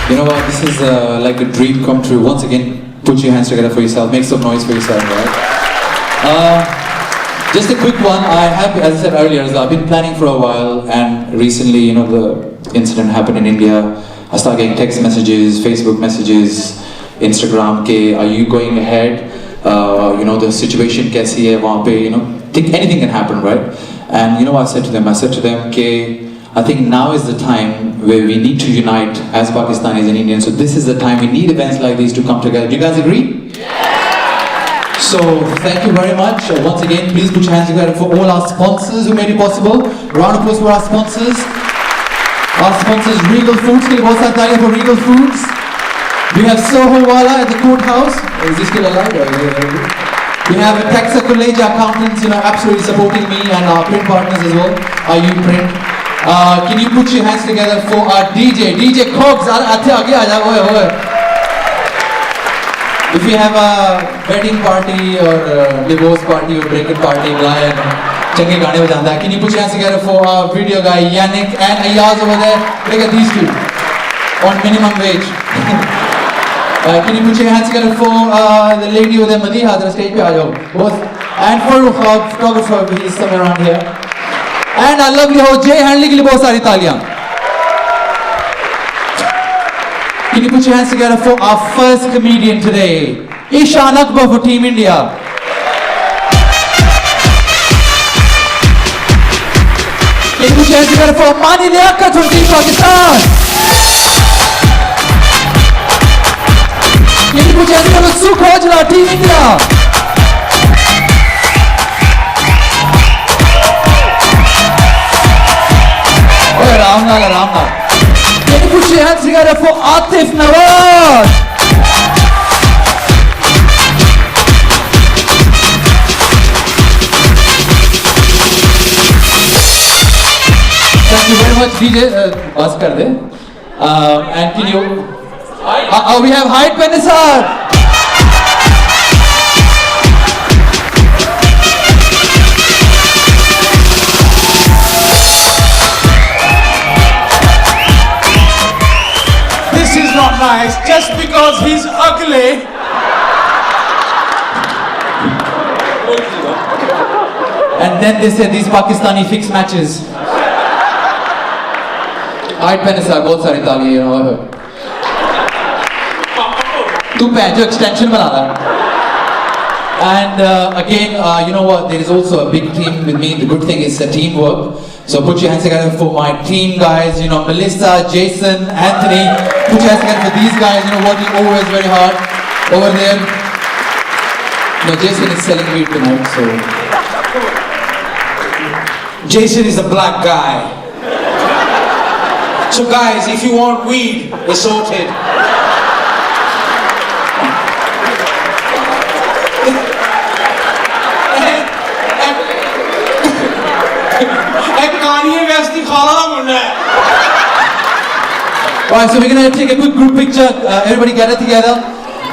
You know what, this is like a dream come true. Once again, put your hands together for yourself, make some noise for yourself, right? Just a quick one. I have, as I said earlier, I've been planning for a while, and recently, you know, the incident happened in India. I started getting text messages, Facebook messages, Instagram, ke, are you going ahead? You know, the situation kaisi hai wahan pe, you know, think anything can happen, right? And you know what I said to them? I said to them, ke, I think now is the time where we need to unite as Pakistanis and Indians. So this is the time we need events like these to come together. Do you guys agree? So, thank you very much. Once again, please put your hands together for all our sponsors who made it possible. Round of applause for our sponsors. Our sponsors, Regal Foods. Ke liye bahut saara taaliyan for Regal Foods. We have Soho Wala at the courthouse. Is this still alive? We have Taxa College accountants, you know, absolutely supporting me, and our print partners as well. IU Print. Can you put your hands together for our DJ Cogs? If you have a wedding party or divorce party or breakup party, can you put your hands together for our video guy Yannick and Ayaz over there? Look at these two on minimum wage. Can you put your hands together for the lady over there, Madiha, the stage pe aa jao. And for our photographer, he is somewhere around here. And our lovely host Jay Handley ke liye bahut saari taaliyan. Can you put your hands together for our first comedian today, Eshaan Akbar for Team India. Can you put your hands together for Mani Liaqat from Team Pakistan. Can you put your hands Team India. Oh, Ramnal. Can you put your hands together for Aatif Nawaz? Thank you very much, DJ. Bas kar de. And can you? We have Hyde Panaser. This is not nice. Just because he's ugly. And then they say these Pakistani fixed matches. Hyde Panaser, बहुत सारी ताली you know. तू पैंचो extension बना ला. And again, you know what? There is also a big team with me. The good thing is the teamwork. So put your hands together for my team guys. You know, Melissa, Jason, Anthony. Put your hands together for these guys. You know, working always very hard over there. No, Jason is selling weed tonight, so. Jason is a black guy. So guys, if you want weed, it's sorted. Alright, so we're going to take a quick group picture. Everybody gather together.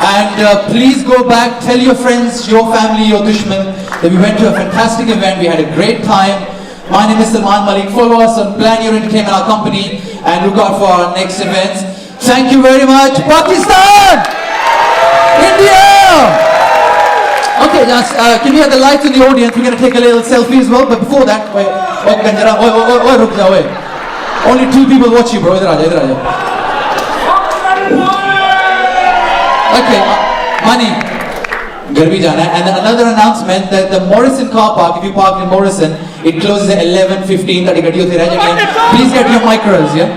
And please go back, tell your friends, your family, your dushman that we went to a fantastic event. We had a great time. My name is Salman Malik. Follow us on Plan Your Entertainment, our company, and look out for our next events. Thank you very much. Pakistan! India! Okay, just, can we have the lights in the audience? We're going to take a little selfie as well. But before that, wait, ruk ja, wait. Only 2 people watch you, bro. Idhar aaja. Okay, money. Garbi jana hai. And another announcement that the Morrison car park, if you park in Morrison, it closes at 11:15. Please get your micros, yeah?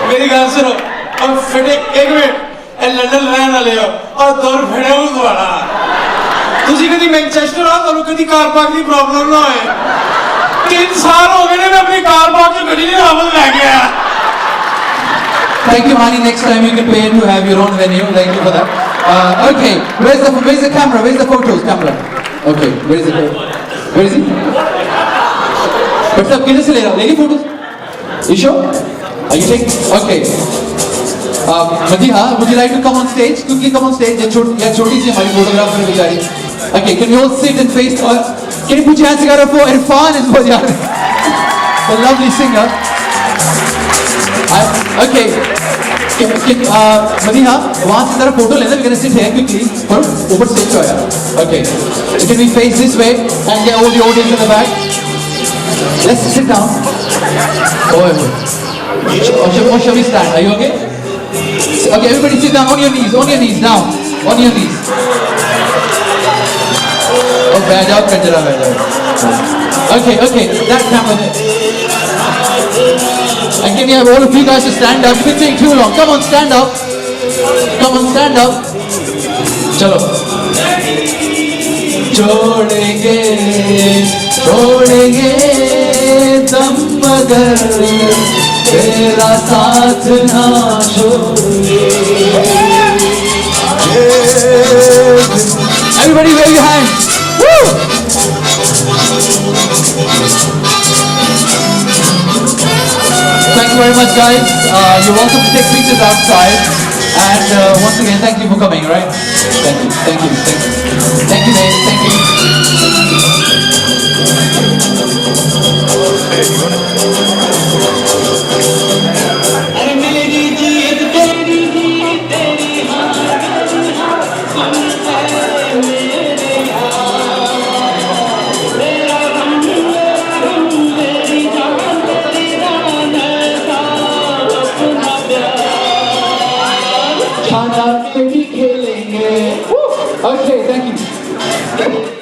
मेरी गाल सुनो, अब फिटे 1 minute, London रहने वाले हो, और दौर फिटे हो दोबारा। तुझे कभी मैनचेस्टर आओ, तो कभी कार पार्क की प्रॉब्लम ना है। 3 साल हो गए ने मैं अपनी कार पार्क की गड्डी नहीं वापस ले गया। Thank you, Mani. Next time you can pay to have your own venue. Thank you for that. Okay, where's the camera? Where's the photos camera? Okay, where is it? Where is it? But sir, किधर से ले रहा हो? लेगी photos? You sure? Are you taking? Okay. Madiha, would you like to come on stage? Quickly come on stage. ये छोटी सी हमारी photographer है बेचारी. Okay, can we all sit and face? Can you put your hands together for Irfan? Is what you the lovely singer. Okay. Madiha, वहाँ से जरा photo लेना. We're gonna sit here quickly. ऊपर stage पे आया. Okay. So can we face this way and get all the audience in the back? Let's sit down. Or shall we stand? Are you okay? Okay, everybody sit down on your knees now. On your knees. Oh, bad out, Okay, that camera there. And can we have all of you guys to stand up? You've been taking too long. Come on, stand up. Chalo. छोड़ेंगे दम मगर तेरा साथ ना छोड़ेंगे. Everybody wave your hands. Woo! Thank you very much, guys. You're welcome to take pictures outside. And once again, thank you for coming, right? Thank you, mate. Thank you. Okay, thank you.